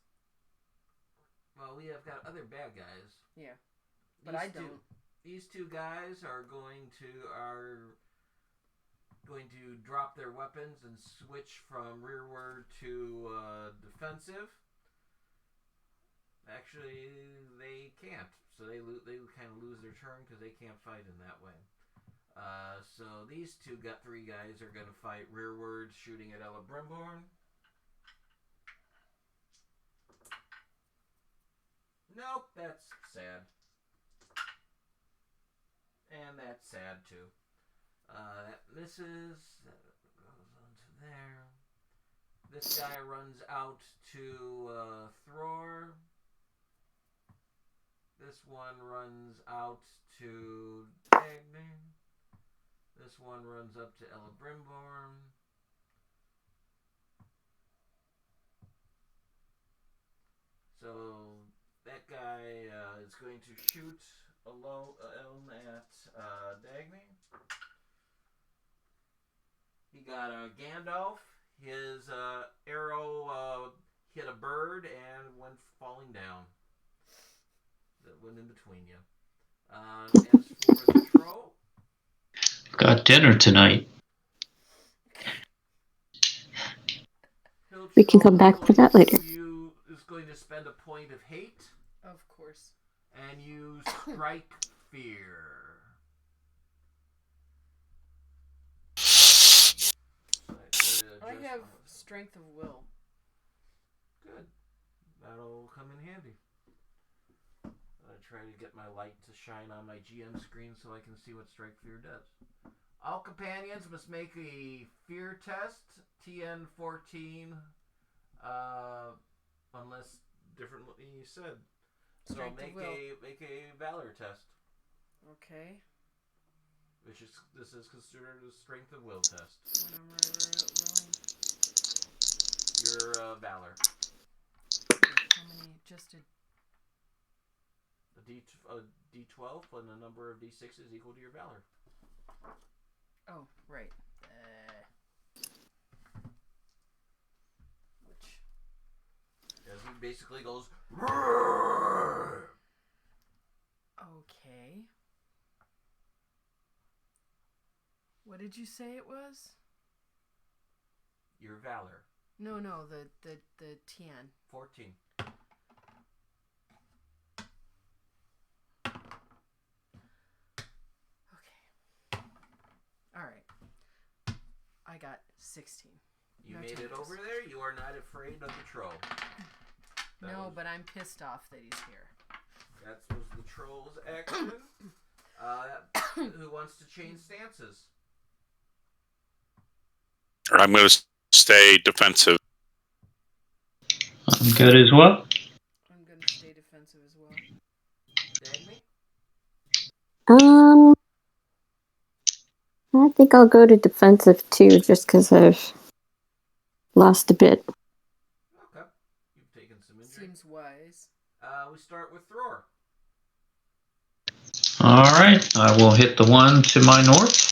Well, we have got other bad guys. Yeah, but I don't. These two guys are going to drop their weapons and switch from rearward to defensive. Actually, they can't, so they kind of lose their turn because they can't fight in that way. So these three guys are going to fight rearward, shooting at Ella Brimborn. Nope, that's sad. And that's sad too. That misses. That goes on to there. This guy runs out to Thror. This one runs out to Dagny. This one runs up to Ella Brimborn. So that guy is going to shoot alone at Dagny. He got a Gandalf. His arrow hit a bird and went falling down. That went in between you. As for the troll, Got dinner tonight. We can come back to that later. Is going to spend a point of hate Of course. and use strike fear. I have strength of will. Good. That'll come in handy. I try to get my light to shine on my GM screen so I can see what strike fear does. All companions must make a fear test, TN 14, unless differently said. So Strength of make will. a valor test. Okay. This is considered a strength of will test. When I'm rolling. Your valor. How many? Just a. A D12 and the number of D6s equal to your valor. Oh, right. Which? As he basically goes. Roar! Okay. What did you say it was? Your valor. No, the Tian. 14. Okay. All right. I got 16. You No made it changes. over there. You are not afraid of the troll. But I'm pissed off that he's here. That was the troll's action. Who wants to change stances? I'm going to stay defensive. I'm good as well. I'm going to stay defensive as well. Dagny? I think I'll go to defensive too, just because I've lost a bit. Okay. You've taken some injury. Seems wise. We start with Thror. All right, I will hit the one to my north.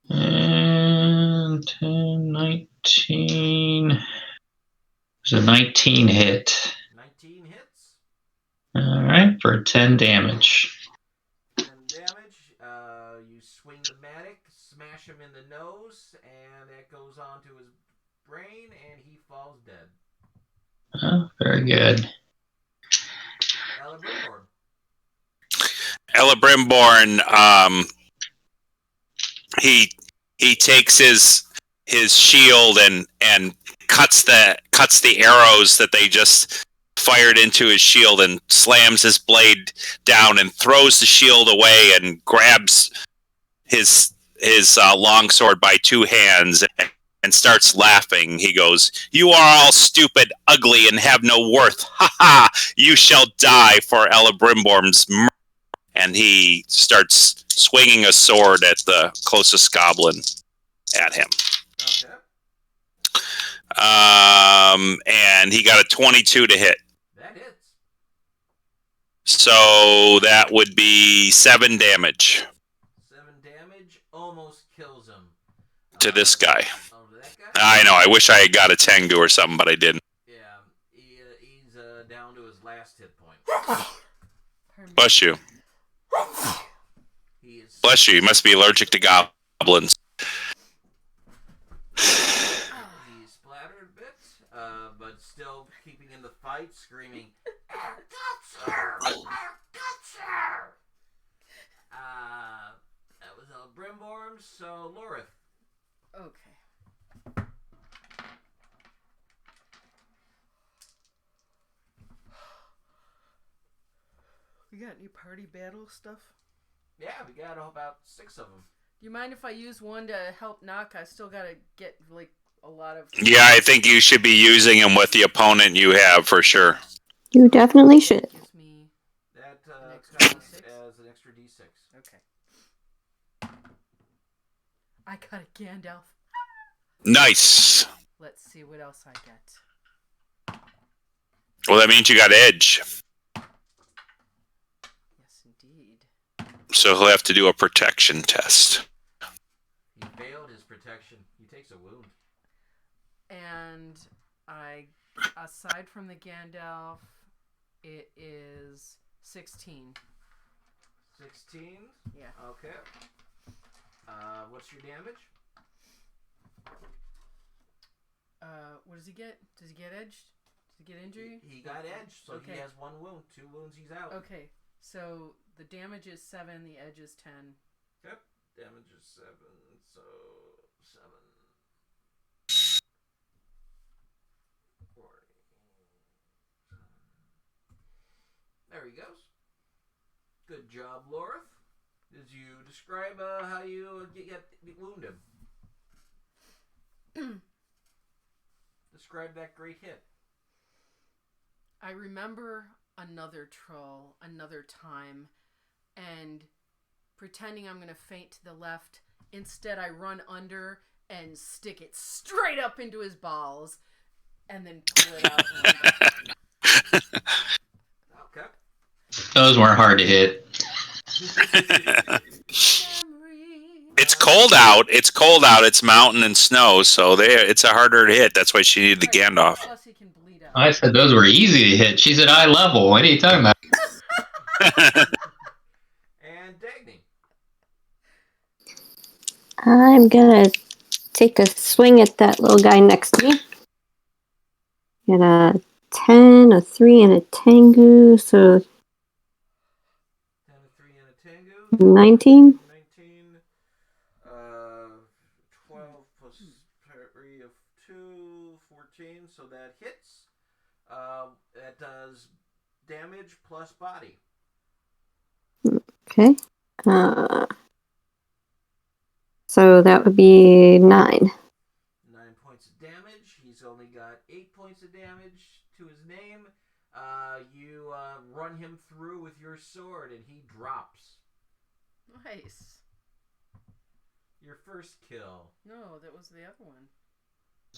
And 10, 19. There's a 19 hit. 19 hits. All right, for 10 damage. 10 damage. You swing the mattock, smash him in the nose, and that goes onto his brain, and he falls dead. Oh, very good. Elebrimborn, he takes his shield and cuts the arrows that they just fired into his shield and slams his blade down and throws the shield away and grabs his longsword by two hands and starts laughing. He goes, "You are all stupid, ugly, and have no worth. Ha ha! You shall die for Elebrimborn's murder." And he starts swinging a sword at the closest goblin at him. Okay. And he got a 22 to hit. That hits. So that would be 7 damage 7 damage almost kills him. to this guy. Oh, to that guy? I know. I wish I had got a Tengu or something, but I didn't. Yeah, he's down to his last hit point. Bless you. He is Bless you. You must be allergic to goblins. He's splattered a bit, but still keeping in the fight, screaming, "Our Gutser! Our Gutser!" That was Brimborn, so Lorith. Okay. We got any party battle stuff? Yeah, we got about 6 of them. Do you mind if I use one to help knock? I still gotta get like a lot of. Yeah, I think you should be using them with the opponent you have for sure. You definitely should. Gives me That An extra counts D6? as an extra D6. okay. I got a Gandalf. Nice. Let's see what else I get. Well, that means you got edge. Yes, indeed. So he'll have to do a protection test. He failed his protection. He takes a wound. And aside from the Gandalf, it is 16. 16? Yeah. Okay. What's your damage? What does he get? Does he get edged? Does he get injury? He got edged, so Okay. he has 1 wound. 2 wounds, he's out. Okay, so the damage is 7, the edge is 10. Yep. Damage is 7, so 7. 40. There he goes. Good job, Lorith. Did you describe how you wound him? Describe that great hit. I remember another troll another time and pretending I'm going to faint to the left. Instead, I run under and stick it straight up into his balls and then pull it out. Okay. Those weren't hard to hit. It's cold out. It's cold out. It's mountain and snow, so it's a harder to hit. That's why she needed the Gandalf. Plus, he can bleed out. I said those were easy to hit. She's at eye level. What are you talking about? And Dagny. I'm gonna take a swing at that little guy next to me. Get a 10, a 3, and a Tengu, so 10, a 3, and a Tengu. 19. 19. 12 plus parry of 2, 14. So that hits. That does damage plus body. Okay. So that would be 9. 9 points of damage. He's only got 8 points of damage to his name. You run him through with your sword, and he drops. Nice. Your first kill. No, that was the other one.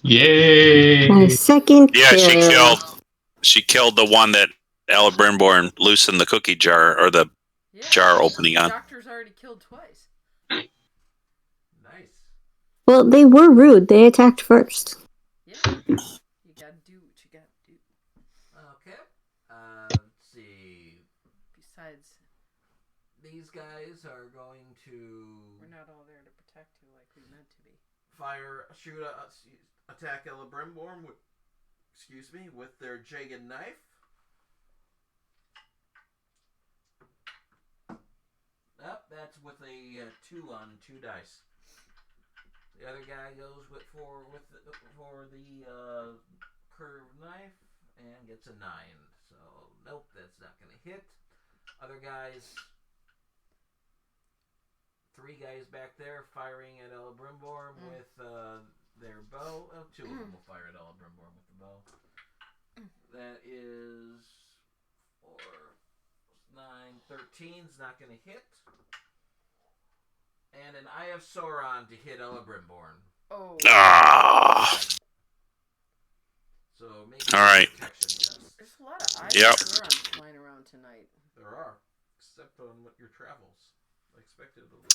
Yay! My second Yeah, kill. she killed the one that Elebrimborn loosened the cookie jar or the jar opening on. The doctor's already killed twice. Nice. Well, they were rude. They attacked first. Yeah. You gotta do what you gotta do. Okay. Let's see. Besides, These guys are going to we're not all there to protect you like we meant to be. attack Elebrimborn with their jagged knife. That's with a 2 on 2 dice. The other guy goes for the curved knife and gets a 9. So nope, that's not going to hit. Other guys, 3 guys back there firing at Elebrimborn with their bow. 2 of them will fire at Elebrimborn with the bow. That is 4, 9, 13's not going to hit. And an Eye of Sauron to hit Elebrimborn. Oh. Ah. So make All right. a protection test. There's a lot of eyes Yep. flying around tonight. There are, except on your travels. I expected a little bit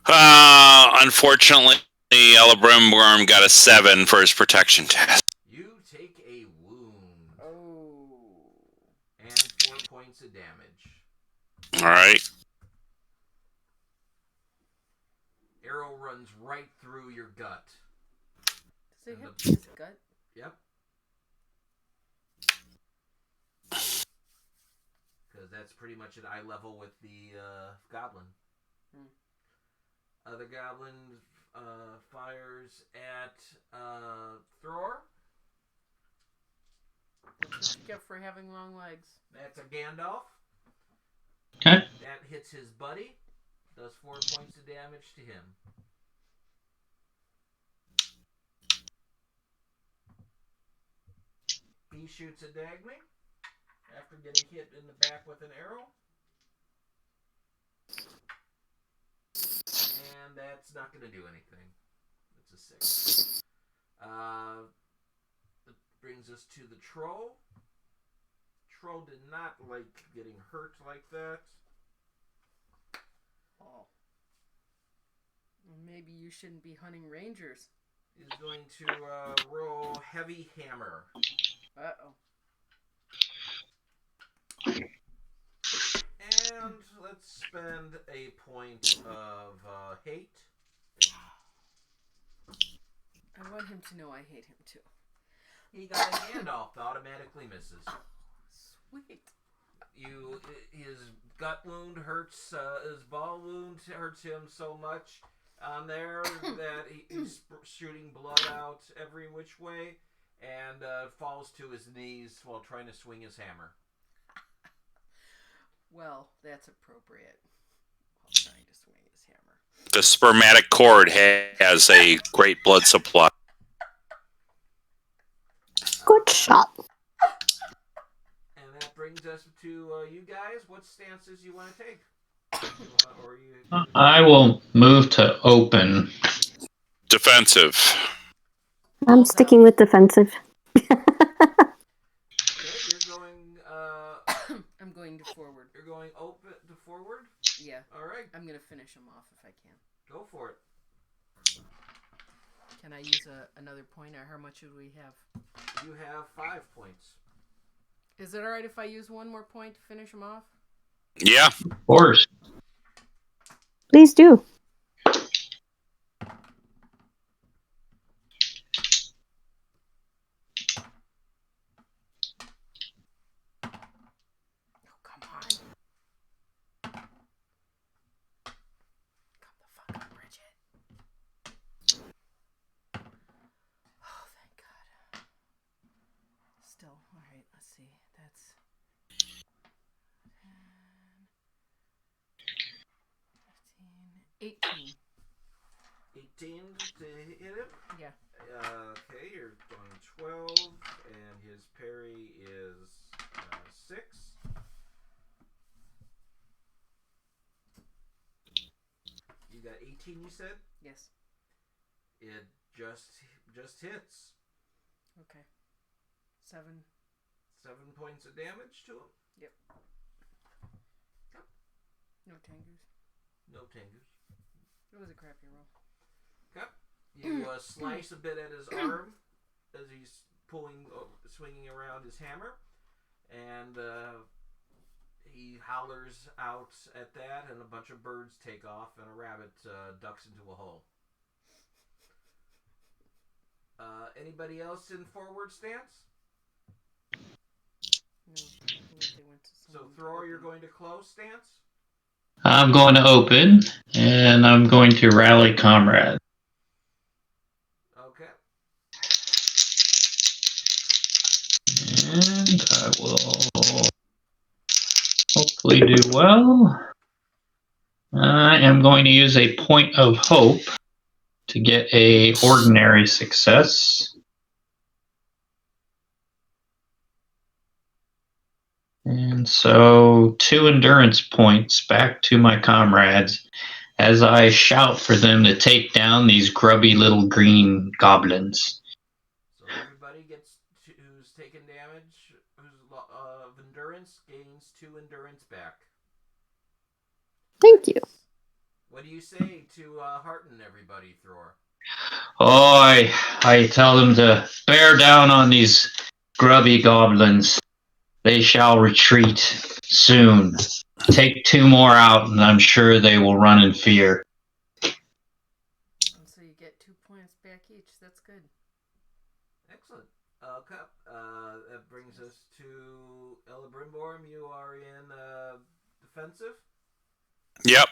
more. Unfortunately, Elebrimborn got a 7 for his protection test. You take a wound. Oh. And 4 points of damage. All right. Arrow runs right through your gut. Does it hit his gut? Yep. Because that's pretty much at eye level with the goblin. The goblin fires at Thror. What's what you get for having long legs? That's a Gandalf. Okay. That hits his buddy. Does 4 points of damage to him. He shoots a Dagny after getting hit in the back with an arrow. And that's not going to do anything. It's a 6. That brings us to the troll. Troll did not like getting hurt like that. Oh. Well, maybe you shouldn't be hunting rangers. He's going to roll heavy hammer. Uh-oh. And let's spend a point of hate. I want him to know I hate him too. He got a Gandalf that automatically misses. Oh, sweet. His gut wound hurts, his ball wound hurts him so much on there that he's shooting blood out every which way and falls to his knees while trying to swing his hammer. Well, that's appropriate. While trying to swing his hammer. The spermatic cord has a great blood supply. Good shot. And brings us to you guys. What stances you want to take? Or you? I will move to open. Defensive. I'm sticking with defensive. Okay, you're going. I'm going to forward. You're going open to forward. Yeah. All right, I'm gonna finish him off if I can. go for it. Can I use another point, or how much do we have? You have 5 points. Is it alright if I use one more point to finish him off? Yeah. Of course. Please do. Oh, come on. Come the fuck on, Bridget. Oh, thank God. Still, alright, let's see. That's 10, 15, 18. 18 to hit him. Yeah. Okay, you're going 12, and his parry is 6. You got 18, you said? Yes. It just hits. Okay. 7. 7 points of damage to him. Yep. No Tengus. No Tengus. It was a crappy roll. Okay. You slice a bit at his arm as he's swinging around his hammer, and he hollers out at that, and a bunch of birds take off, and a rabbit ducks into a hole. Anybody else in forward stance? No, I believe they went to So some Thrower, you're open. going to close stance? I'm going to open, and I'm going to rally comrades. Okay. And I will hopefully do well. I am going to use a point of hope to get a ordinary success. And so 2 endurance points back to my comrades as I shout for them to take down these grubby little green goblins. So everybody who's taken damage, who's of endurance, gains 2 endurance back. Thank you. What do you say to hearten everybody, Thrower? Oh, I tell them to bear down on these grubby goblins. They shall retreat soon. Take 2 more out, and I'm sure they will run in fear. And so you get 2 points back each. That's good. Excellent. Okay. That brings us to Ella Brimborn. You are in defensive. Yep.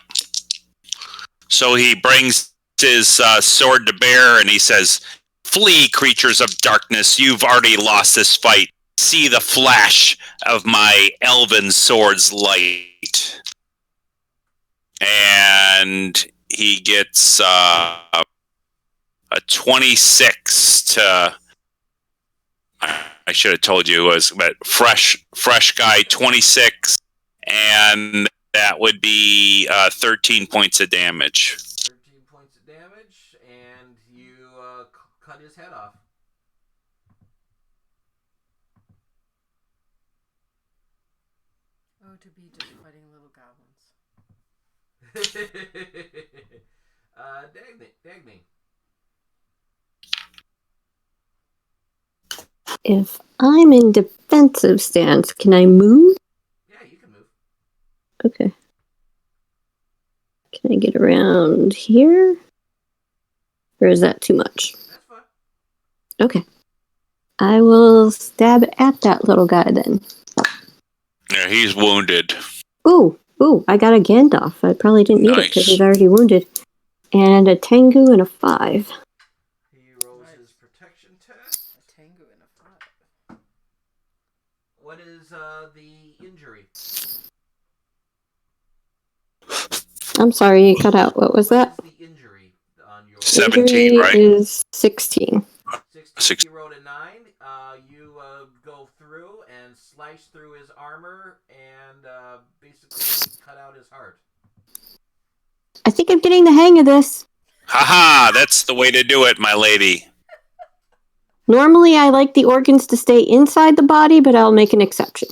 So he brings his sword to bear and he says, "Flee, creatures of darkness. You've already lost this fight. See the flash of my elven sword's light." And he gets a 26 to... I should have told you it was, but fresh guy 26, and that would be 13 points of damage. 13 points of damage, and you cut his head off. Oh, to be just fighting little goblins. Dagny. If I'm in defensive stance, can I move? Yeah, you can move. Okay. Can I get around here? Or is that too much? That's fine. Okay. I will stab at that little guy then. Yeah, he's wounded. Ooh, I got a Gandalf. I probably didn't need it because Nice. he's already wounded. And a Tengu and a 5. He rolls Nice. his protection test. A Tengu and a 5. What is the injury? I'm sorry, you cut out. What was that? What is the injury on your 17, Injury right? is 16. 16, he rolled a 9. You go through and slice through his armor and basically cut out his heart. I think I'm getting the hang of this. Haha, that's the way to do it, my lady. Normally, I like the organs to stay inside the body, but I'll make an exception.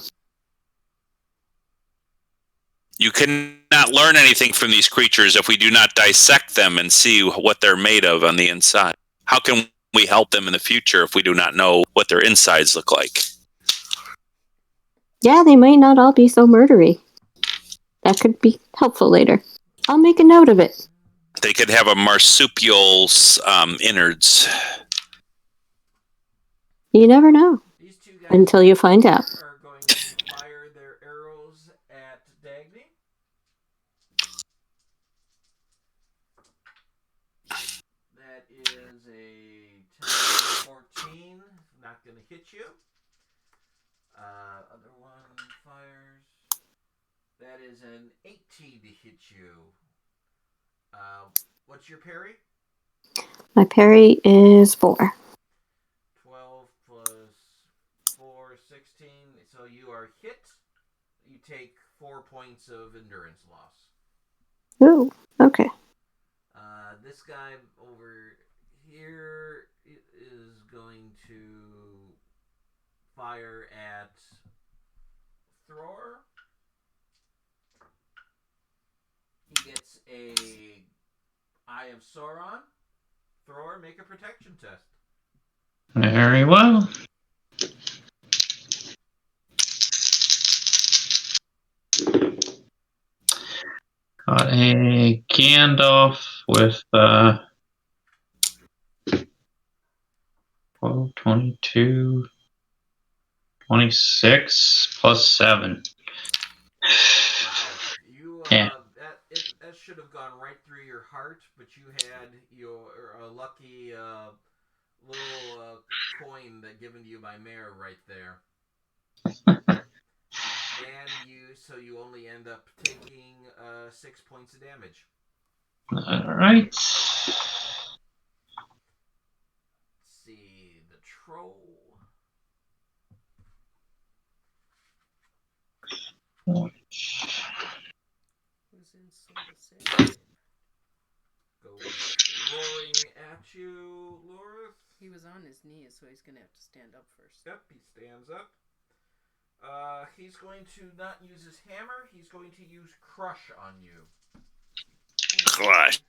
You cannot learn anything from these creatures if we do not dissect them and see what they're made of on the inside. How can we help them in the future if we do not know what their insides look like? Yeah, they might not all be so murdery. That could be helpful later. I'll make a note of it. They could have a marsupial innards. You never know These two guys until you find out. are going to fire their arrows at Dagny. That is a 10-14. Not going to hit you. Other one fires. That is an 18 to hit you. What's your parry? My parry is 4. 12 plus 4, 16. So you are hit. You take 4 points of endurance loss. Ooh, okay. This guy over here is going to fire at Thror. He gets a Eye of Sauron. Thror, make a protection test. Very well. Got a Gandalf with 12, 22, 26 plus 7. Wow. You Yeah. that should have gone right through your heart, but you had your lucky little coin that given to you by Mayor right there. And you only end up taking 6 points of damage. All right. Let's see, the troll. Who's in sort of save? Goes roaring at you, Lorith. He was on his knees, so he's gonna have to stand up first. Yep, he stands up. He's going to not use his hammer. He's going to use crush on you. Gosh.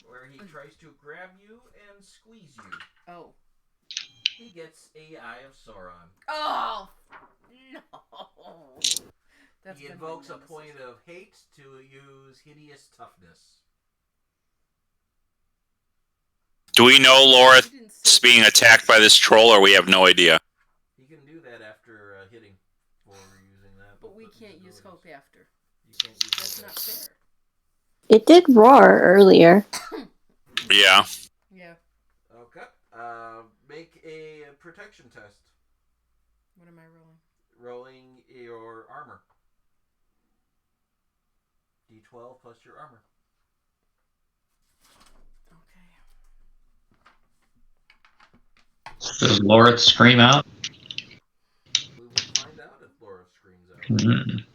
Where he tries to grab you and squeeze you. Oh. He gets a Eye of Sauron. Oh no. That's He invokes a point of hate to use hideous toughness. Do we know Lorith's being attacked by this troll, or we have no idea? He can do that after hitting for using that. But we can't use hope after. You can't use That's hope not after. fair. It did roar earlier. Yeah. Yeah. Okay. Make a protection test. What am I rolling? Rolling your armor. D12 plus your armor. Okay. Does Lorith scream out? We will find out if Laura screams out. Mm.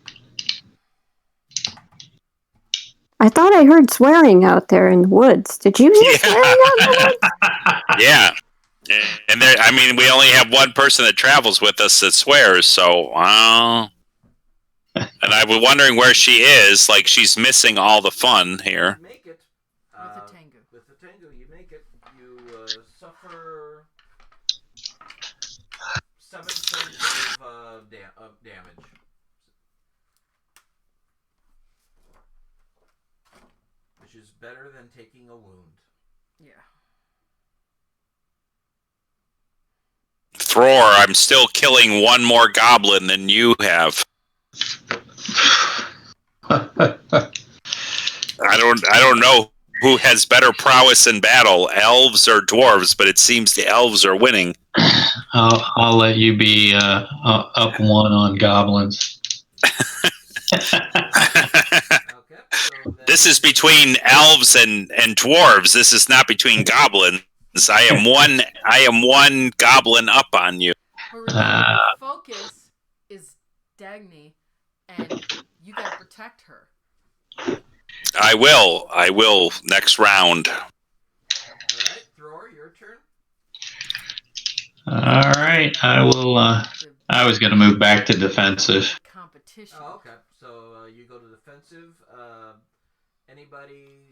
I thought I heard swearing out there in the woods. Did you hear swearing out in the woods? Yeah. And there, I mean, we only have one person that travels with us that swears, so, and I was wondering where she is. Like, she's missing all the fun here. You make it. With a tango. With the tango, you make it. You suffer 7 points of damage. Which is better than taking a wound. Yeah. Thror, I'm still killing one more goblin than you have. I don't know who has better prowess in battle, elves or dwarves, but it seems the elves are winning. I'll let you be up one on goblins. Okay, so This is between elves and dwarves. This is not between goblins. I am one goblin up on you. But remember, the focus is Dagny, and you gotta protect her. I will next round. Alright, Thror, your turn. All right, I will. I was going to move back to defensive. Competition. Oh, okay. So you go to defensive. Anybody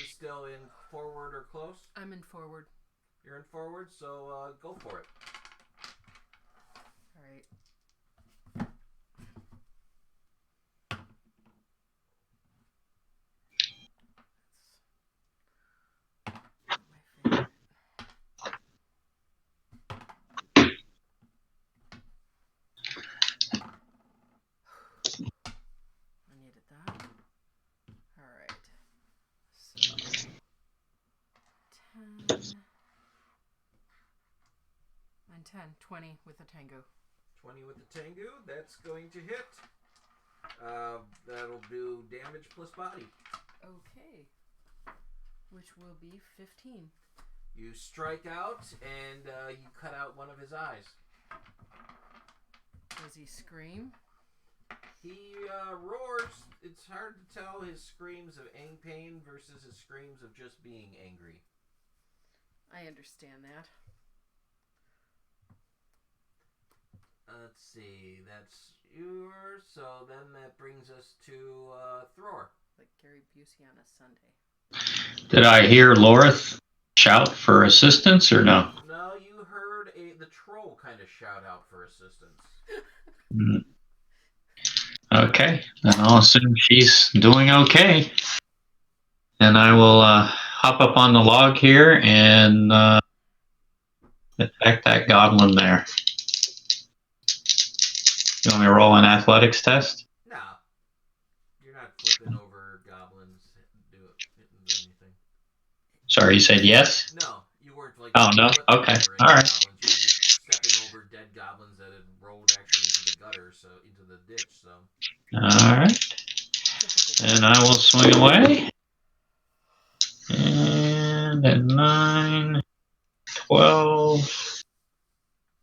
still in forward or close? I'm in forward. You're in forward, so go for it. All right. I needed that. All right. So 10, 9, 10, 20 with a tango. 20 with the Tengu. That's going to hit. That'll do damage plus body. Okay. Which will be 15. You strike out and you cut out one of his eyes. Does he scream? He roars. It's hard to tell his screams of pain versus his screams of just being angry. I understand that. Let's see. That's yours. So then that brings us to Thror. Like Gary Busey on a Sunday. Did I hear Lorith shout for assistance or no? No, you heard the troll kind of shout out for assistance. Okay, then I'll assume she's doing okay. And I will hop up on the log here and attack that goblin there. You want me to roll an athletics test? No. You're not flipping over goblins do anything. Sorry, you said yes? No, you weren't like. Oh, no? flipping Okay, over any all right. Goblins. You were just stepping over dead goblins that had rolled actually into the gutter, so into the ditch. So. All right. And I will swing away. And at 9, 12.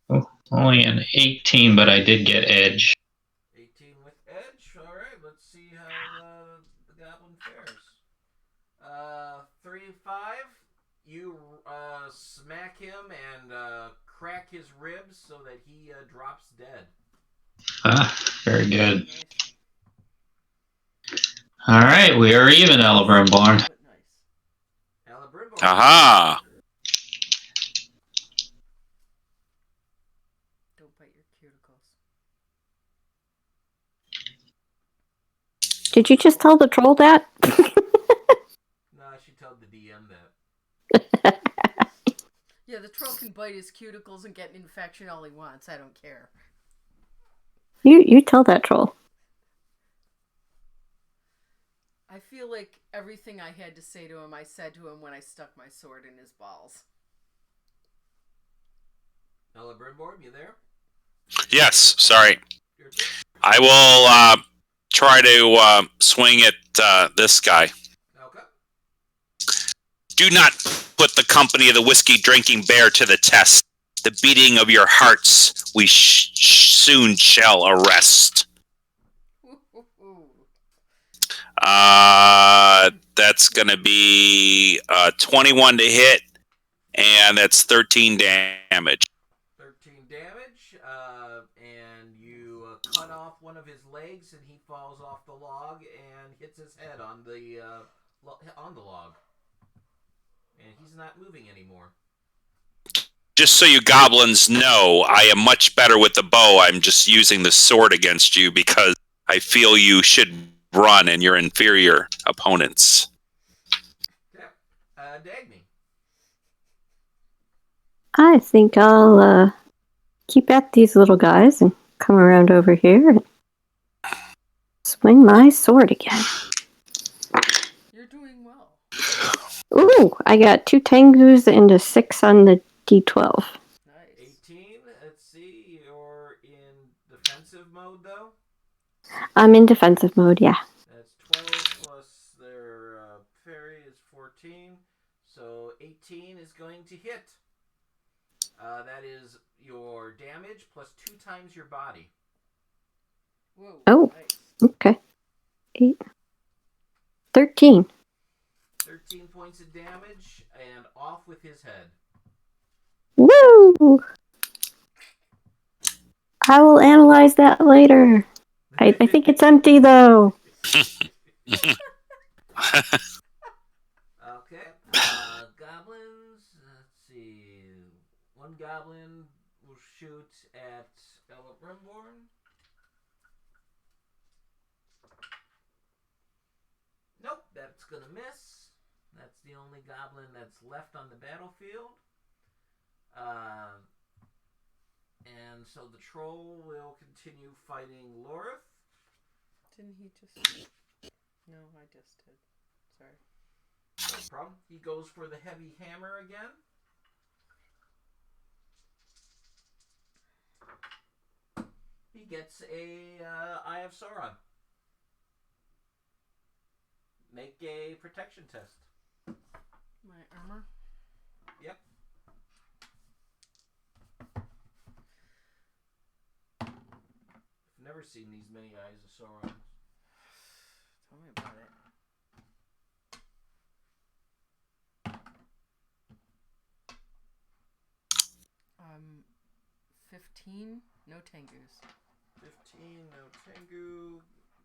Oh, only an 18, but I did get edge. 18 with edge. All right, let's see how the goblin fares. 3 and 5. You smack him and crack his ribs so that he drops dead. Very good. All right, we are even, Elbrimborn. Nice. Alabrimbo. Aha! Don't bite your cuticles. Did you just tell the troll that? Nah, she told the DM that. Yeah, the troll can bite his cuticles and get an infection all he wants. I don't care. You tell that troll. I feel like everything I had to say to him, I said to him when I stuck my sword in his balls. Alabrimbo, you there? Yes, sorry. Your turn. I will try to swing at this guy. Okay. Do not put the company of the whiskey-drinking bear to the test. The beating of your hearts we soon shall arrest. That's going to be 21 to hit, and that's 13 damage. 13 damage, and you cut off one of his legs, and he falls off the log and hits his head on the log. And he's not moving anymore. Just so you goblins know, I am much better with the bow. I'm just using the sword against you because I feel you should run and your inferior opponents. Yeah. Dagny. I think I'll keep at these little guys and come around over here and swing my sword again. You're doing well. Ooh, I got 2 Tengus and a 6 on the D12. Nice. 18. Let's see. You're in defensive mode, though. I'm in defensive mode, yeah. That's 12 plus their parry is 14. So 18 is going to hit. That is your damage plus 2 times your body. Whoa. Oh. Nice. Okay. 8. 13. 13 points of damage, and off with his head. Woo! I will analyze that later. I think it's empty, though. Okay. Goblins. Let's see. One goblin will shoot at Ella Brimborn. Nope, that's gonna miss. That's the only goblin that's left on the battlefield. And so the troll will continue fighting Lorith. Didn't he just... No, I just did. Sorry. No problem. He goes for the heavy hammer again. He gets a Eye of Sauron. Make a protection test. My armor? Yep. I've never seen these many Eyes of Sauron. Tell me about it. 15. No Tengus. 15, no Tengu.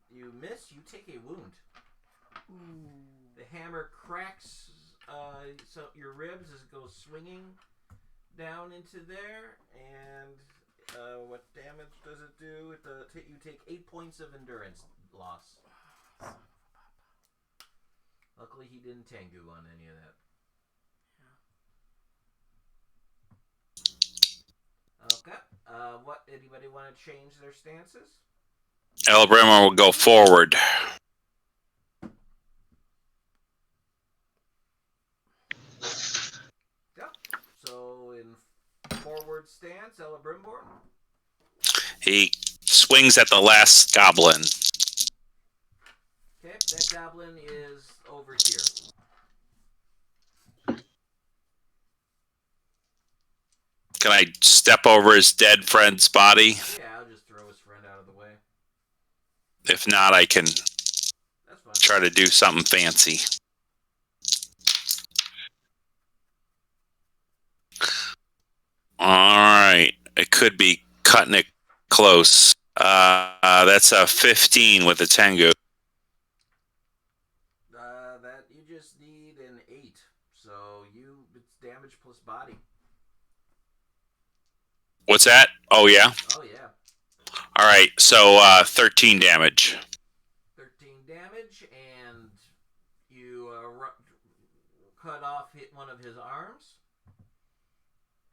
You miss, you take a wound. Ooh. The hammer cracks so your ribs as it goes swinging down into there. And what damage does it do? You take 8 points of endurance loss. Luckily, he didn't Tengu on any of that. Okay. What? Anybody want to change their stances? Alabama will go forward. Yep. So in forward stance, Ella Brimborn. He swings at the last goblin. Okay, that goblin is over here. Can I step over his dead friend's body? Yeah, I'll just throw his friend out of the way. If not, I can That's fine. try to do something fancy. Alright. It could be cutting it close. That's a 15 with a Tengu. That you just need an 8. So it's damage plus body. What's that? Oh, yeah? Oh, yeah. Alright, so 13 damage. 13 damage, and you cut off one of his arms.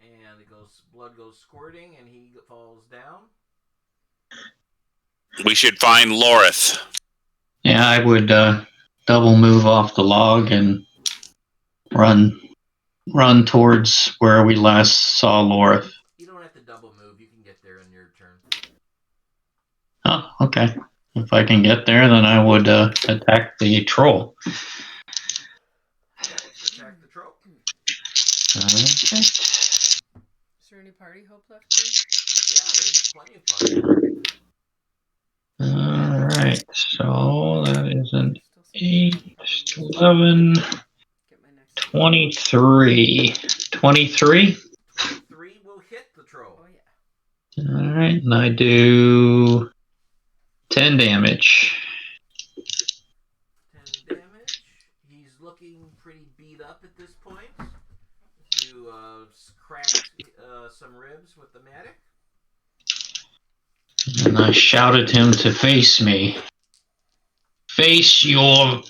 And blood goes squirting, and he falls down. We should find Lorith. Yeah, I would double move off the log and run towards where we last saw Lorith. You don't have to double move. You can get there in your turn. Oh, okay. If I can get there, then I would attack the troll. Attack the troll. Okay. Is there any party hope left, dude? Yeah, there's plenty of party. All right. So that is an Still something 8, I'll probably use 11, get my next 23. 23? 23 will hit the troll. Oh, yeah. All right. And I do 10 damage. 10 damage. He's looking pretty beat up at this point. You cracked some ribs with the mattock. And I shouted him to face me. Face your...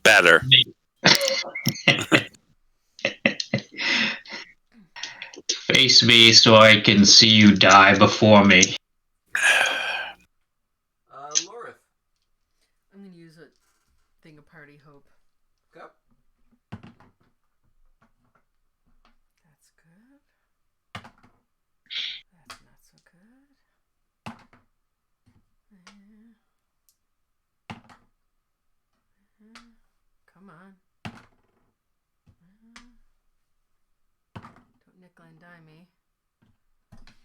Better. Face me so I can see you die before me. Lorith. I'm going to use a thing of party hope. Go. That's good. That's not so good. Come on. nickel and dime.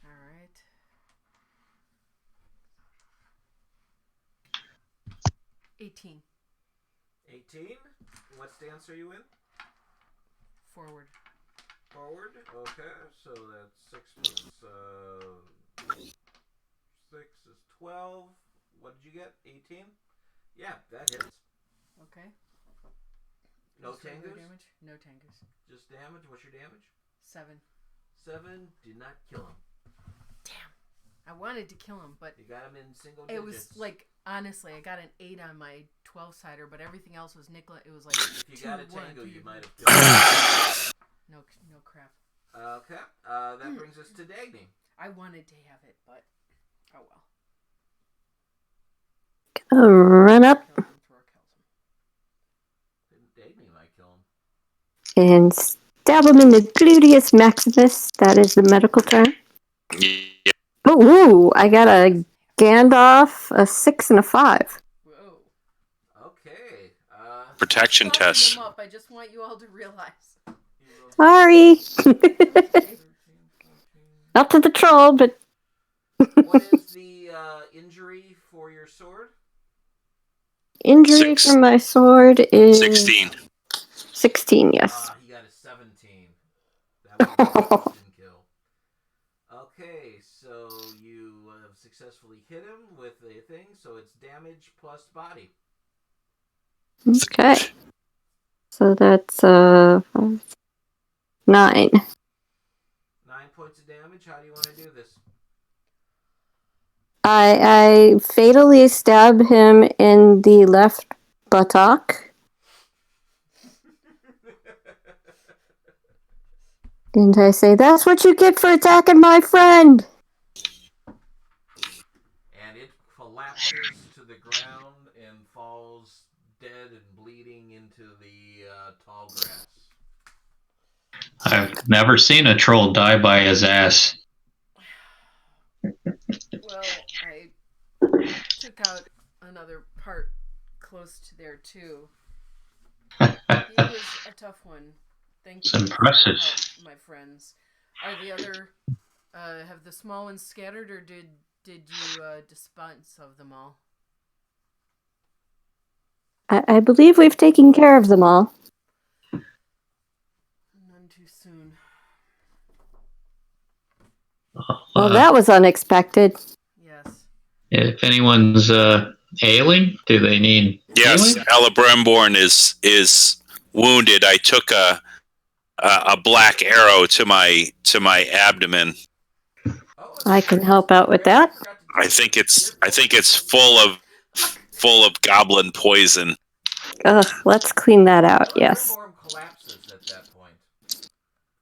Alright. $18. 18. What stance are you in? Forward. Forward. Okay, so that's 6 plus 6 is 12. What did you get? 18. Yeah, that hits. Okay. No Just regular tangus? damage? No tangus. Just damage. What's your damage? 7. 7. Did not kill him. Damn. I wanted to kill him, but You got him in single it digits. was like, honestly, I got an 8 on my 12-sider, but everything else was nickel. It was like If you 2, got a 1, tango, 3, you 4. might have killed him. No crap. Okay, that brings us to Dagny. I wanted to have it, but oh well. Run up Kills him, Thor kills him. Dagny might kill him. and stab him in the gluteus maximus. That is the medical term. Yeah. Ooh, I got a Gandalf, a 6 and a 5. Whoa. Okay. Protection Buffing test. them up. I just want you all to realize. Sorry. Not to the troll, but What is the injury for your sword? injury 6. from my sword is 16. 16, yes. He got a 17. That was didn't kill. Okay, so you have successfully hit him with a thing, so it's damage plus body. Okay. So that's 9. 9 points of damage. How do you want to do this? I fatally stab him in the left buttock. And I say, that's what you get for attacking my friend. And it collapses to the ground and falls dead and bleeding into the tall grass. I've never seen a troll die by his ass. Well, I took out another part close to there too. He was a tough one. Thank It's you impressive. for your help, my friends. Are the other have the small ones scattered, or did you dispense of them all? I believe we've taken care of them all. None too soon. Well, that was unexpected. Yes. If anyone's ailing, do they need Yes, healing? Elebrimborn is wounded. I took a black arrow to my abdomen. Oh, I can help out with that. I think it's full of goblin poison. Let's clean that out, yes. Form collapses at that point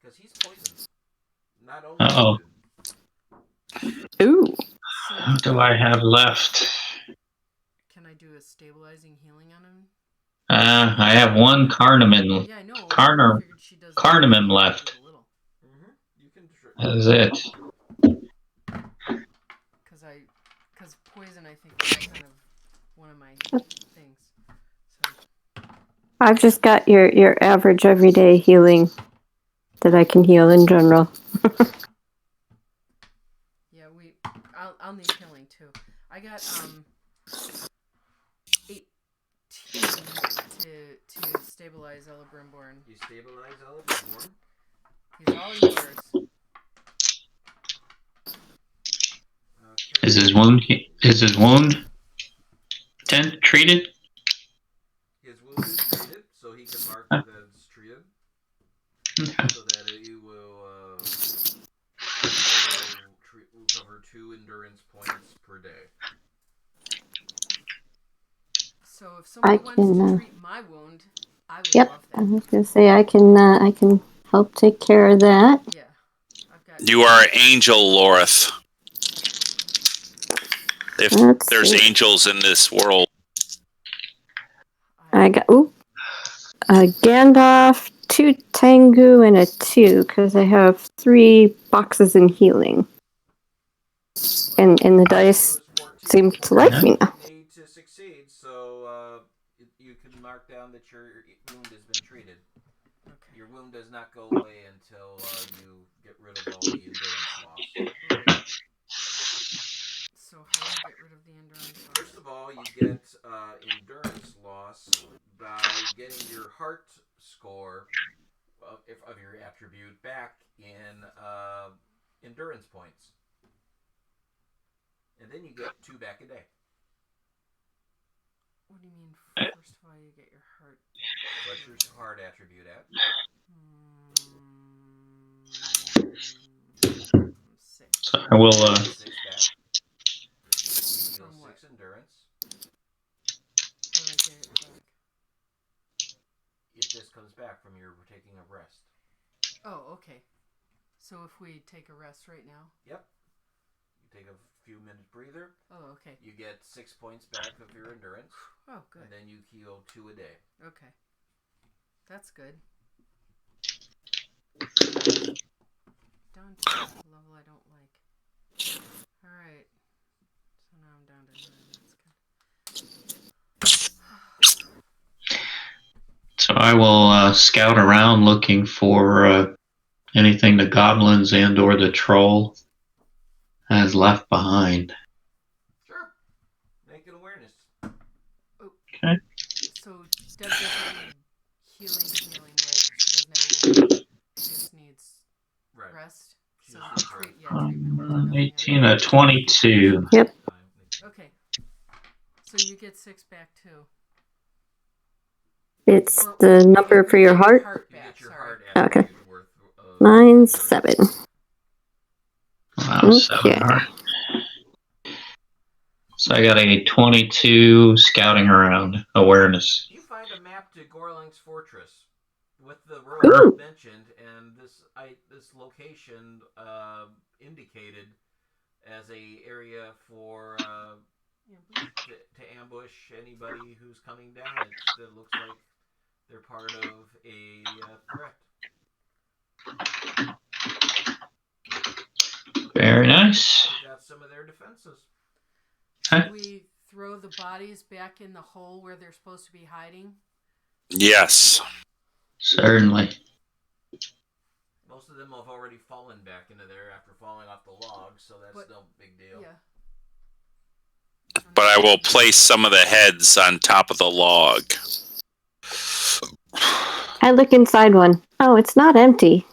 because he's poisoned. Not only Uh-oh. wounded. Ooh. What do I have left? Can I do a stabilizing healing on him? I have one cardamom. Yeah, I know. Carner- I figured she does cardamom that. left. A little. You can. That's it. Because poison, I think, is kind of one of my things. So I've just got your average everyday healing that I can heal in general. yeah, I'll need healing too. I got 18 to stabilize Elebrimborn. You stabilize Elebrimborn. He's all yours. Okay. Is his wound treated? His wound is treated, so he can mark that it's treated, Okay. so that you will recover 2 endurance points per day. So if somebody wants to treat my wound, I would love that. I was gonna say I can help take care of that. Yeah, I've got. You are Angel Lorith. If Let's there's see. angels in this world. I got a Gandalf, 2 Tengu, and a 2 because I have 3 boxes in healing, and the dice seem to like me now. Need to succeed, so you can mark down that your wound has been treated. Okay. Your wound does not go away until you get rid of all the endurance loss. So how do I get rid of the endurance loss? First of all, you get endurance loss by getting your heart score of your attribute back in endurance points. And then you get 2 back a day. What do you mean? First of all, you get your heart. What's your heart attribute at? 6. So I will. 6 back. You heal From what? 6 endurance. How do I get it back? It just comes back from your taking a rest. Oh, okay. So if we take a rest right now? Yep. You take a few minute breather. Oh, okay. You get 6 points back of your endurance. Oh, good. And then you heal 2 a day. Okay. That's good. Down to a level I don't like. Alright. So now I'm down to 9. That's good. So I will scout around looking for anything the goblins and/or the troll has left behind. Sure. Make an awareness. Okay. So Deb doesn't need healing, right? She doesn't have a wound. She just needs Right. rest. She So just needs treatment will do nothing. 18, a 22. Yep. Okay. So you get 6 back too. It's Or the number for your heart. You back, get your sorry. heart Okay. attribute worth. Mine's endurance. 7. Wow, Okay. 7. All right. So I got a 22 scouting around awareness. You find a map to Gorling's fortress with the Ooh. ruins mentioned, and this location indicated as a area for to ambush anybody who's coming down. It looks like they're part of a threat. Very nice. Take out some of their defenses. Should we throw the bodies back in the hole where they're supposed to be hiding? Yes. Certainly. Most of them have already fallen back into there after falling off the log, so that's no big deal. Yeah. But I will place some of the heads on top of the log. I look inside one. Oh, it's not empty.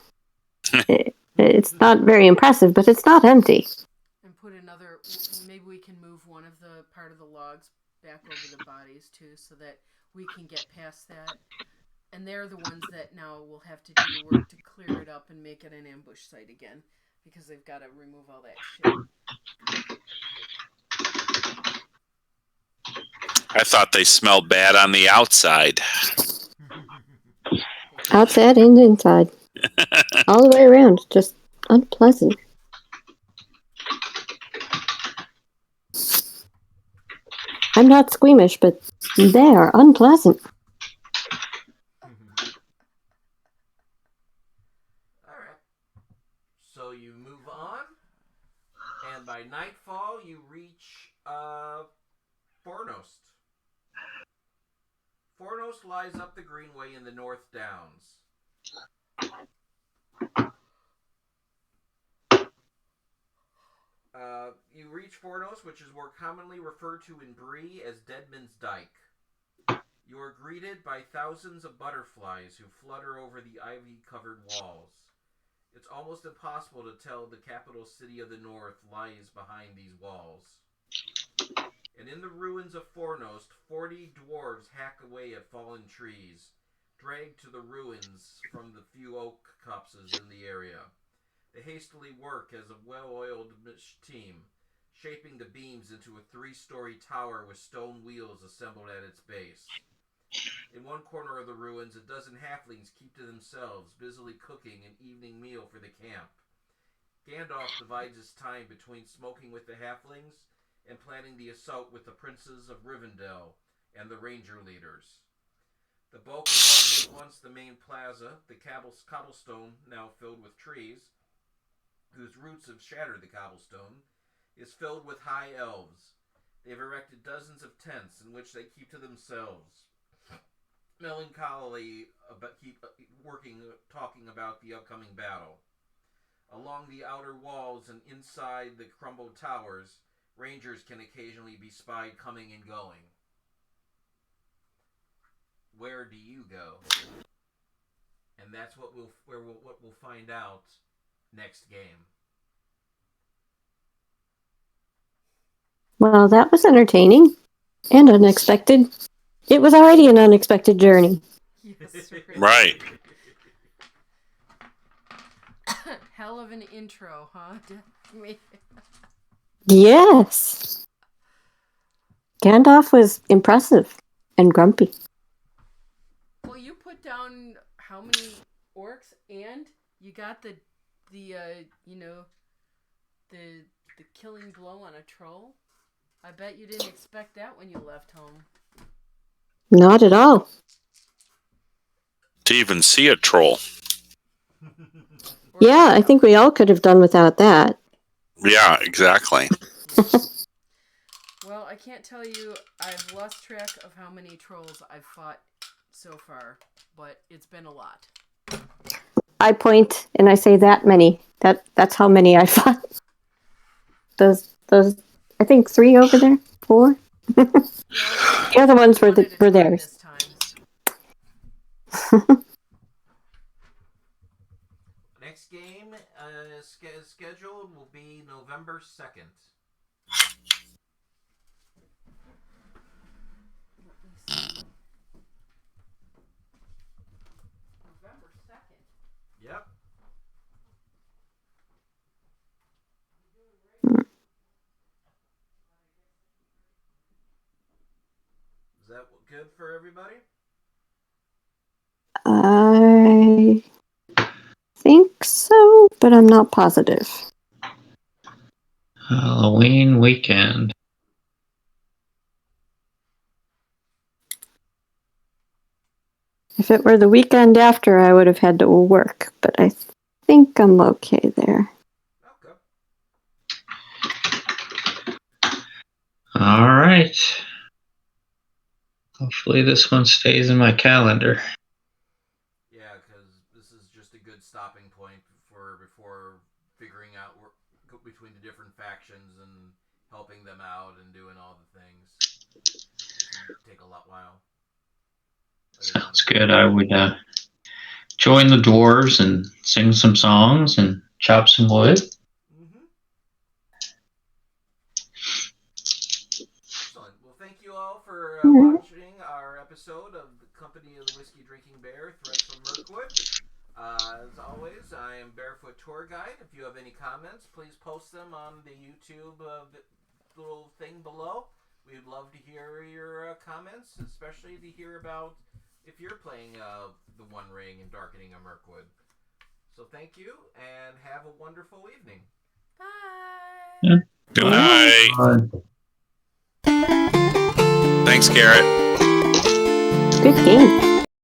It's not very impressive, but it's not empty. And put another. Maybe we can move one of the part of the logs back over the bodies too, so that we can get past that. And they're the ones that now will have to do the work to clear it up and make it an ambush site again, because they've got to remove all that shit. I thought they smelled bad on the outside. Outside and inside. All the way around. Just unpleasant. I'm not squeamish, but they are unpleasant. Alright. So you move on, and by nightfall you reach Fornost. Fornost lies up the Greenway in the North Downs. You reach Fornost, which is more commonly referred to in Bree as Deadman's Dyke. You are greeted by thousands of butterflies who flutter over the ivy-covered walls. It's almost impossible to tell the capital city of the north lies behind these walls. And in the ruins of Fornost, 40 dwarves hack away at fallen trees, dragged to the ruins from the few oak copses in the area. They hastily work as a well-oiled team, shaping the beams into a 3-story tower with stone wheels assembled at its base. In one corner of the ruins, a dozen halflings keep to themselves, busily cooking an evening meal for the camp. Gandalf divides his time between smoking with the halflings and planning the assault with the princes of Rivendell and the ranger leaders. The bulk of what was once the main plaza, the cobblestone now filled with trees, whose roots have shattered the cobblestone, is filled with high elves. They've erected dozens of tents in which they keep to themselves. melancholy about keep working, talking about the upcoming battle. Along the outer walls and inside the crumbled towers, rangers can occasionally be spied coming and going. Where do you go? And that's what we'll find out next game. Well, that was entertaining and unexpected. It was already an unexpected journey. Yes, Right. Hell of an intro, huh? Yes. Gandalf was impressive and grumpy. Well, you put down how many orcs, and you got the killing blow on a troll. I bet you didn't expect that when you left home. Not at all. To even see a troll. Yeah, I think we all could have done without that. Yeah, exactly. Well, I can't tell you. I've lost track of how many trolls I've fought so far, but it's been a lot. I point and I say that many. That's how many I fought. Those I think 3 over there, 4. The other ones were theirs. This time. Next game scheduled will be November 2nd. November 2nd. Yep. Is that good for everybody? I think so, but I'm not positive. Halloween weekend. If it were the weekend after, I would have had to work, but I think I'm okay there. Okay. All right. Hopefully this one stays in my calendar. Yeah, because this is just a good stopping point before figuring out between the different factions and helping them out and doing all the things. It'll take a while. Sounds good. I would join the dwarves and sing some songs and chop some wood. Mm-hmm. Excellent. Well, thank you all for watching our episode of the Company of the Whiskey Drinking Bear, Threats from Mirkwood. As always, I am Barefoot Tour Guide. If you have any comments, please post them on the YouTube little thing below. We'd love to hear your comments, especially to hear about if you're playing the One Ring and Darkening of Mirkwood. So thank you, and have a wonderful evening. Bye. Yeah. Good night. Thanks, Garrett. Good game.